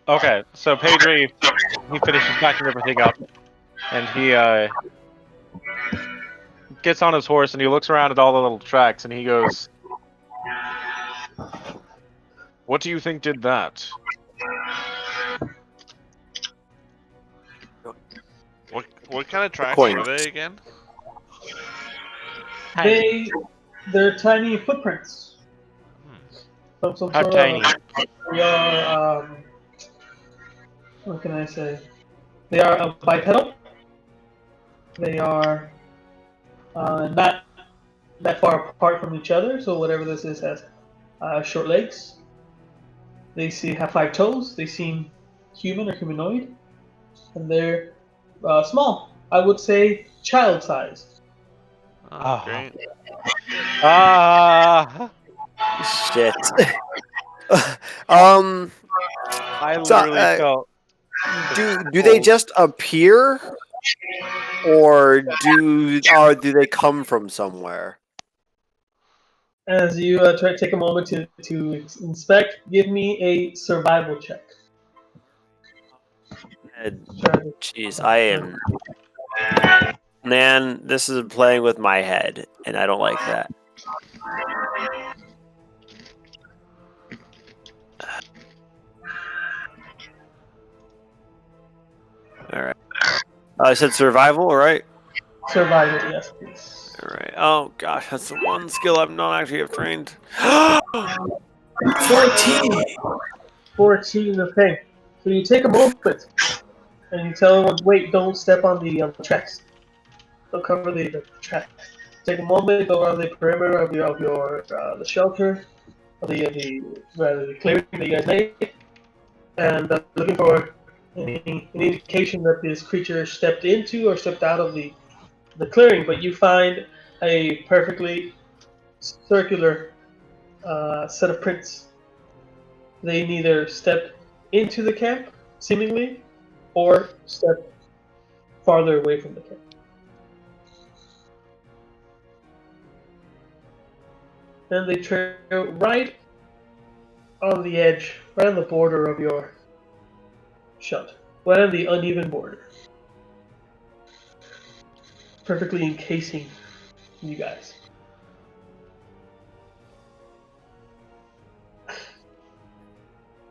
Okay, so Pedri, he finishes packing everything up, and he gets on his horse and he looks around at all the little tracks and he goes, "What do you think did that?" What kind of tracks Coins. were they again? They're tiny footprints. Some How sort tiny? They are, what can I say? They are bipedal. They are not that far apart from each other, so whatever this is has short legs. They have 5 toes. They seem human or humanoid, and they're small. I would say child-sized. Oh, great. Shit. I literally felt. Do they just appear, or do they come from somewhere? As you try to take a moment to inspect, give me a survival check. Jeez, I am. Man, this is playing with my head, and I don't like that. All right. I said survival, right? Survival, yes, please. All right. Oh gosh, that's the one skill I've not actually have trained. 14. 14. Okay. So you take a moment and you tell everyone, "Wait, don't step on the tracks. Don't cover the tracks. Take a moment, go around the perimeter of your the shelter, of the clearing that you guys made, and looking for any indication that this creature stepped into or stepped out of the clearing. But you find a perfectly circular set of prints. They neither stepped into the camp, seemingly, or stepped farther away from the camp. And they trail right on the edge, right on the border of your shelter, right on the uneven border, perfectly encasing you guys.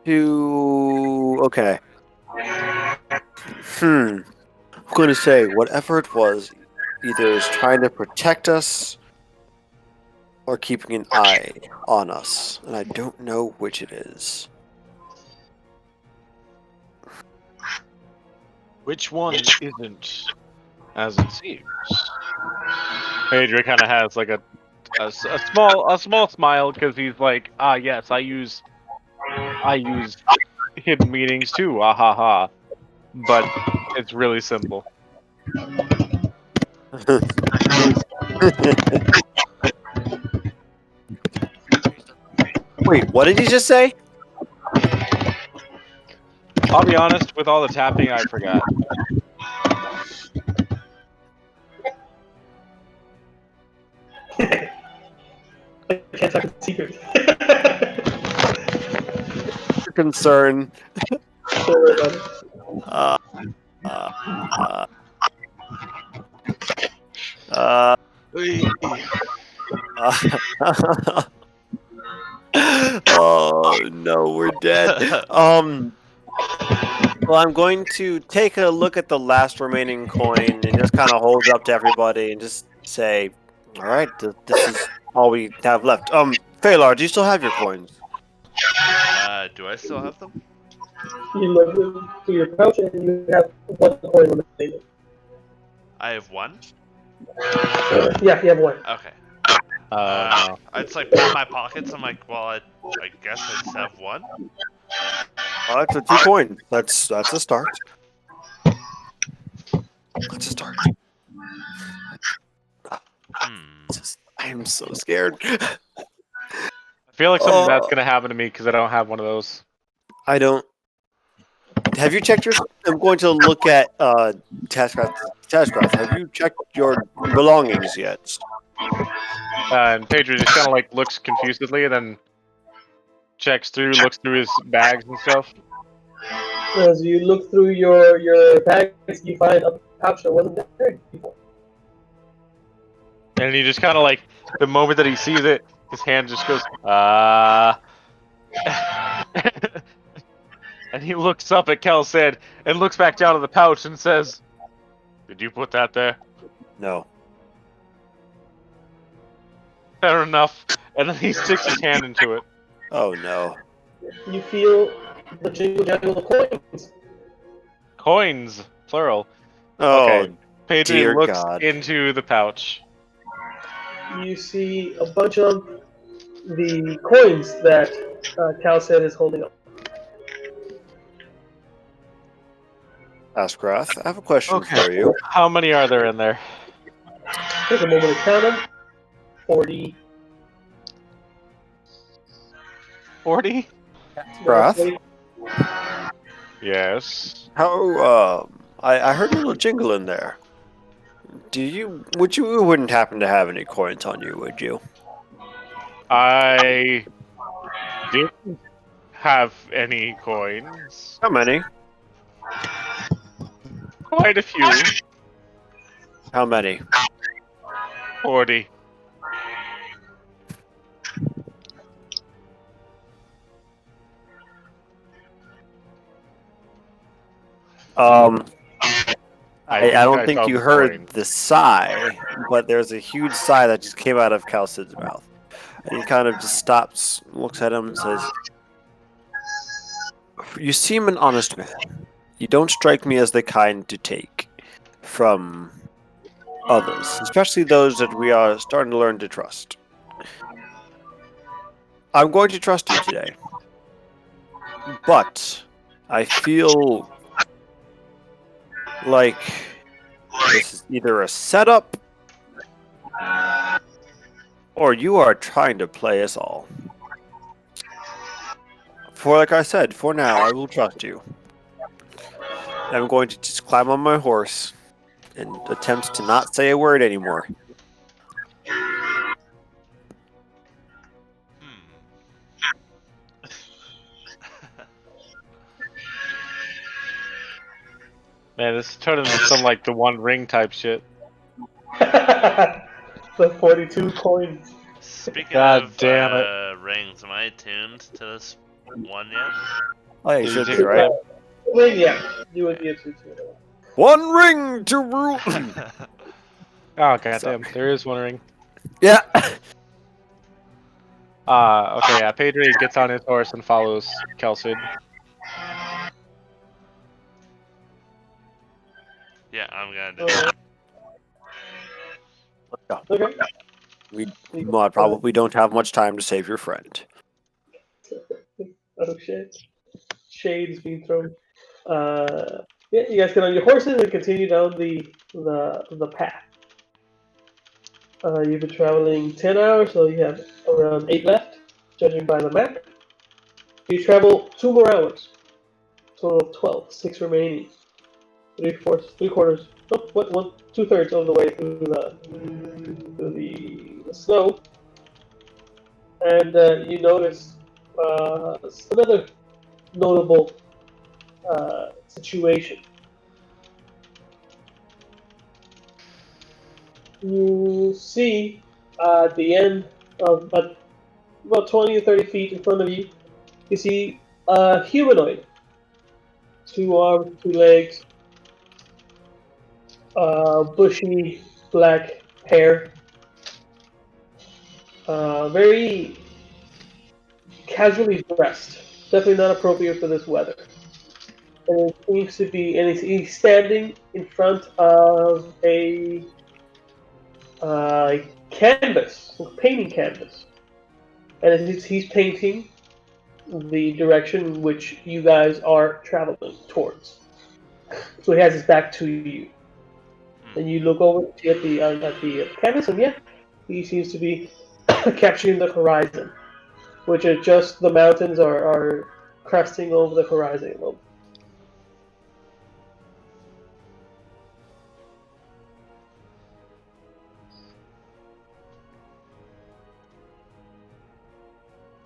Okay. I'm going to say whatever it was, either is trying to protect us or keeping an eye on us, and I don't know which it is. Which one isn't? As it seems. Pedro kind of has like a small smile because he's like, ah, yes, I use hidden meanings too, ah ha ha. But it's really simple. Wait, what did he just say? I'll be honest, with all the tapping, I forgot. I can't talk a secret. Concern. Don't worry about it. Uh, uh, uh, oh no, we're dead. Well, I'm going to take a look at the last remaining coin and just kind of hold it up to everybody and just say, "All right, this is all we have left." Phalar, do you still have your coins? Do I still have them? You look to your pouch and you have one coin remaining. I have one. Yeah, you have one. Okay. Uh, I just like pat my pockets. I'm like, well, I guess I just have one. Oh, that's a 2 coin. That's a start. That's a start. I am so scared. I feel like something that's Oh. gonna happen to me because I don't have one of those. I don't. Have you checked your? I'm going to look at Taskcraft. Taskcraft, have you checked your belongings yet? And Pedro just kind of like looks confusedly and then looks through his bags and stuff. As you look through your bags, you find a pouch that wasn't there before. And he just kind of like, the moment that he sees it, his hand just goes, and he looks up at Kelsid and looks back down at the pouch and says, "Did you put that there?" No. Fair enough. And then he sticks his hand into it. Oh no. You feel the jingle jangle of coins. Coins, plural. Oh, Okay. Pedro dear looks God. into the pouch. You see a bunch of the coins that Calced is holding up. Taskcraft, I have a question Okay. for you. How many are there in there? Take a moment to count them. 40. 40? Taskcraft, Yes. how? I heard a little jingle in there. You wouldn't happen to have any coins on you, would you? I didn't have any coins. How many? Quite a few. How many? 40. I don't think saw you the heard coin. the sigh, but there's a huge sigh that just came out of Calcid's mouth. And he kind of just stops, looks at him, and says, "You seem an honest man. You don't strike me as the kind to take from others, especially those that we are starting to learn to trust. I'm going to trust you today. But I feel like this is either a setup or you are trying to play us all. For like I said, for now, I will trust you. I'm going to just climb on my horse and attempt to not say a word anymore." Man, this is turning into some like the One Ring type shit. The 42 coins. Speaking God of damn it. rings, am I attuned to this one yet? Oh, yeah, you Did should you be, take right? Well, yeah, you would be able to. One ring to rule. Oh goddamn, there is One Ring. Yeah. Okay, yeah. Pedro gets on his horse and follows Kelsid. Yeah, I'm gonna do that. Okay. We probably don't have much time to save your friend. Oh shit. Shades being thrown. Yeah, you guys get on your horses and continue down the path. You've been traveling 10 hours, so you have around 8 left, judging by the map. You travel 2 more hours, total of 12, 6 remaining. 3/4, oh, one, 2/3 of the way through the snow, and you notice another notable situation. You see at the end of about 20 or 30 feet in front of you, you see a humanoid. 2 arms, 2 legs, bushy black hair, very casually dressed. Definitely not appropriate for this weather. And it seems to be, and he's standing in front of a canvas, a painting canvas, and he's painting the direction in which you guys are traveling towards. So he has his back to you, and you look over at the canvas, and yeah, he seems to be capturing the horizon, which are just the mountains are cresting over the horizon a little.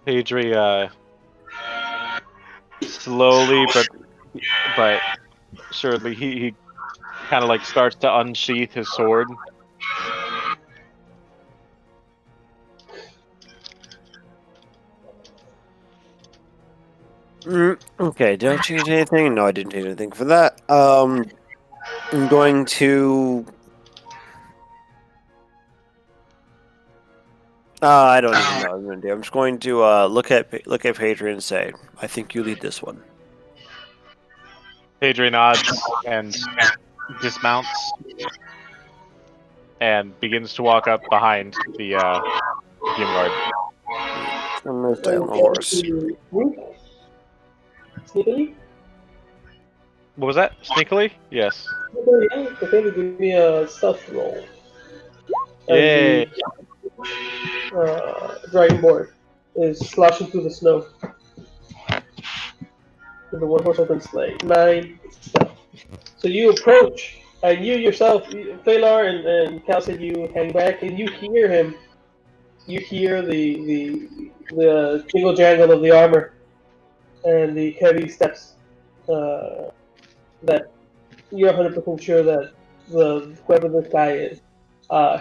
Pedri slowly but surely he kind of like starts to unsheath his sword. Okay, did I change anything? No, I didn't change anything for that. I'm going to. I don't even know what I'm going to do. I'm just going to look at Patreon and say, I think you lead this one. Pedri nods and dismounts and begins to walk up behind the game guard. I'm going to stay on the horse. Sneakily? What was that? Sneakily? Yes. Yeah, okay, give me a stealth roll. Yay! As the dragonborn is sloshing through the snow. With the one horse open sleigh. 9 stealth. So you approach, and you yourself, Phalar and Cal said you hang back, and you hear him. You hear the jingle jangle of the armor and the heavy steps that you're 100% sure that whoever this guy is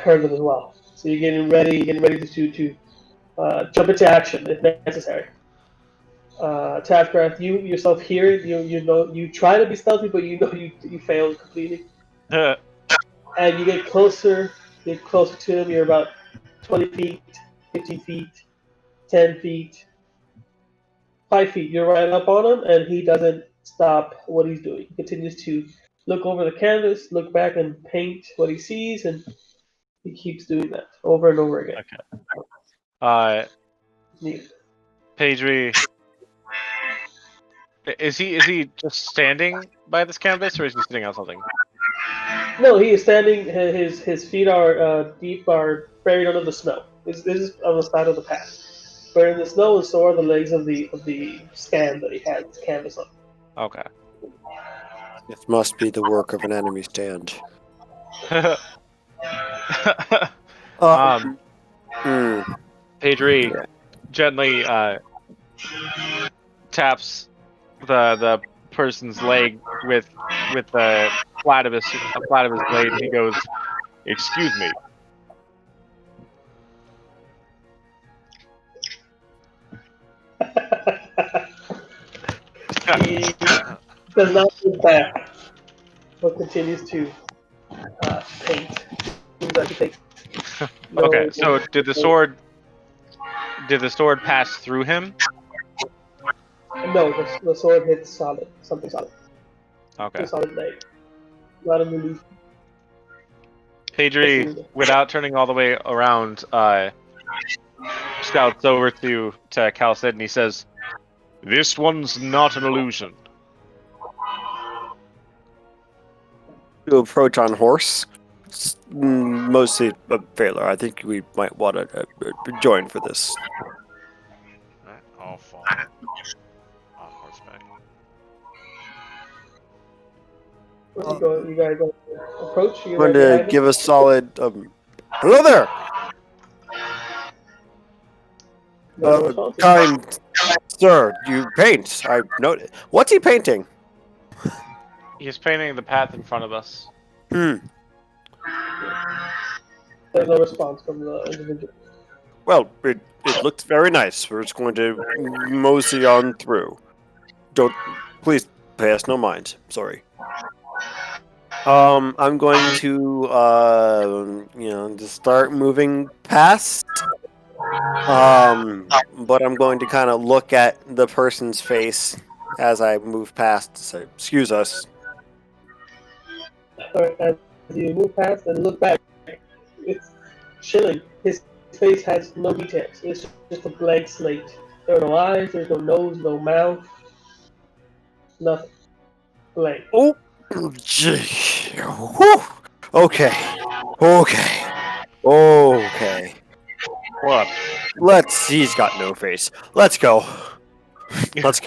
heard them as well. So you're getting ready to jump into action if necessary. Taskcraft, you yourself hear it. You know you try to be stealthy, but you know you failed completely. And you get closer to him. You're about 20 feet, 15 feet, 10 feet, 5 feet. You're right up on him, and he doesn't stop what he's doing. He continues to look over the canvas, look back, and paint what he sees, and he keeps doing that over and over again. Okay. Neat. Pedri, is he just standing by this canvas, or is he sitting on something? No, he is standing. His feet are buried under the snow. This is on the side of the path. Buried in the snow, and so are the legs of the stand that he had his canvas on. Okay. This must be the work of an enemy stand. Pedri gently taps the person's leg with the flat of his blade, and he goes, "Excuse me." He does not look back, but continues to paint. Seems like he takes no- Okay, so did the sword pass through him? No, the sword hits solid, something solid. Okay. A solid leg. Not an illusion. Pedri, without turning all the way around, scouts over to Cal Sid and he says, "This one's not an illusion." To approach on horse. Mostly a failure. I think we might want to join for this. Alright, I'll follow. On horseback. You guys go approach. I'm going to give a solid. Hello there, kind sir. You paint. I noted. What's he painting? He's painting the path in front of us. There's no response from the individual. Well, it looks very nice. We're just going to mosey on through. Don't, please pay us no mind. Sorry. I'm going to, just start moving past. But I'm going to kind of look at the person's face as I move past to say, "Excuse us." As you move past and look back, it's chilling. His face has no details. It's just a blank slate. There are no eyes, there's no nose, no mouth, nothing. Blank. Oh, gee. Whew. Okay. What? He's got no face. Let's go. He's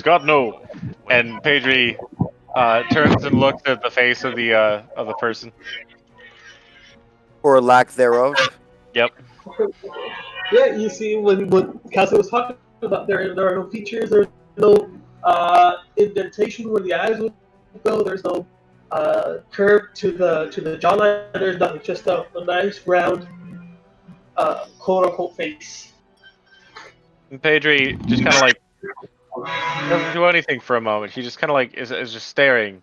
got no. And Pedri turns and looks at the face of the person. Or lack thereof. Yep. Yeah, you see what Cassie was talking about. There are no features. There's no indentation where the eyes would go. There's no curve to the jawline. There's nothing. Just a nice round, quote unquote face. And Pedri just kind of like doesn't do anything for a moment. He just kind of like is just staring,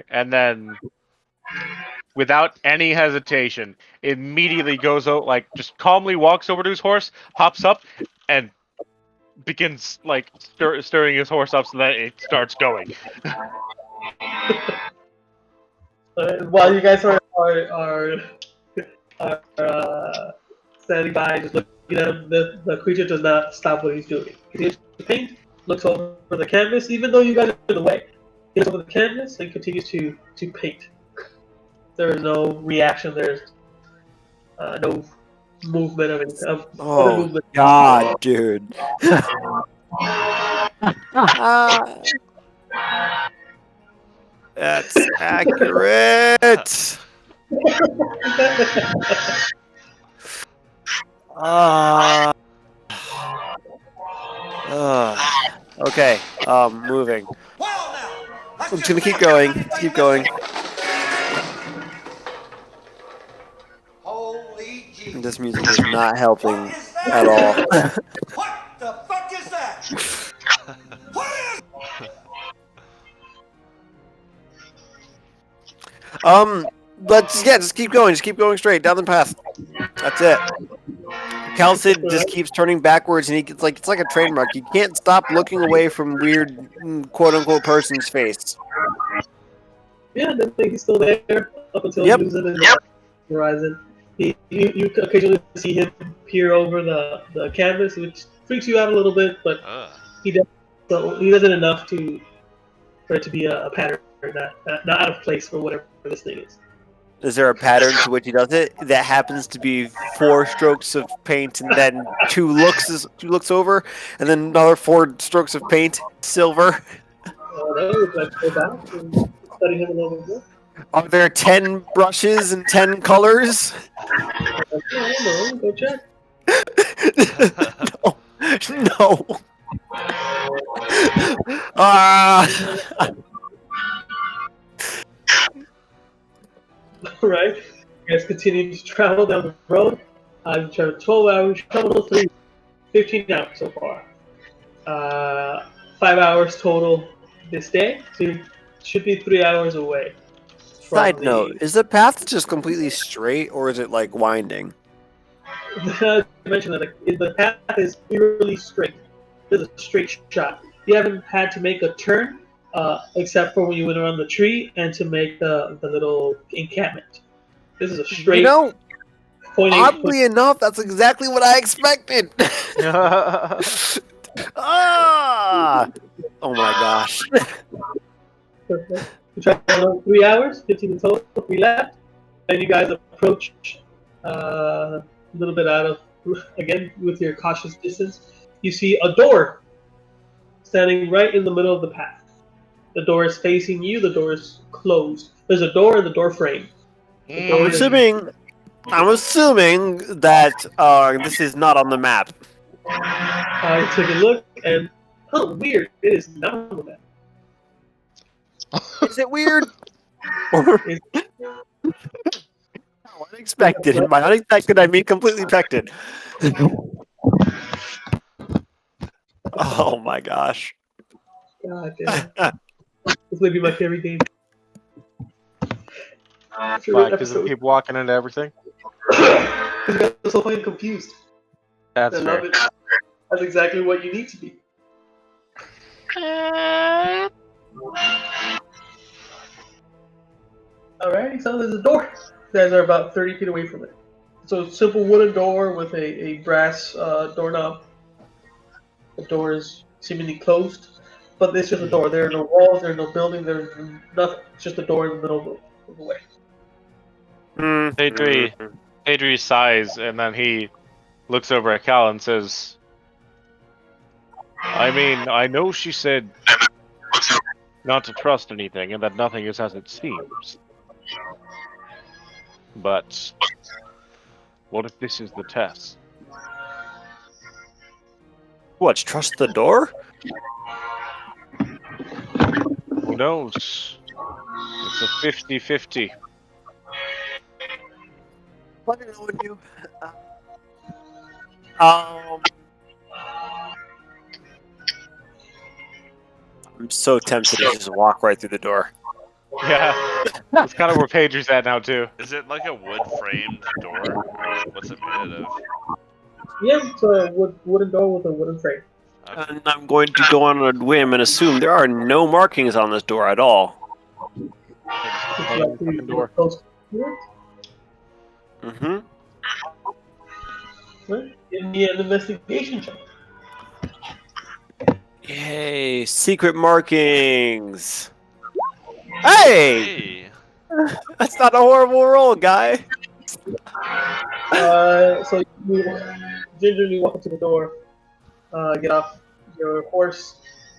and then without any hesitation, immediately goes out, like just calmly walks over to his horse, hops up, and begins like stirring his horse up so that it starts going. While you guys are standing by, just looking at him, the creature does not stop what he's doing. He continues to paint, looks over the canvas, even though you guys are in the way. He looks over the canvas and continues to paint. There is no reaction. There's no movement of any. Oh movement. God, dude. That's accurate. Okay. Moving. I'm just gonna keep going. Holy Jesus. This music is not helping at all. What the fuck is that? What is Just keep going. Just keep going straight down the path. That's it. Calcid just keeps turning backwards, and it's like a train wreck. You can't stop looking away from weird, quote unquote, person's face. Yeah, I think he's still there up until he moves in the horizon. You occasionally see him peer over the canvas, which freaks you out a little bit, but he does it enough for it to be a pattern, not out of place for whatever this thing is. Is there a pattern to which he does it that happens to be 4 strokes of paint and then 2 looks over, and then another 4 strokes of paint, silver? Let's go back and study him a little bit more. Are there 10 brushes and 10 colors? I don't know. Go check. No. Right. You guys continue to travel down the road. You've traveled 12 hours. You've traveled 15 hours so far. 5 hours total this day. So you should be 3 hours away. Side note, is the path just completely straight, or is it like winding? I mentioned that the path is eerily straight. There's a straight shot. You haven't had to make a turn except for when you went around the tree and to make the little encampment. This is a You straight know, point. oddly enough, that's exactly what I expected. Ah! Oh my gosh. Perfect. We traveled 3 hours, 15 in total. We left, and you guys approach a little bit out of, again, with your cautious distance. You see a door standing right in the middle of the path. The door is facing you. The door is closed. There's a door in the door frame. The door is, I'm assuming that this is not on the map. I took a look, and weird. It is not on the map. Is it weird? It's- Unexpected. And by unexpected, I mean completely expected. Oh my gosh. God damn. This may be my favorite game. Why? Favorite Because they episode. keep walking into everything. Because you guys are so fucking confused. That's I love fair. it. That's exactly what you need to be. Alrighty, so there's a door. You guys are about 30 feet away from it. So simple wooden door with a brass doorknob. The door is seemingly closed, but it's just a door. There are no walls, there are no buildings, there's nothing. It's just a door in the middle of the way. Adri sighs, and then he looks over at Cal and says, I mean, I know she said not to trust anything and that nothing is as it seems. But what if this is the test? What, trust the door? Who knows? It's a 50-50. Let me know when you. I'm so tempted to just walk right through the door. Yeah, that's kind of where Pager's at now, too. Is it like a wood-framed door, or what's it made out of? Yeah, it's a wooden door with a wooden frame. Okay. And I'm going to go on a whim and assume there are no markings on this door at all. Would you like to Door. get close to it? Mm-hmm. Right? Give me an investigation check. Yay, secret markings. Hey! Hey, That's not a horrible roll, guy. So you gingerly walk to the door, get off your horse,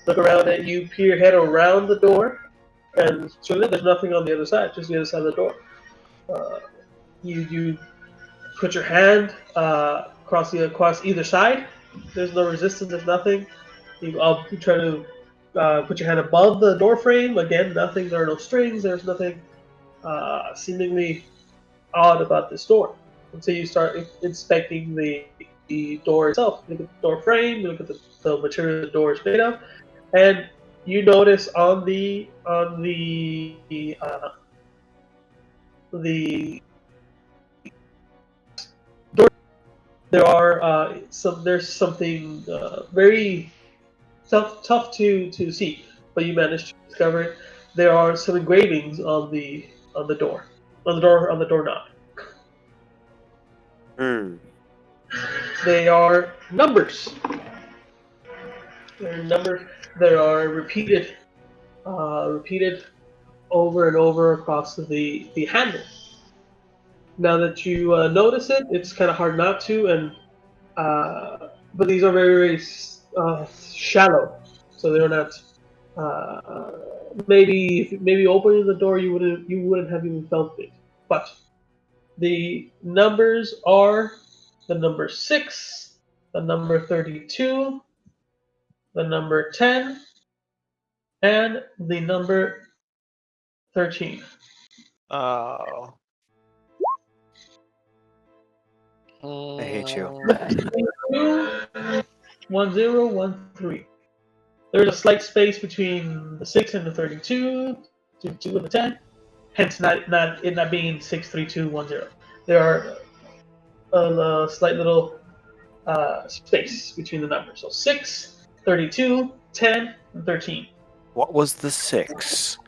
look around it. You peer your head around the door, and so there's nothing on the other side, just the other side of the door. You put your hand across either side. There's no resistance. There's nothing. You try to put your hand above the door frame. Again, nothing. There are no strings. There's nothing seemingly odd about this door until you start inspecting the door itself. You look at the door frame. You look at the material the door is made of, and you notice on the door there's something very tough to see, but you managed to discover it. There are some engravings on the doorknob. Hmm. They are numbers. They're numbers that are repeated over and over across the handle. Now that you notice it, it's kind of hard not to, and but these are very shallow, so they're not. Maybe opening the door you wouldn't have even felt it, but the numbers are the number 6, the number 32, the number 10, and the number 13. Oh. I hate you. 1013. There's a slight space between the 6 and the 32, 2 and the 10. Hence, it not being 63210. There are a slight little space between the numbers. So 6, 32, 10, and 13. What was the 6?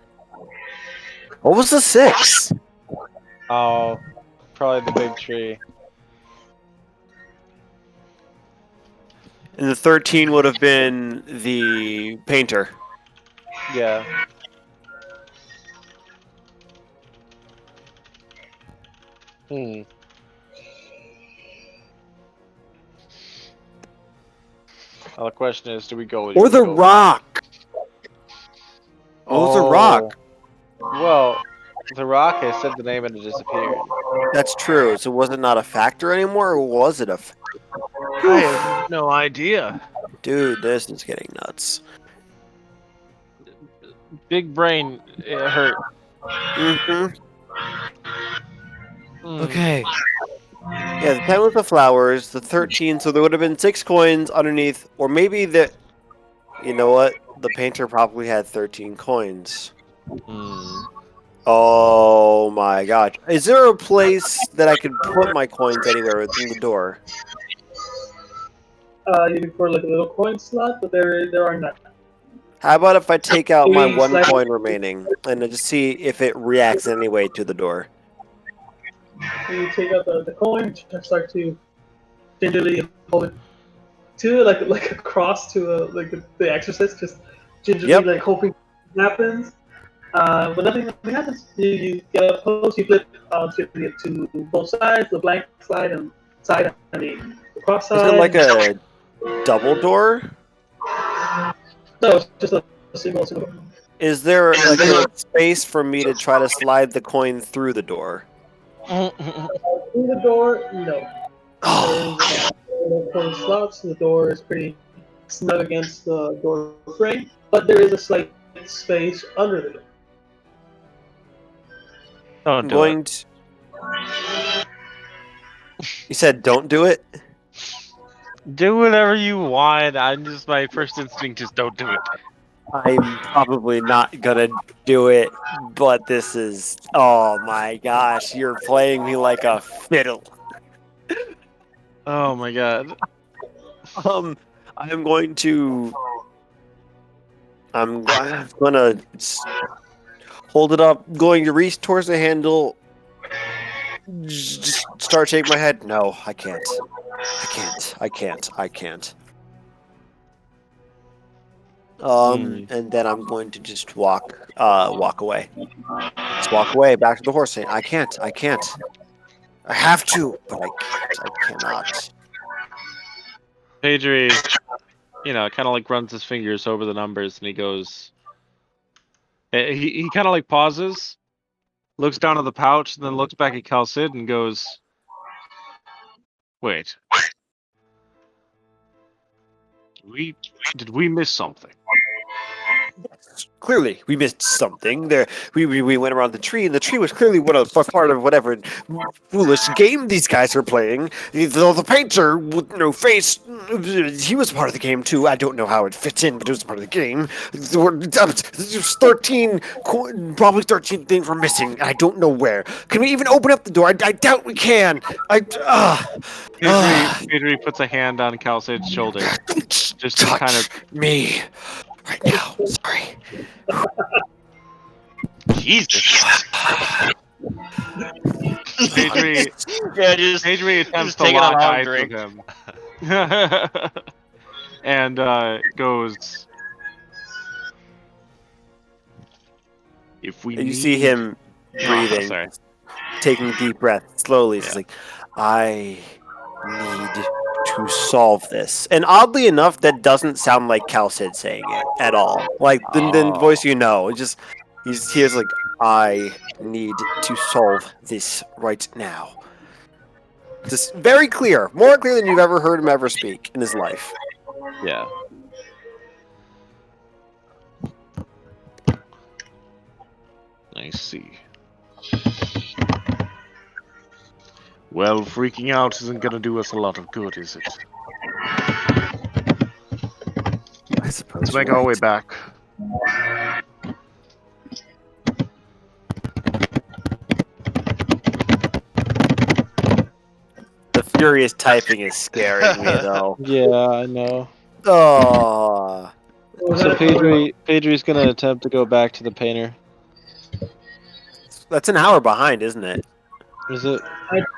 What was the 6? Oh, probably the big tree. And the 13 would have been the painter. Yeah. Hmm. Now the question is, do we go with Or the go- rock. What was the rock? Well, the rock, I said the name and it disappeared. That's true. So was it not a factor anymore, or was it a? I have no idea. Dude, this is getting nuts. Big brain, it hurt. Mm-hmm. Hmm. Okay. Yeah, the 10 was the flowers, the 13, so there would have been 6 coins underneath, or maybe the... You know what? The painter probably had 13 coins. Hmm. Oh my gosh. Is there a place that I could put my coins anywhere within the door? You can put like a little coin slot, but there are none. How about if I take out my Maybe 1 like- coin remaining, and I just see if it reacts in any way to the door? You take out the coin, start to gingerly hold it to it like a cross to like the Exorcist, just gingerly Yep. like hoping it happens. But nothing happens. You get up close, you flip to both sides, the blank side and the cross Is side. it like a double door? No, it's just a single. Is there like a space for me to try to slide the coin through the door? Through the door, no. Oh, There's coin slots. The door is pretty snug against the door frame, but there is a slight space under the door. Don't I'm do going to... You said don't do it? Do whatever you want. My first instinct is don't do it. I'm probably not gonna do it, but this is... Oh my gosh, you're playing me like a fiddle. Oh my god. I'm going to... I'm gonna hold it up, going to reach towards the handle, just start shaking my head. No, I can't. I can't. And then I'm going to just walk away. Just walk away back to the horse saying, I can't. I have to, but I cannot. Pedri, kind of like runs his fingers over the numbers and he goes. He kind of like pauses, looks down at the pouch, and then looks back at Calcid and goes, "Wait, did we miss something?" Clearly, we missed something. There, we went around the tree, and the tree was clearly part of whatever foolish game these guys were playing. The painter with no face, he was part of the game too. I don't know how it fits in, but it was part of the game. There's 13, probably 13 things we're missing. I don't know where. Can we even open up the door? I doubt we can. Pedri puts a hand on Calcid's shoulder, just to touch kind of me right now. Sorry. Jesus. Pedri. Yeah, just Pedri attempts just to taking a lock long eyes drink. with him, and goes. If we You see him breathing, sorry. taking deep breaths slowly. It's Yeah. like, I need to solve this. And oddly enough, that doesn't sound like Calcid saying it at all. Like the voice he's like, I need to solve this right now. Just very clear, more clear than you've ever heard him ever speak in his life. Yeah. I see. Well, freaking out isn't gonna do us a lot of good, is it? I suppose. Let's make our way back. The furious typing is scaring me though. Yeah, I know. Oh, Was So that- Pedri's gonna attempt to go back to the painter. That's an hour behind, isn't it? Is it?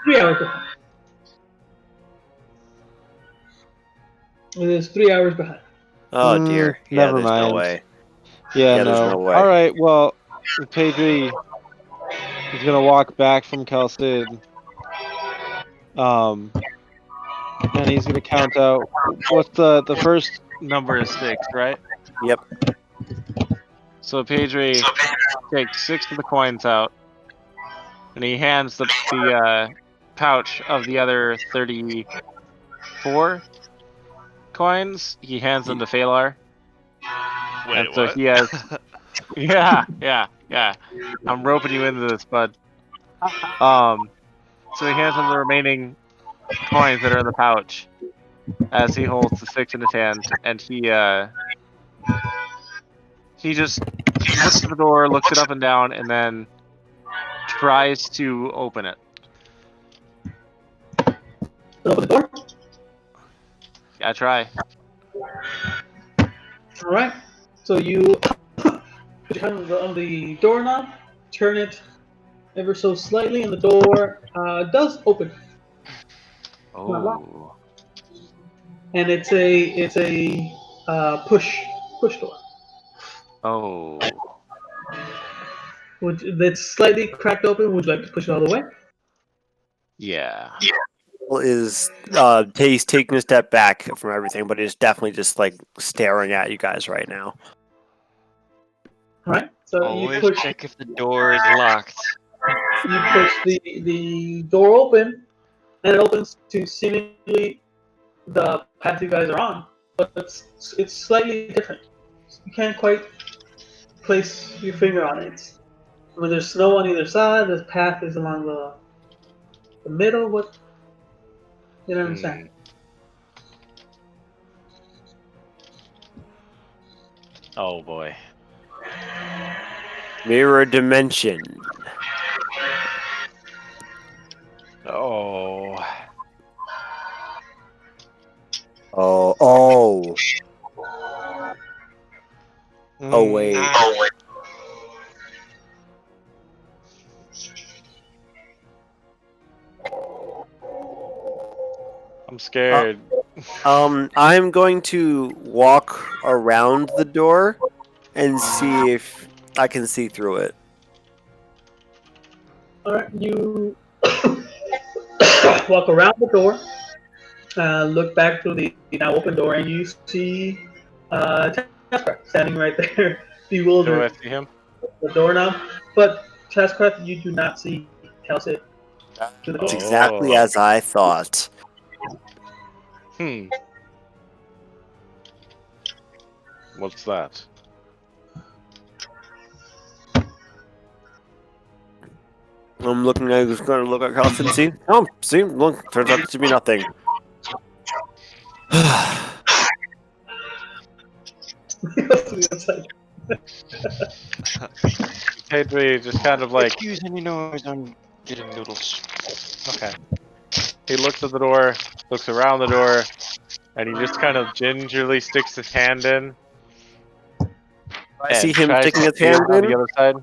3 hours behind. It is 3 hours behind. Oh dear. Yeah, never there's no mind. way. Yeah, Yeah, there's no. no way. All right. Well, Pedri is gonna walk back from Cal Cid. And he's gonna count out. What's the first number is 6, right? Yep. So Pedri takes 6 of the coins out, and he hands the pouch of the other 34 coins. He hands them to Phalar. Wait, And so what? he has. Yeah. I'm roping you into this, bud. So he hands him the remaining coins that are in the pouch as he holds the 6 in his hand, and he just looks at the door, looks it up and down, and then tries to open it. Open the door. I try. All right. So you put your hand on the doorknob, turn it ever so slightly, and the door does open. Oh. And it's a push door. Oh. That's slightly cracked open. Would you like to push it all the way? Yeah. Is he's taking a step back from everything, but he's definitely just like staring at you guys right now. All right. So Always you push check if the door is locked. the door open, and it opens to seemingly the path you guys are on, but it's slightly different. You can't quite place your finger on it. I mean, there's snow on either side. The path is along the middle. What? You don't understand. Oh boy. Mirror dimension. Oh. Oh. Oh wait. I'm scared. I'm going to walk around the door and see if I can see through it. All right. You walk around the door, look back through the now open door, and you see Taskcraft standing right there, Do I bewildered. see him? The doorknob. But Taskcraft, you do not see Kelsey through the It's door. exactly as I thought. What's that? I'm looking. I was going to look at Carlson and see. Oh, see, look, turns out to be nothing. Pedri just kind of like, Excuse any noise, I'm getting noodles. okay. He looks at the door, looks around the door, and he just kind of gingerly sticks his hand in. I see and him tries sticking to his see hand on in. the other side.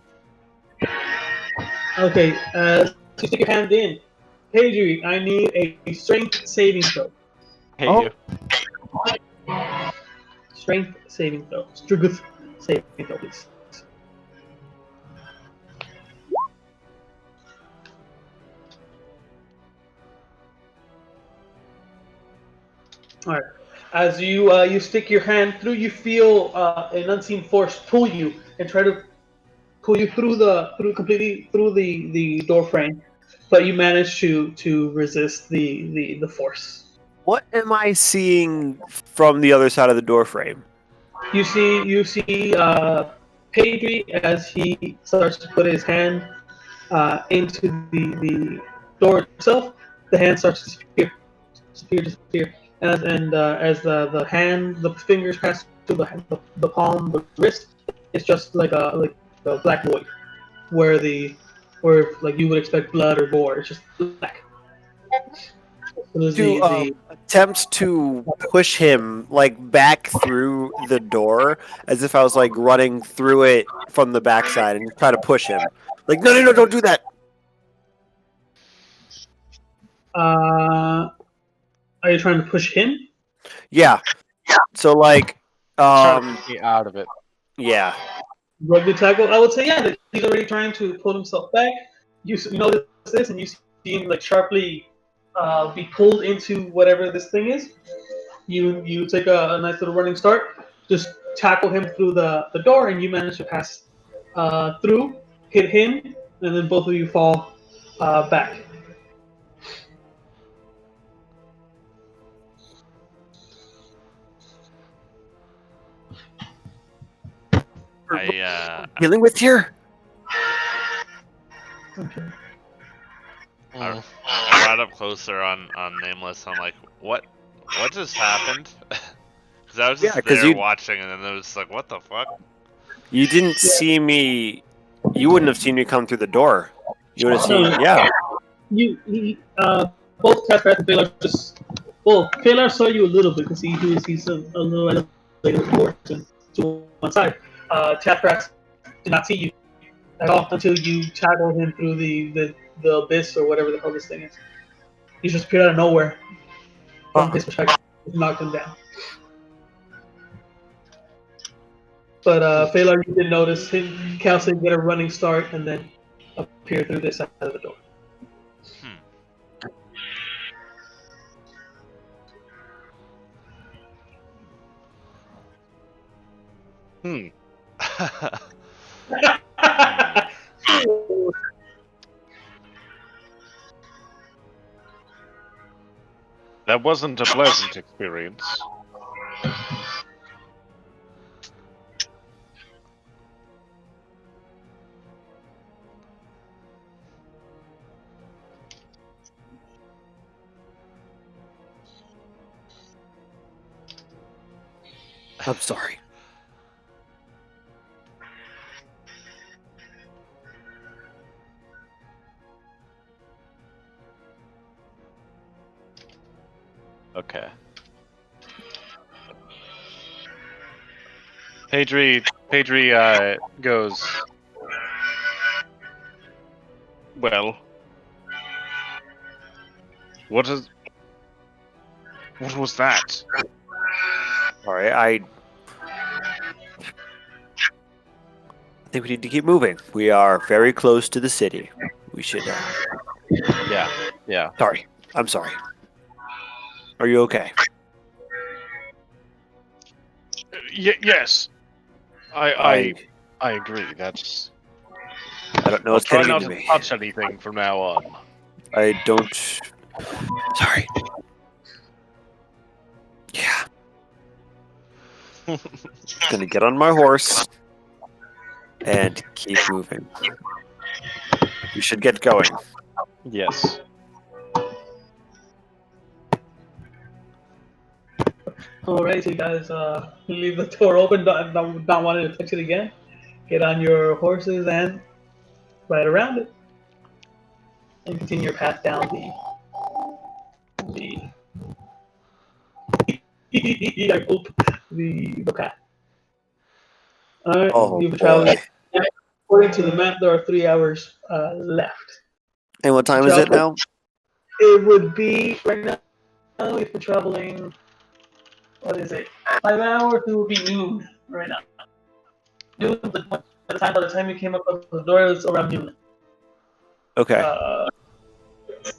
Okay, so stick your hand in. Pedri, I need a strength saving throw. Hey, Oh. you. Strength saving throw. Strength saving throw, please. Alright. As you stick your hand through, you feel an unseen force pull you and try to pull you completely through the door frame, but you manage to resist the force. What am I seeing from the other side of the door frame? You see Pedri as he starts to put his hand into the door itself. The hand starts to disappear. As the fingers pass through the palm, the wrist, it's just like a black void, where like you would expect blood or gore. It's just black. soon as To attempts to push him like back through the door as if I was like running through it from the backside and try to push him. Like, no, don't do that. Are you trying to push him? Yeah. So like, Trying to get out of it. yeah. Rugby tackle? I would say yeah. That he's already trying to pull himself back. You notice this, and you see him like sharply be pulled into whatever this thing is. You take a nice little running start. Just tackle him through the door, and you manage to pass through, hit him, and then both of you fall back. Dealing with here. I brought up closer on Nameless. I'm like, what just happened? Because I was just there watching, and then it was like, what the fuck? You didn't see me. You wouldn't have seen me come through the door. You would have seen, yeah. Both Catcraft and Baylor just. Well, Baylor saw you a little bit because he's a little elevated forward to one side. Catcraft did not see you at all until you tackled him through the abyss or whatever the hell this thing is. He just appeared out of nowhere. From his perspective, knocked him down. But Phalar, you did notice him, Kelsey get a running start and then appear through this side of the door. That wasn't a pleasant experience. I'm sorry. Okay. Pedri goes, well, what was that? Sorry, I think we need to keep moving. We are very close to the city. We should. Yeah. Sorry. I'm sorry. Are you okay? Yes. I agree. That's. I don't know I'll what's try getting not into to me. touch anything from now on. I don't. Sorry. Yeah. Gonna get on my horse and keep moving. We should get going. Yes. Alright, so you guys leave the door open, not wanting to touch it again. Get on your horses and ride around it. And continue your path down the path. Alright, Oh, you've traveled. boy. According to the map, there are 3 hours left. And what time is it now? It would be right now. If you're traveling, what is it? 5 hours. It would be noon right now. Noon. By the time you came up to the door, it's around noon. Okay.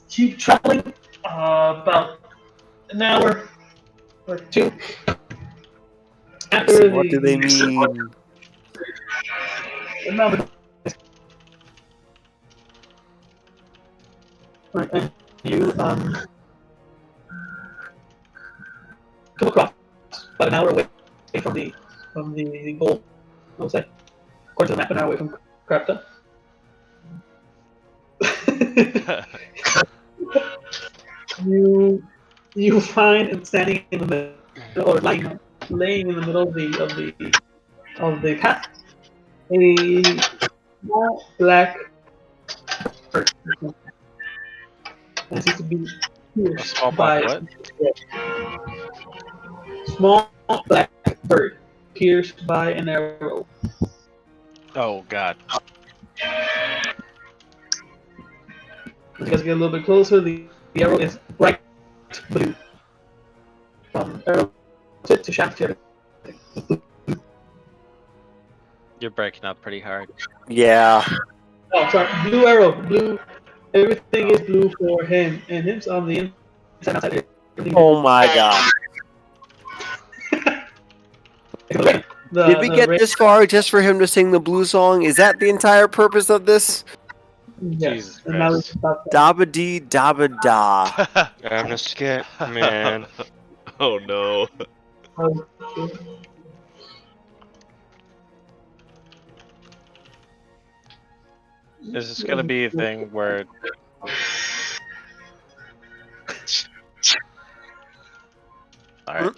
Keep traveling. About an hour or 2. After What do they mean? Right, you come across about an hour away from the goal. I would say, according to the map, an hour away from Krapta. You find standing in the middle, or laying in the middle of the path, a small black bird. That seems to be A small black what? Small black bird pierced by an arrow. Oh god. You guys get a little bit closer. The arrow is bright blue. From arrow tip to shaft tip. You're breaking up pretty hard. Yeah. Oh, sorry. Blue arrow. Blue. Everything is blue for him, and him's on the inside. Outside. Oh my god. Did we get this far just for him to sing the blue song? Is that the entire purpose of this? Yes. Jesus And now we Christ. stop there. Dabba dee dabba da. I'm a scat man. Oh no. Okay. Is this gonna be a thing where Alright.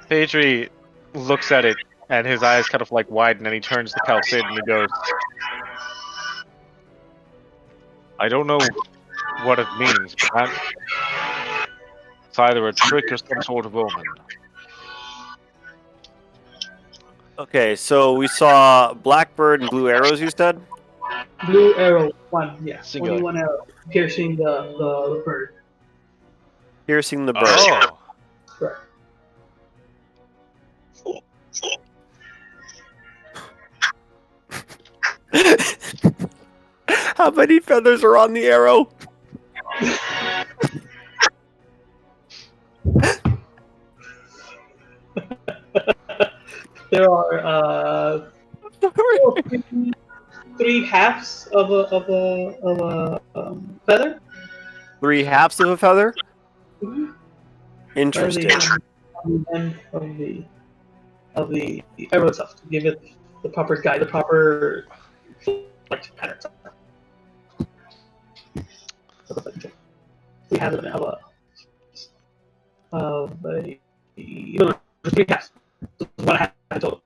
Phaedry looks at it and his eyes kind of like widen and he turns to Calcid and he goes, I don't know what it means, but it's either a trick or some sort of omen. Okay, so we saw blackbird and blue arrows, you said? Blue arrow, one, yeah. Singular. Only one arrow piercing the bird. Piercing the bird. Oh. Correct. How many feathers are on the arrow? There are three halves of a feather. 3 halves of a feather? Mhm. Interesting. On the end of the arrow itself to give it the proper guide, the proper pattern. We have it of a no, three halves. One half total.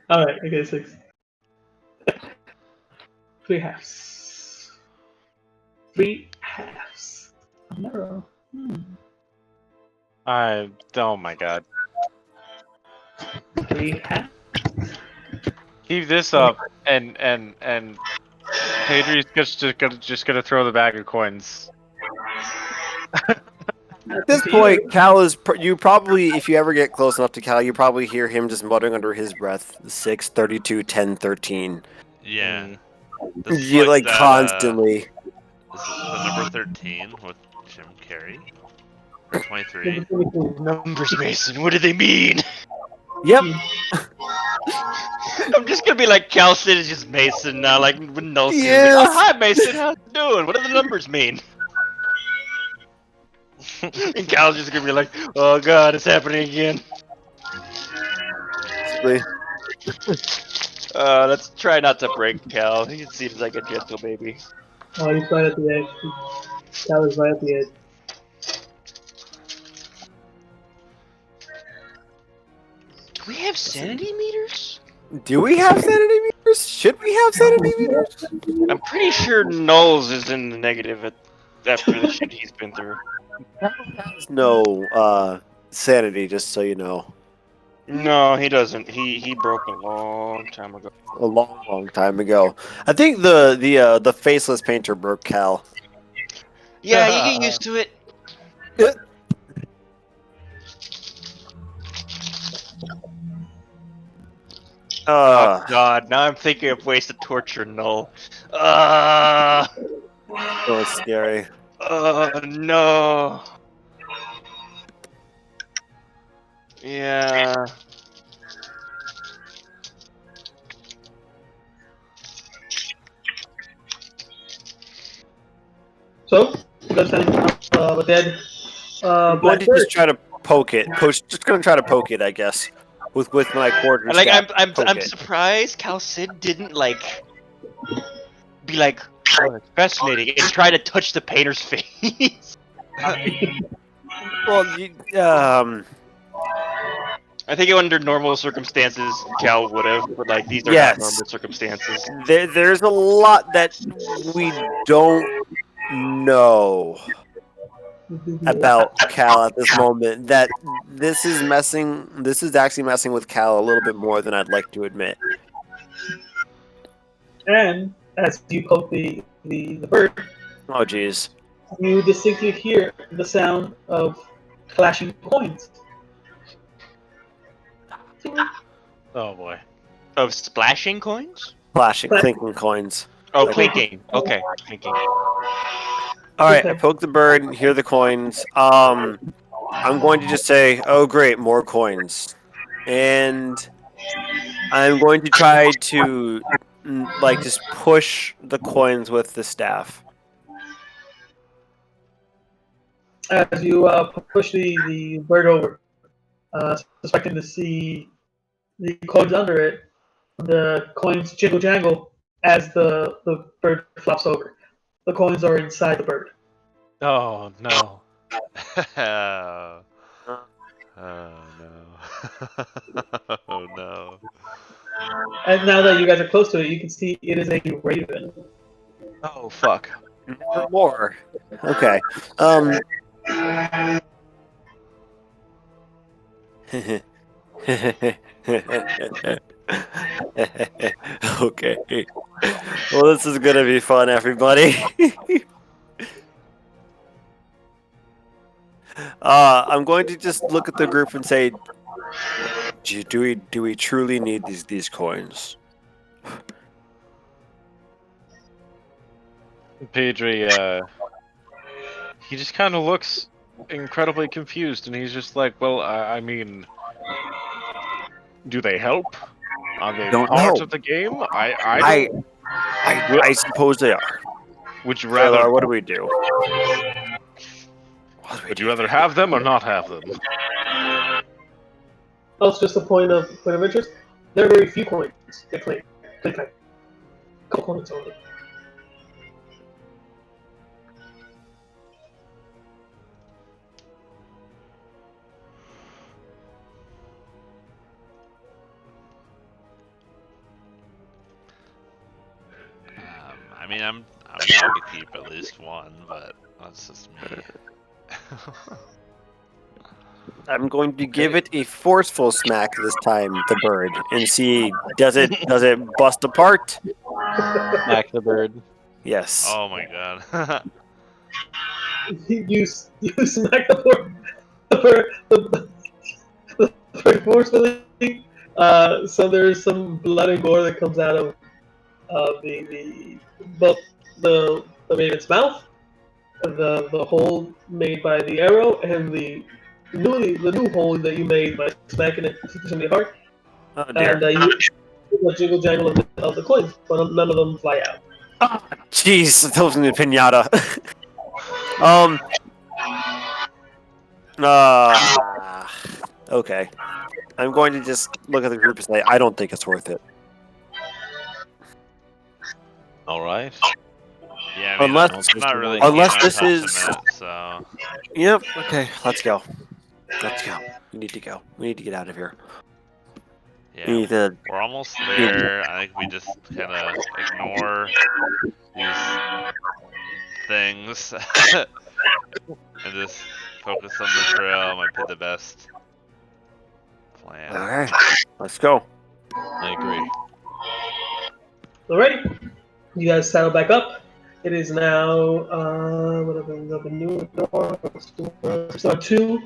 All right, okay, 6. 3 halves. 3 halves. No. Oh my god. 3 halves. Keep this up and Phaedry's just gonna throw the bag of coins. At this point, Cal is. You probably, if you ever get close enough to Cal, you probably hear him just muttering under his breath 6, 32, 10, 13. Yeah. This is You like that, constantly. This is the number 13 with Jim Carrey. 23. Numbers, Mason. What do they mean? Yep. I'm just gonna be like Calcid is just Mason now, like with no. Yes. Oh, hi, Mason. How you doing? What do the numbers mean? And Cal's just gonna be like, oh god, it's happening again. Basically. Let's try not to break Cal. He seems like a gentle baby. Oh, he's right at the edge. That was right at the edge. Do we have sanity meters? Do we have sanity meters? Should we have sanity meters? I'm pretty sure Knowles is in the negative after the shit he's been through. No, sanity, just so you know. No, he doesn't. He broke a long time ago. A long, long time ago. I think the faceless painter broke Cal. Yeah, you get used to it. Oh god, now I'm thinking of ways to torture Null. Oh, it's scary. No. Yeah. So, let's send the dead. I'm going to just try to poke it. Just going to try to poke it, I guess. With my quarter Like staff, I'm poke it. surprised Calcid didn't like be like, oh, that's fascinating, and try to touch the painter's face. Well, I think under normal circumstances, Cal would have, but like these are Yes. not normal circumstances. There's a lot that we don't know about Cal at this moment. That this is actually messing with Cal a little bit more than I'd like to admit. And as you poke the bird, Oh jeez. you distinctly hear the sound of clashing coins. Oh boy. Of splashing coins? Flashing, clinking coins. Oh, clinking. Okay, clinking. All right, I poke the bird, hear the coins. I'm going to just say, "Oh, great, more coins," and I'm going to try to like just push the coins with the staff. As you push the bird over, suspecting to see the coins under it, the coins jiggle jangle as the bird flops over. The coins are inside the bird. Oh no. Oh no. Oh no. And now that you guys are close to it, you can see it is a raven. Oh fuck. More. Okay. Okay. Well, this is gonna be fun, everybody. I'm going to just look at the group and say, do we truly need these coins? Pedri, he just kind of looks incredibly confused, and he's just like, well, I mean, do they help? Are they Don't part know. of the game? I I suppose they are. would you Rather, rather what do we do? would you rather have them or not have them? Also, just a point of interest. There are very few coins. They claim. Couple coins only. I mean, I'm down to keep at least one, but that's just me. I'm going to give it a forceful smack this time, the bird, and see does it bust apart? Smack the bird. Yes. Oh my god. You smack the bird forcefully. So there's some blood and gore that comes out of both the raven's mouth, the hole made by the arrow, and the new hole that you made by smacking it in the heart. Oh dear. And you the jiggle jangle of the coins, but none of them fly out. Jeez, those in the pinata. Okay. I'm going to just look at the group and say, I don't think it's worth it. All right. Yeah, I mean, Unless- I'm not really unless keen on this touching is- it, so Yep. Okay, let's go. Let's go. We need to go. We need to get out of here. We yeah, need to. we're almost there. I think we just kind of ignore these things and just focus on the trail. Might be the best plan. All right. Let's go. I agree. Alrighty, you guys saddle back up. It is now whatever noon. So 2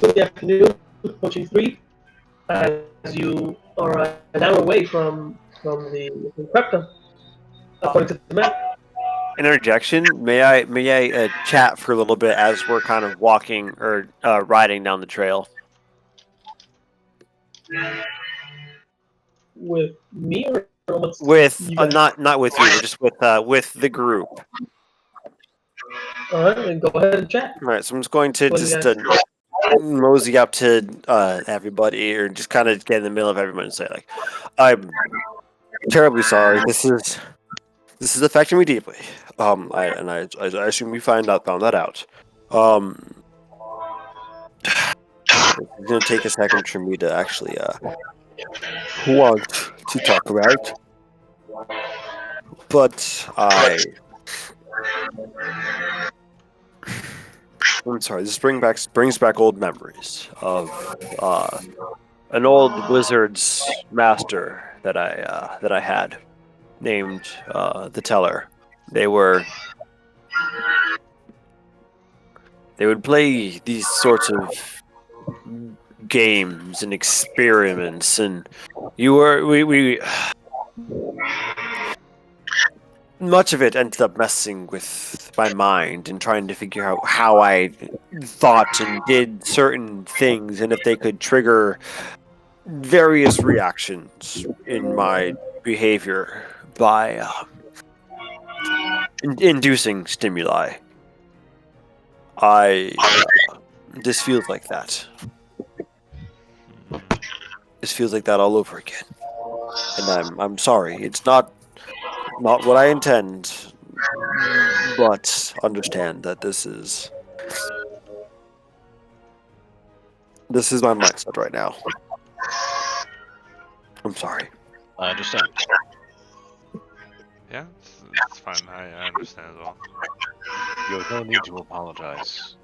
in the afternoon, approaching 3. As you are an hour away from the Krepta, according to the map. Interjection. May I chat for a little bit as we're kind of walking or riding down the trail? With me or With you guys? not with you, just with the group. Alright, then go ahead and chat. All right, so I'm just going to What do you just guys- mosey up to everybody, or just kind of get in the middle of everybody and say, like, I'm terribly sorry. This is affecting me deeply. I assume we found that out. It's gonna take a second for me to actually want to talk about, but I'm sorry. This brings back old memories of an old wizard's master that I had, named the Teller. They would play these sorts of games and experiments, and we much of it ended up messing with my mind and trying to figure out how I thought and did certain things, and if they could trigger various reactions in my behavior by inducing stimuli. This feels like that. This feels like that all over again. And I'm sorry. It's not what I intend, but understand that this is my mindset right now. I'm sorry. I understand. Yeah, it's fine. I understand as well. You have no need to apologize.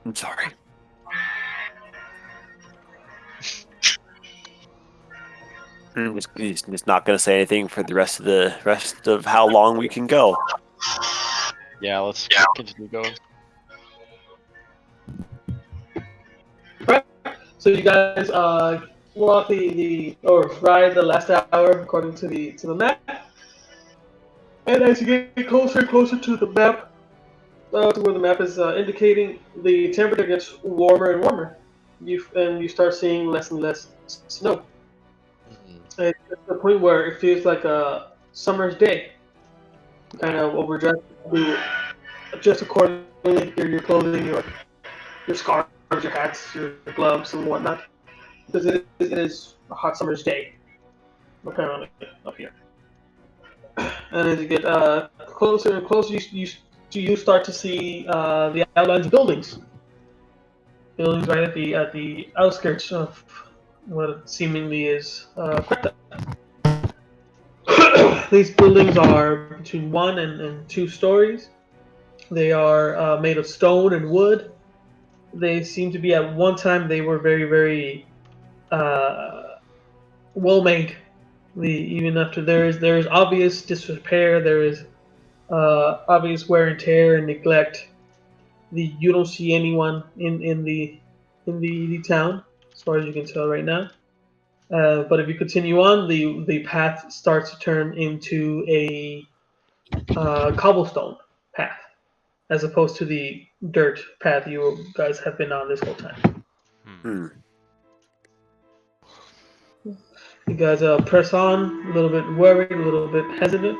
I'm sorry. He's just not going to say anything for the rest of how long we can go. Yeah, let's continue going. So you guys walk or ride the last hour according to the map, and as you get closer and closer to the map, to where the map is indicating, the temperature gets warmer and warmer. You start seeing less and less snow. It's to the point where it feels like a summer's day. Kind of overdressed, just accordingly your clothing, your scarves, your hats, your gloves, and whatnot. Because it is a hot summer's day. We're kind of up here. And as you get closer and closer, you start to see the outlines of buildings. Buildings right at the outskirts of what seemingly is Krypta. These buildings are between 1 and 2 stories. They are made of stone and wood. They seem to be, at one time, they were very, very well made. Even after there is obvious disrepair, there is obvious wear and tear and neglect. You don't see anyone in the town, as far as you can tell right now. But if you continue on, the path starts to turn into a cobblestone path, as opposed to the dirt path you guys have been on this whole time. You guys press on, a little bit worried, a little bit hesitant.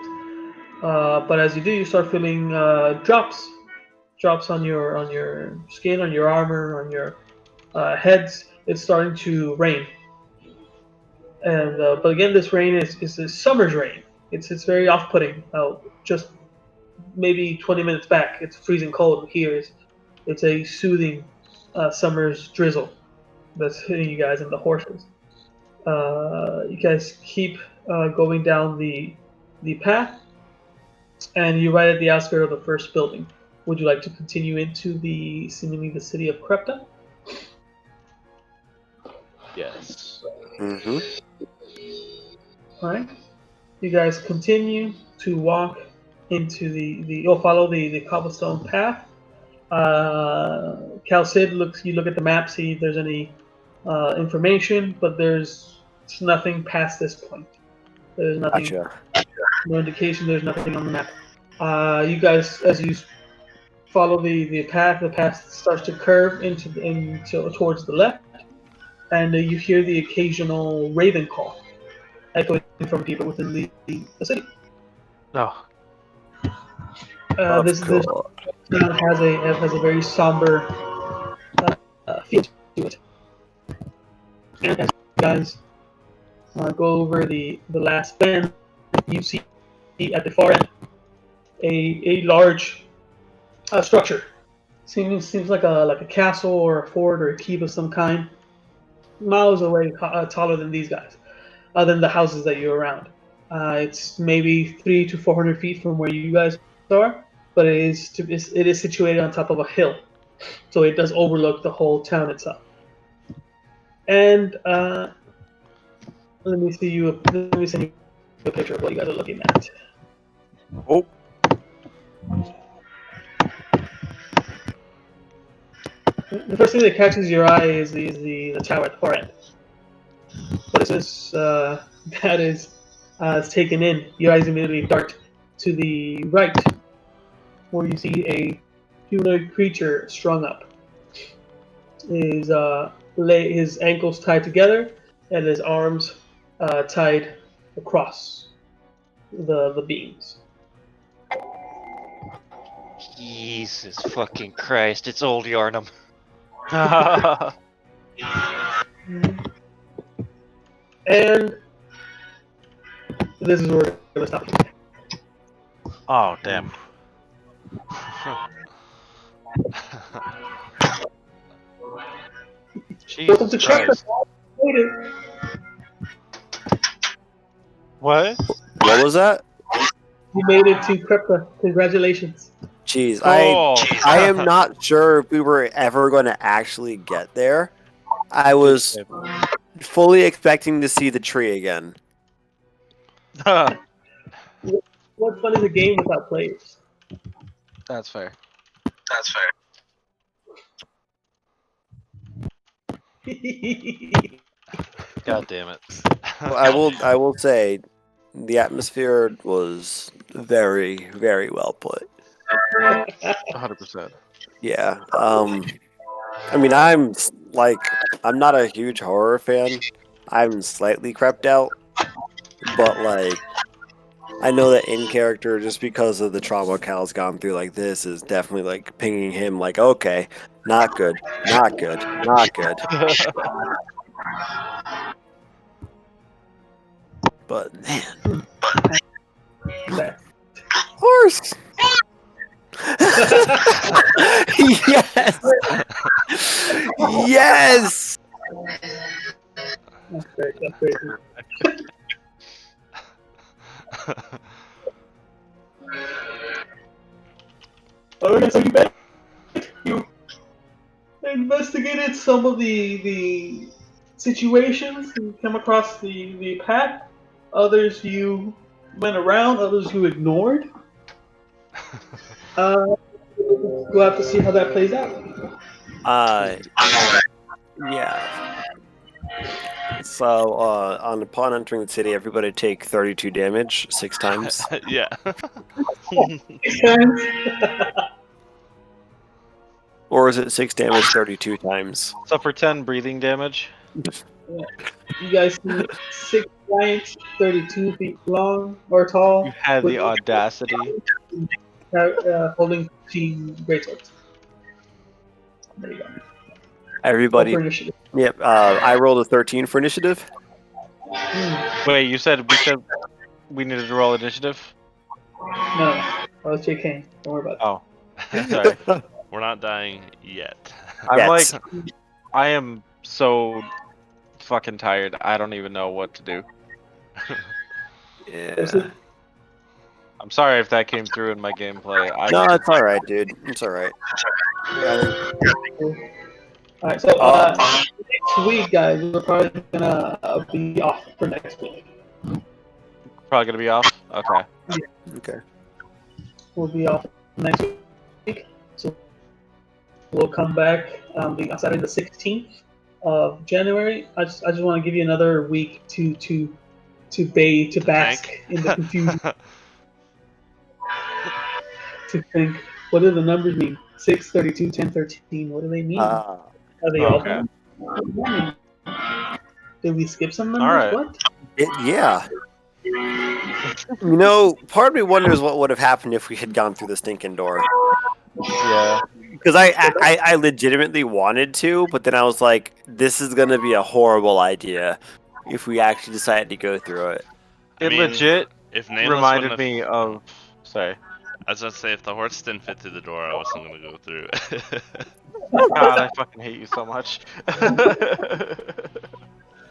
But as you do, you start feeling drops on your skin, on your armor, on your heads. It's starting to rain. And but again, this rain is a summer's rain. It's very off-putting. Just maybe 20 minutes back, it's freezing cold. Here, it's a soothing summer's drizzle that's hitting you guys and the horses. You guys keep going down the path, and you're right at the outskirts of the first building. Would you like to continue into seemingly the city of Krypta? Yes. Mm-hmm. Alright. You guys continue to walk into you'll follow the cobblestone path. Calcid you look at the map, see if there's any information, but there's nothing past this point. There's nothing, Gotcha. no indication, there's nothing on the map. You guys, as you follow the path starts to curve into towards the left, and you hear the occasional raven call echoing from people within the city. Oh. This town has a very somber feel to it. And as you guys go over the last bend, you see at the far end a large structure Seems like a castle or a fort or a keep of some kind, miles away, taller than these guys, than the houses that you're around. It's maybe 300 to 400 feet from where you guys are, but it is situated on top of a hill, so it does overlook the whole town itself. And let me send you a picture of what you guys are looking at. Oh, The first thing that catches your eye is the tower at the far end. What is this? That is taken in. Your eyes immediately dart to the right, where you see a humanoid creature strung up. His ankles tied together and his arms tied across the beams. Jesus fucking Christ! It's old Yarnum. And this is where we're going to stop. Oh, damn. Welcome to Jesus Christ. Later. What? what was that? You made it to Krepka. Congratulations. Jeez, Oh, I am not sure if we were ever going to actually get there. I was fully expecting to see the tree again. What fun is a game without players? That's fair. God damn it. Well, I will say, the atmosphere was very, very well put. 100%. Yeah. I mean, I'm not a huge horror fan. I'm slightly creeped out, but like, I know that in character, just because of the trauma Cal's gone through, like this is definitely like pinging him. Like, okay, not good, not good, not good. But man, horse. Yes. Yes. That's great. That's great. Alright, so you investigated some of the situations. You come across the pack. Others you went around. Others you ignored. We'll have to see how that plays out. Yeah. So, upon entering the city, everybody take 32 damage 6 times. Yeah. Or is it 6 damage 32 times? Suffer 10 breathing damage. You guys see 6 giants, 32 feet long or tall. You had the audacity. Holding 15 greatswords. There you go. Everybody. For initiative. Yep. I rolled a 13 for initiative. Wait, you said we needed to roll initiative? No, that was J. Kane. Don't worry about it. Oh, sorry. We're not dying yet. I'm Yes. like, I am so fucking tired. I don't even know what to do. Yeah. I'm sorry if that came through in my gameplay. No, it's all right, dude. It's all right. Alright, so next week, guys, we're probably gonna be off for next week. Probably gonna be off. Okay. Okay. We'll be off next week, so we'll come back on Saturday the 16th of January. I just want to give you another week to bask think. in the confusion. To think, what do the numbers mean? 6, 32, 10, 13. What do they mean? Are they all? Okay. Did we skip some numbers? All right. What? Yeah. You know, part of me wonders what would have happened if we had gone through the stinking door. Yeah. Because I legitimately wanted to, but then I was like, this is going to be a horrible idea if we actually decided to go through it. It legit if Nameless reminded wouldn't have- me of. Sorry. I was gonna say if the horse didn't fit through the door, I wasn't gonna go through. God, I fucking hate you so much.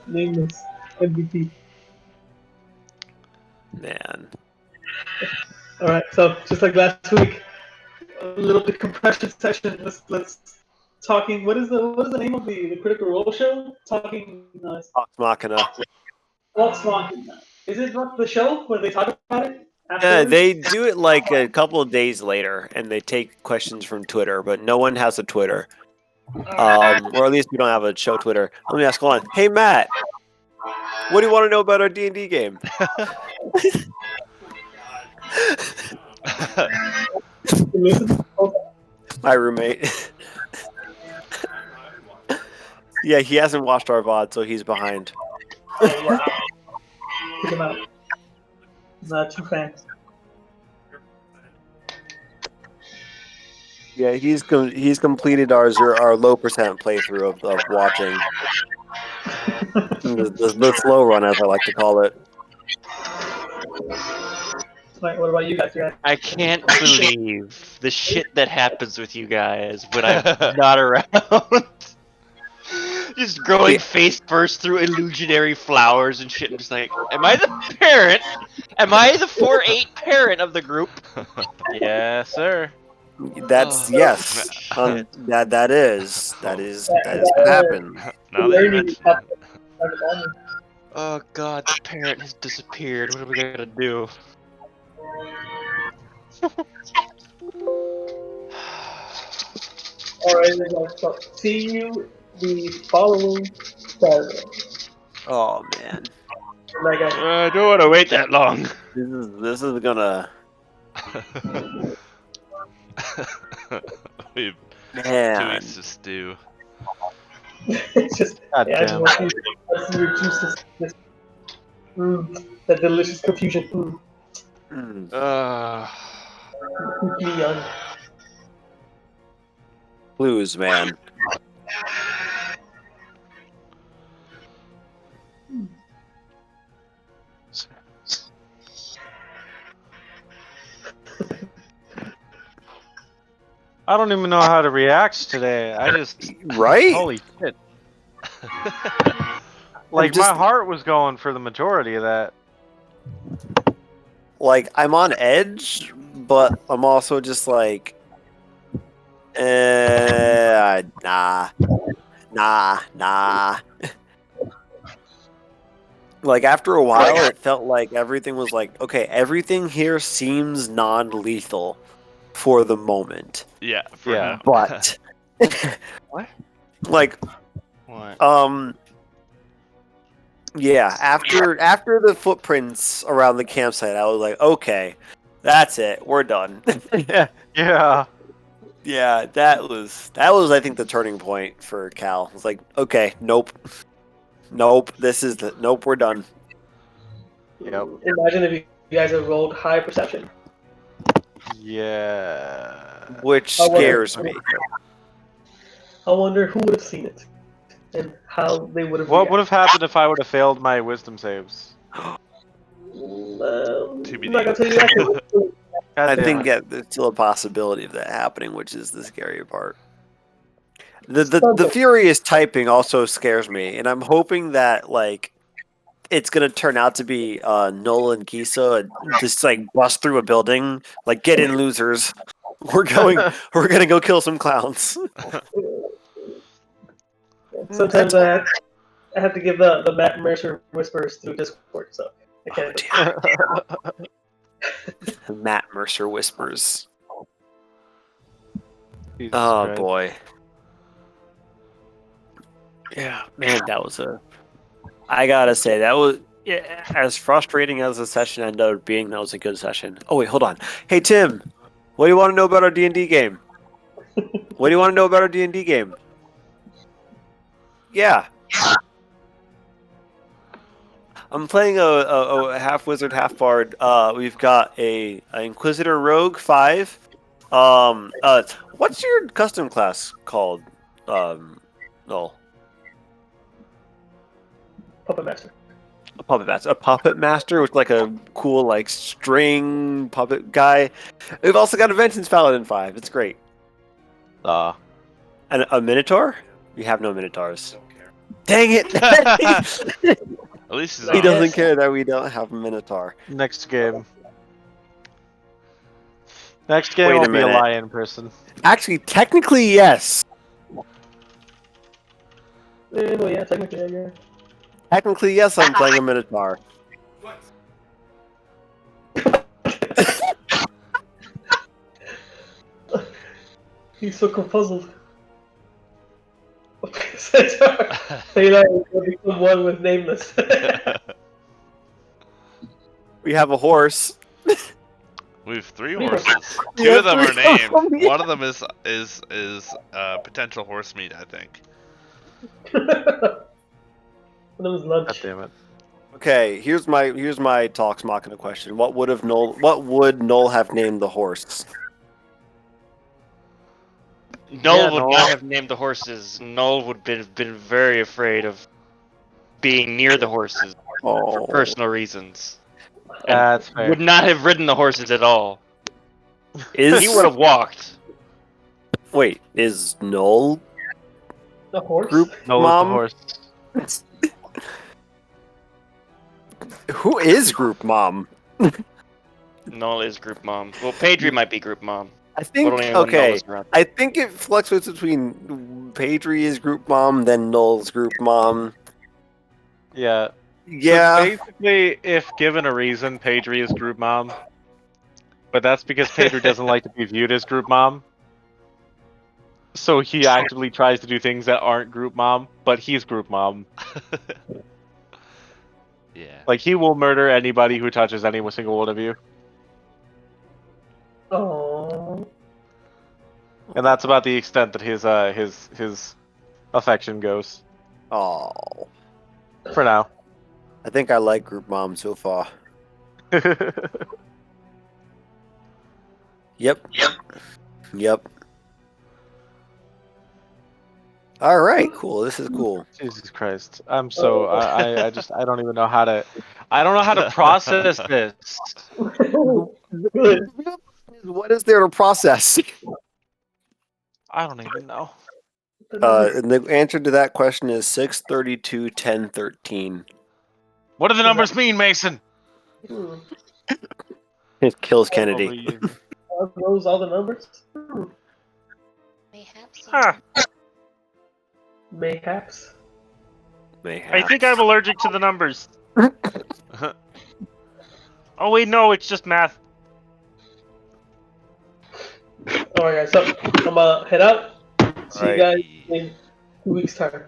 Nameless MVP. Man. All right, so just like last week, a little decompression session. Let's talking. What is the name of the Critical Role show? Talking. Vox Machina. Vox Machina. Is it not the show where they talk about it? Yeah, Afterwards? they do it like a couple of days later, and they take questions from Twitter, but no one has a Twitter. Or at least we don't have a show Twitter. Let me ask one. Hey, Matt. What do you want to know about our D&D game? Listen. My roommate. Yeah, he hasn't watched our VOD, so he's behind. Yeah. Check him out. Not too fans. Yeah, he's completed our low percent playthrough of watching. the slow run, as I like to call it. Right, what about you guys? I can't believe the shit that happens with you guys when I'm not around. Just growing face first through illusionary flowers and shit. I'm just like, am I the parent? Am I the 4-8 parent of the group? Yes, sir. That's Oh, yes. shit. That is what happened. Now that you mention it. Oh god, the parent has disappeared. What are we gonna do? Alright, so see you the following Saturday. Oh man, Like I don't want to wait that long. this is gonna We have 2 man. weeks to stew. it's just, God yeah, I just damn. want to see your juices. That delicious confusion. Mm. Keep me young. Blues, man. I don't even know how to react today. I just Right? holy shit. Like just- my heart was going for the majority of that. Like I'm on edge, but I'm also just like, nah. Like after a while, it felt like everything was like, okay, everything here seems non-lethal for the moment, Yeah, for Yeah. now. but What? like, What? yeah, after the footprints around the campsite, I was like, okay, that's it, we're done. Yeah. Yeah, that was I think the turning point for Cal. It's like, okay, nope, this is nope, we're done. Yep. Imagine if you guys have rolled high perception. Yeah. Which I wonder- scares me. I wonder who would have seen it and how they would have. What would have happened if I would have failed my wisdom saves? TBD. I'm not gonna tell you that. God I damn think it. that there's still a possibility of that happening, which is the scary part. The furious typing also scares me, and I'm hoping that like it's gonna turn out to be Nola and Kisa and just like bust through a building, like get in losers. We're gonna go kill some clowns. Sometimes I have to give the Matt Mercer whispers through Discord, so I can't. Matt Mercer whispers. Jesus Oh Christ. boy. Yeah, man, that was I gotta say that was as frustrating as the session ended up being. That was a good session. Oh wait, hold on. Hey Tim, what do you want to know about our D&D game? What do you want to know about our D&D game? Yeah. I'm playing a half wizard, half bard. We've got a Inquisitor Rogue 5. What's your custom class called? No. Puppet Master. a puppet master with like a cool like string puppet guy. We've also got a Vengeance Paladin 5. It's great. And a Minotaur? We have no Minotaurs. Dang it! At least he's He honest. doesn't care that we don't have a Minotaur. Next game. Next game Wait a will be a minute. lion person. Actually, technically, yes. Well, yeah, technically, yeah. Technically, yes, I'm playing a Minotaur. He's so confuzzled. Say that will become one with nameless. We have a horse. We have 3 We have- horses. We 2 have of them are 3 named. of them, yeah. One of them is potential horse meat, I think. That was God lunch. damn it. Okay, here's my Talks Machina question. What would Null have named the horse? Null Yeah, would Null. not have named the horses. Null would have been very afraid of being near the horses for Oh, personal reasons. That's fair. Would not have ridden the horses at all. is He would have walked. wait, is Null The horse? group No, mom? the horse. Who is group mom? Null is group mom. Well, Pedri might be group mom. I think But only when Null okay. is around. I think it fluctuates between Pedri is group mom, then Null's group mom. Yeah. Yeah, Basically, if given a reason, Pedri is group mom. But that's because Pedri doesn't like to be viewed as group mom. So he actively tries to do things that aren't group mom, but he's group mom. Yeah. Like, he will murder anybody who touches any single one of you. Oh. And that's about the extent that his affection goes. oh, For now. I think I like group mom so far. Yep. All right, cool. This is cool. Jesus Christ. I'm so I don't even know how to process this. Good. What is there to process? I don't even know. And the answer to that question is 632 10 13. What do the numbers mean, Mason? Hmm. It kills Kennedy. Are those all the numbers? Mayhaps. Huh. Mayhaps. I think I'm allergic to the numbers. Oh wait, no, it's just math. Alright guys, so I'm gonna head out. See you Alright. guys in 2 weeks time.